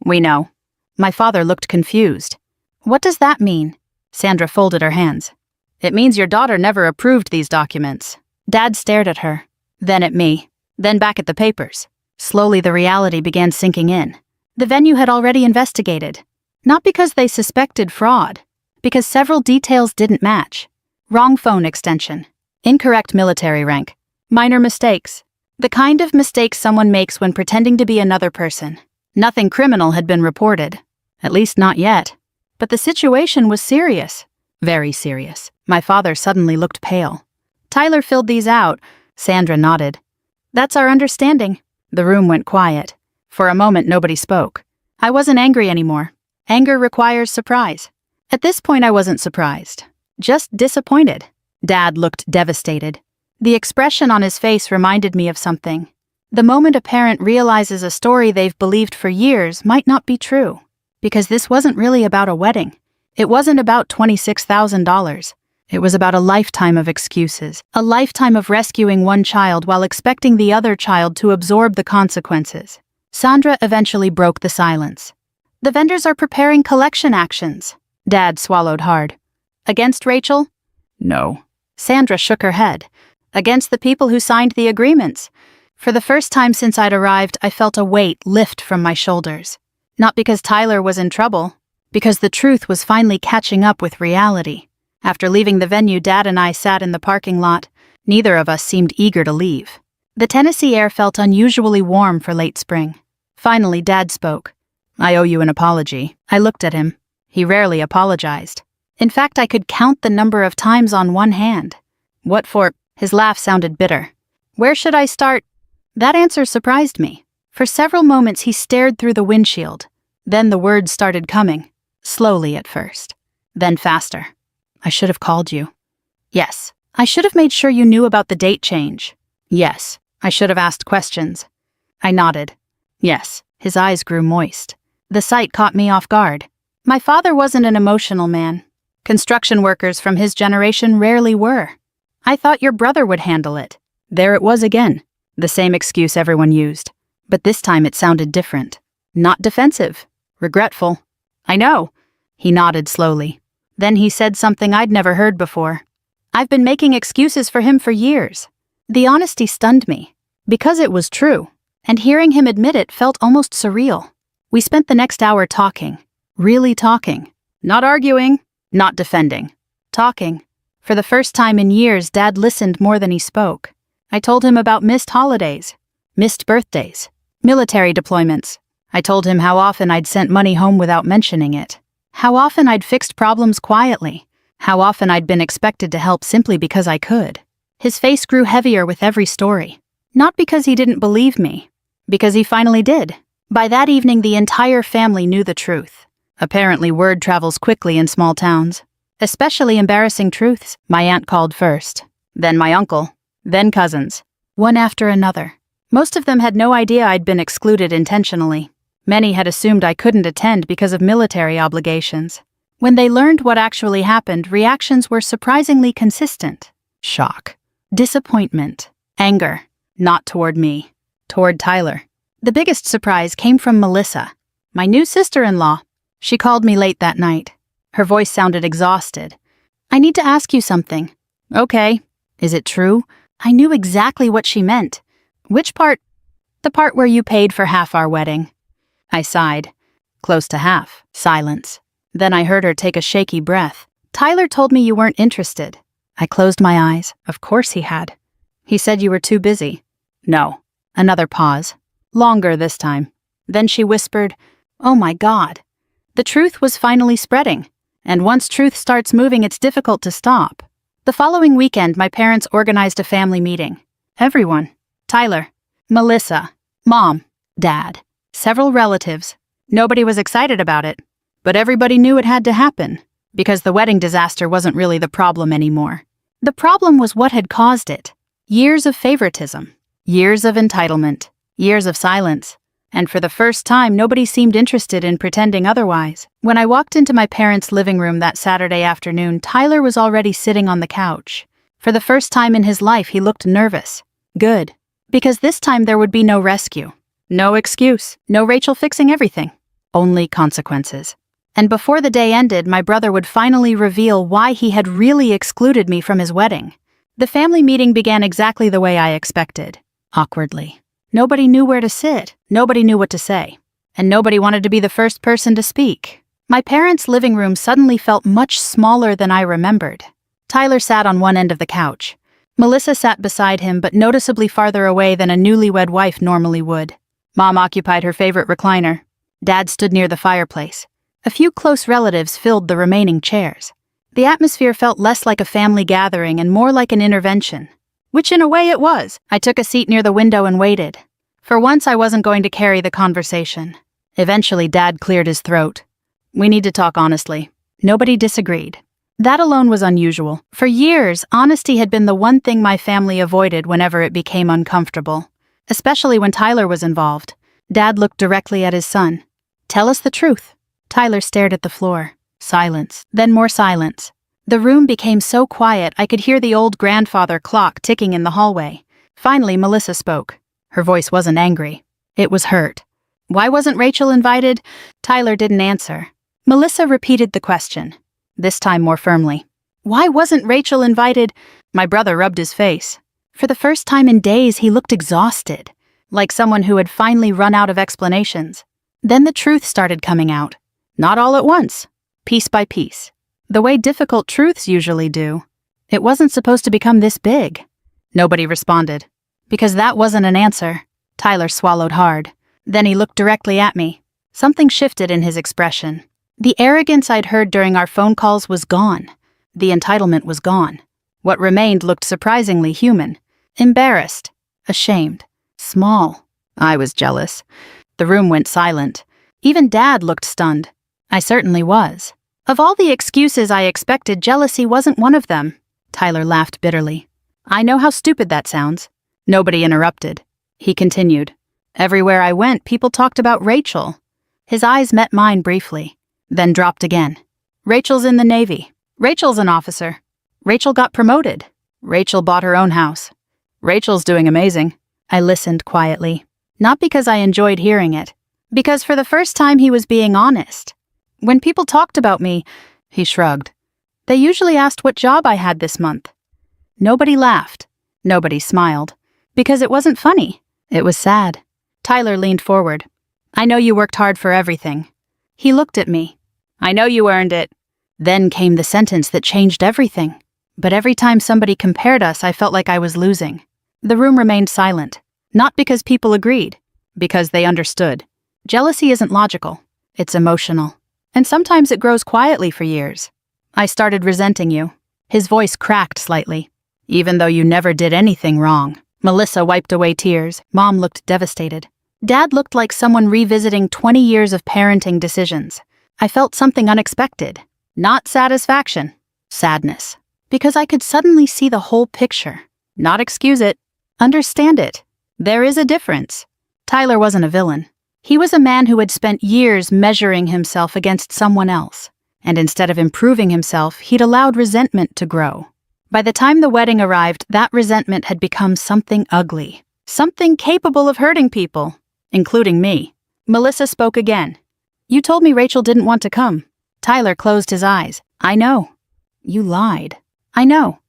We know. My father looked confused. What does that mean? Sandra folded her hands. It means your daughter never approved these documents. Dad stared at her, then at me, then back at the papers. Slowly the reality began sinking in. The venue had already investigated. Not because they suspected fraud, because several details didn't match. Wrong phone extension. Incorrect military rank. Minor mistakes. The kind of mistakes someone makes when pretending to be another person. Nothing criminal had been reported. At least not yet. But the situation was serious. Very serious. My father suddenly looked pale. Tyler filled these out. Sandra nodded. That's our understanding. The room went quiet. For a moment, nobody spoke. I wasn't angry anymore. Anger requires surprise. At this point, I wasn't surprised. Just disappointed. Dad looked devastated. The expression on his face reminded me of something. The moment a parent realizes a story they've believed for years might not be true. Because this wasn't really about a wedding. It wasn't about $26,000. It was about a lifetime of excuses, a lifetime of rescuing one child while expecting the other child to absorb the consequences. Sandra eventually broke the silence. The vendors are preparing collection actions. Dad swallowed hard. Against Rachel? No. Sandra shook her head. Against the people who signed the agreements. For the first time since I'd arrived, I felt a weight lift from my shoulders. Not because Tyler was in trouble, because the truth was finally catching up with reality. After leaving the venue, Dad and I sat in the parking lot. Neither of us seemed eager to leave. The Tennessee air felt unusually warm for late spring. Finally, Dad spoke. I owe you an apology. I looked at him. He rarely apologized. In fact, I could count the number of times on one hand. What for? His laugh sounded bitter. Where should I start? That answer surprised me. For several moments, he stared through the windshield. Then the words started coming. Slowly at first. Then faster. I should have called you. Yes. I should have made sure you knew about the date change. Yes. I should have asked questions. I nodded. Yes. His eyes grew moist. The sight caught me off guard. My father wasn't an emotional man. Construction workers from his generation rarely were. I thought your brother would handle it. There it was again. The same excuse everyone used. But this time it sounded different. Not defensive. Regretful. I know. He nodded slowly. Then he said something I'd never heard before. I've been making excuses for him for years. The honesty stunned me. Because it was true. And hearing him admit it felt almost surreal. We spent the next hour talking. Really talking. Not arguing. Not defending. Talking. For the first time in years, Dad listened more than he spoke. I told him about missed holidays. Missed birthdays. Military deployments. I told him how often I'd sent money home without mentioning it. How often I'd fixed problems quietly. How often I'd been expected to help simply because I could. His face grew heavier with every story. Not because he didn't believe me. Because he finally did. By that evening, the entire family knew the truth. Apparently, word travels quickly in small towns. Especially embarrassing truths. My aunt called first. Then my uncle. Then cousins. One after another. Most of them had no idea I'd been excluded intentionally. Many had assumed I couldn't attend because of military obligations. When they learned what actually happened, reactions were surprisingly consistent. Shock. Disappointment. Anger. Not toward me. Toward Tyler. The biggest surprise came from Melissa, my new sister-in-law. She called me late that night. Her voice sounded exhausted. I need to ask you something. Okay. Is it true? I knew exactly what she meant. Which part? The part where you paid for half our wedding. I sighed. Close to half. Silence. Then I heard her take a shaky breath. Tyler told me you weren't interested. I closed my eyes. Of course he had. He said you were too busy. No. Another pause. Longer this time. Then she whispered, "Oh my God." The truth was finally spreading. And once truth starts moving, it's difficult to stop. The following weekend, my parents organized a family meeting. Everyone. Tyler. Melissa. Mom. Dad. Several relatives. Nobody was excited about it. But everybody knew it had to happen. Because the wedding disaster wasn't really the problem anymore. The problem was what had caused it. Years of favoritism. Years of entitlement. Years of silence. And for the first time, nobody seemed interested in pretending otherwise. When I walked into my parents' living room that Saturday afternoon, Tyler was already sitting on the couch. For the first time in his life, he looked nervous. Good. Because this time there would be no rescue. No excuse. No Rachel fixing everything. Only consequences. And before the day ended, my brother would finally reveal why he had really excluded me from his wedding. The family meeting began exactly the way I expected. Awkwardly. Nobody knew where to sit. Nobody knew what to say. And nobody wanted to be the first person to speak. My parents' living room suddenly felt much smaller than I remembered. Tyler sat on one end of the couch. Melissa sat beside him, but noticeably farther away than a newlywed wife normally would. Mom occupied her favorite recliner. Dad stood near the fireplace. A few close relatives filled the remaining chairs. The atmosphere felt less like a family gathering and more like an intervention. Which in a way it was. I took a seat near the window and waited. For once I wasn't going to carry the conversation. Eventually Dad cleared his throat. We need to talk honestly. Nobody disagreed. That alone was unusual. For years, honesty had been the one thing my family avoided whenever it became uncomfortable. Especially when Tyler was involved. Dad looked directly at his son. Tell us the truth. Tyler stared at the floor. Silence. Then more silence. The room became so quiet I could hear the old grandfather clock ticking in the hallway. Finally, Melissa spoke. Her voice wasn't angry. It was hurt. Why wasn't Rachel invited? Tyler didn't answer. Melissa repeated the question, this time more firmly. Why wasn't Rachel invited? My brother rubbed his face. For the first time in days, he looked exhausted, like someone who had finally run out of explanations. Then the truth started coming out. Not all at once, piece by piece. The way difficult truths usually do. It wasn't supposed to become this big. Nobody responded. Because that wasn't an answer. Tyler swallowed hard. Then he looked directly at me. Something shifted in his expression. The arrogance I'd heard during our phone calls was gone. The entitlement was gone. What remained looked surprisingly human. Embarrassed. Ashamed. Small. I was jealous. The room went silent. Even Dad looked stunned. I certainly was. Of all the excuses I expected, jealousy wasn't one of them. Tyler laughed bitterly. I know how stupid that sounds. Nobody interrupted. He continued. Everywhere I went, people talked about Rachel. His eyes met mine briefly, then dropped again. Rachel's in the Navy. Rachel's an officer. Rachel got promoted. Rachel bought her own house. Rachel's doing amazing. I listened quietly. Not because I enjoyed hearing it. Because for the first time he was being honest. When people talked about me, he shrugged. They usually asked what job I had this month. Nobody laughed. Nobody smiled. Because it wasn't funny. It was sad. Tyler leaned forward. I know you worked hard for everything. He looked at me. I know you earned it. Then came the sentence that changed everything. But every time somebody compared us, I felt like I was losing. The room remained silent. Not because people agreed. Because they understood. Jealousy isn't logical. It's emotional. And sometimes it grows quietly for years. I started resenting you. His voice cracked slightly. Even though you never did anything wrong. Melissa wiped away tears. Mom looked devastated. Dad looked like someone revisiting 20 years of parenting decisions. I felt something unexpected. Not satisfaction. Sadness. Because I could suddenly see the whole picture. Not excuse it. Understand it. There is a difference. Tyler wasn't a villain. He was a man who had spent years measuring himself against someone else. And instead of improving himself, he'd allowed resentment to grow. By the time the wedding arrived, that resentment had become something ugly. Something capable of hurting people. Including me. Melissa spoke again. You told me Rachel didn't want to come. Tyler closed his eyes. I know. You lied. I know.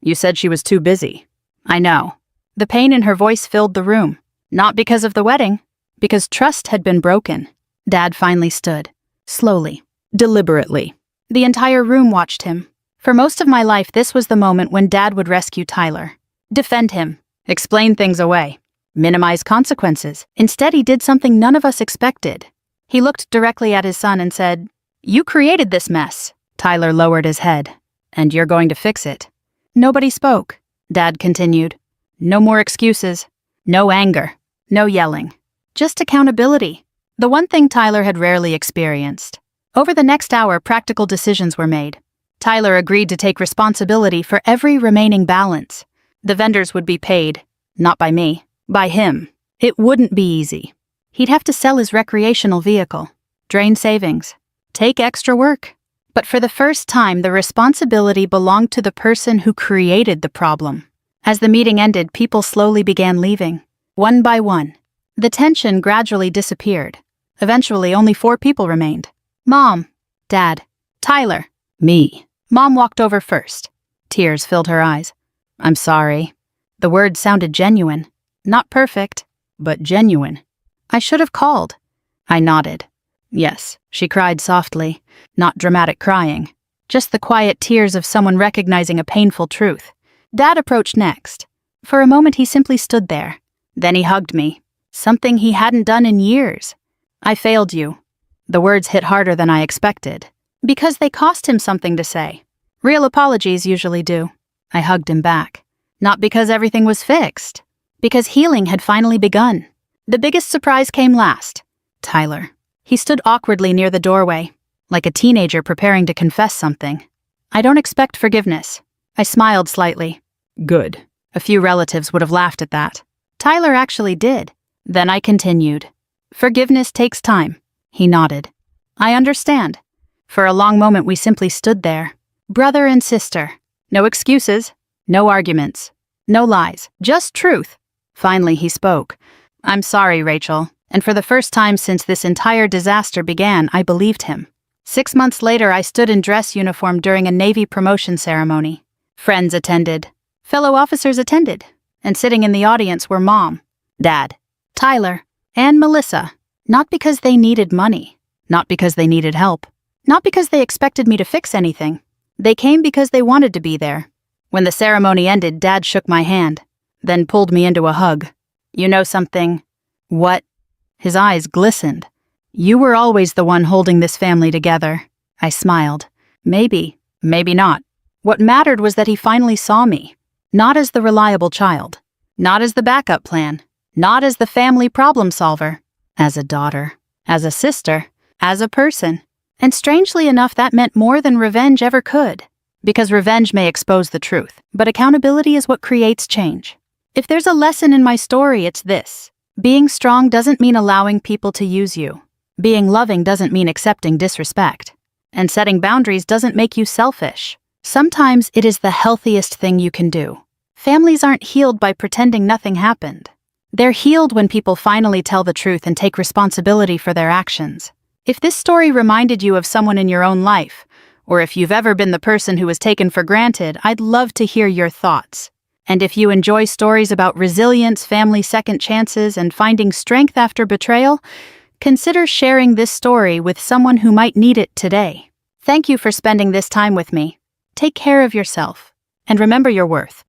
You said she was too busy. I know. The pain in her voice filled the room. Not because of the wedding. Because trust had been broken. Dad finally stood. Slowly. Deliberately. The entire room watched him. For most of my life, this was the moment when Dad would rescue Tyler. Defend him. Explain things away. Minimize consequences. Instead, he did something none of us expected. He looked directly at his son and said, You created this mess. Tyler lowered his head. And you're going to fix it. Nobody spoke. Dad continued. No more excuses. No anger. No yelling. Just accountability. The one thing Tyler had rarely experienced. Over the next hour, practical decisions were made. Tyler agreed to take responsibility for every remaining balance. The vendors would be paid. Not by me. By him. It wouldn't be easy. He'd have to sell his recreational vehicle. Drain savings. Take extra work. But for the first time, the responsibility belonged to the person who created the problem. As the meeting ended, people slowly began leaving. One by one. The tension gradually disappeared. Eventually, only 4 people remained. Mom, Dad, Tyler, me. Mom walked over first. Tears filled her eyes. I'm sorry. The words sounded genuine. Not perfect, but genuine. I should have called. I nodded. Yes, she cried softly, not dramatic crying. just the quiet tears of someone recognizing a painful truth. Dad approached next. For a moment he simply stood there. Then he hugged me, something he hadn't done in years. I failed you. The words hit harder than I expected, because they cost him something to say. Real apologies usually do. I hugged him back. Not because everything was fixed, because healing had finally begun. The biggest surprise came last. Tyler. He stood awkwardly near the doorway, like a teenager preparing to confess something. I don't expect forgiveness. I smiled slightly. Good. A few relatives would have laughed at that. Tyler actually did. Then I continued. Forgiveness takes time. He nodded. I understand. For a long moment we simply stood there. Brother and sister. No excuses. No arguments. No lies. Just truth. Finally he spoke. I'm sorry, Rachel. And for the first time since this entire disaster began, I believed him. 6 months later, I stood in dress uniform during a Navy promotion ceremony. Friends attended. Fellow officers attended. And sitting in the audience were Mom, Dad, Tyler, and Melissa. Not because they needed money. Not because they needed help. Not because they expected me to fix anything. They came because they wanted to be there. When the ceremony ended, Dad shook my hand, then pulled me into a hug. You know something? What? His eyes glistened. You were always the one holding this family together. I smiled. Maybe, maybe not. What mattered was that he finally saw me. Not as the reliable child. Not as the backup plan. Not as the family problem solver. As a daughter. As a sister. As a person. And strangely enough, that meant more than revenge ever could. Because revenge may expose the truth, but accountability is what creates change. If there's a lesson in my story, it's this. Being strong doesn't mean allowing people to use you. Being loving doesn't mean accepting disrespect. And setting boundaries doesn't make you selfish. Sometimes it is the healthiest thing you can do. Families aren't healed by pretending nothing happened. They're healed when people finally tell the truth and take responsibility for their actions. If this story reminded you of someone in your own life, or if you've ever been the person who was taken for granted, I'd love to hear your thoughts. And if you enjoy stories about resilience, family second chances, and finding strength after betrayal, consider sharing this story with someone who might need it today. Thank you for spending this time with me. Take care of yourself, and remember your worth.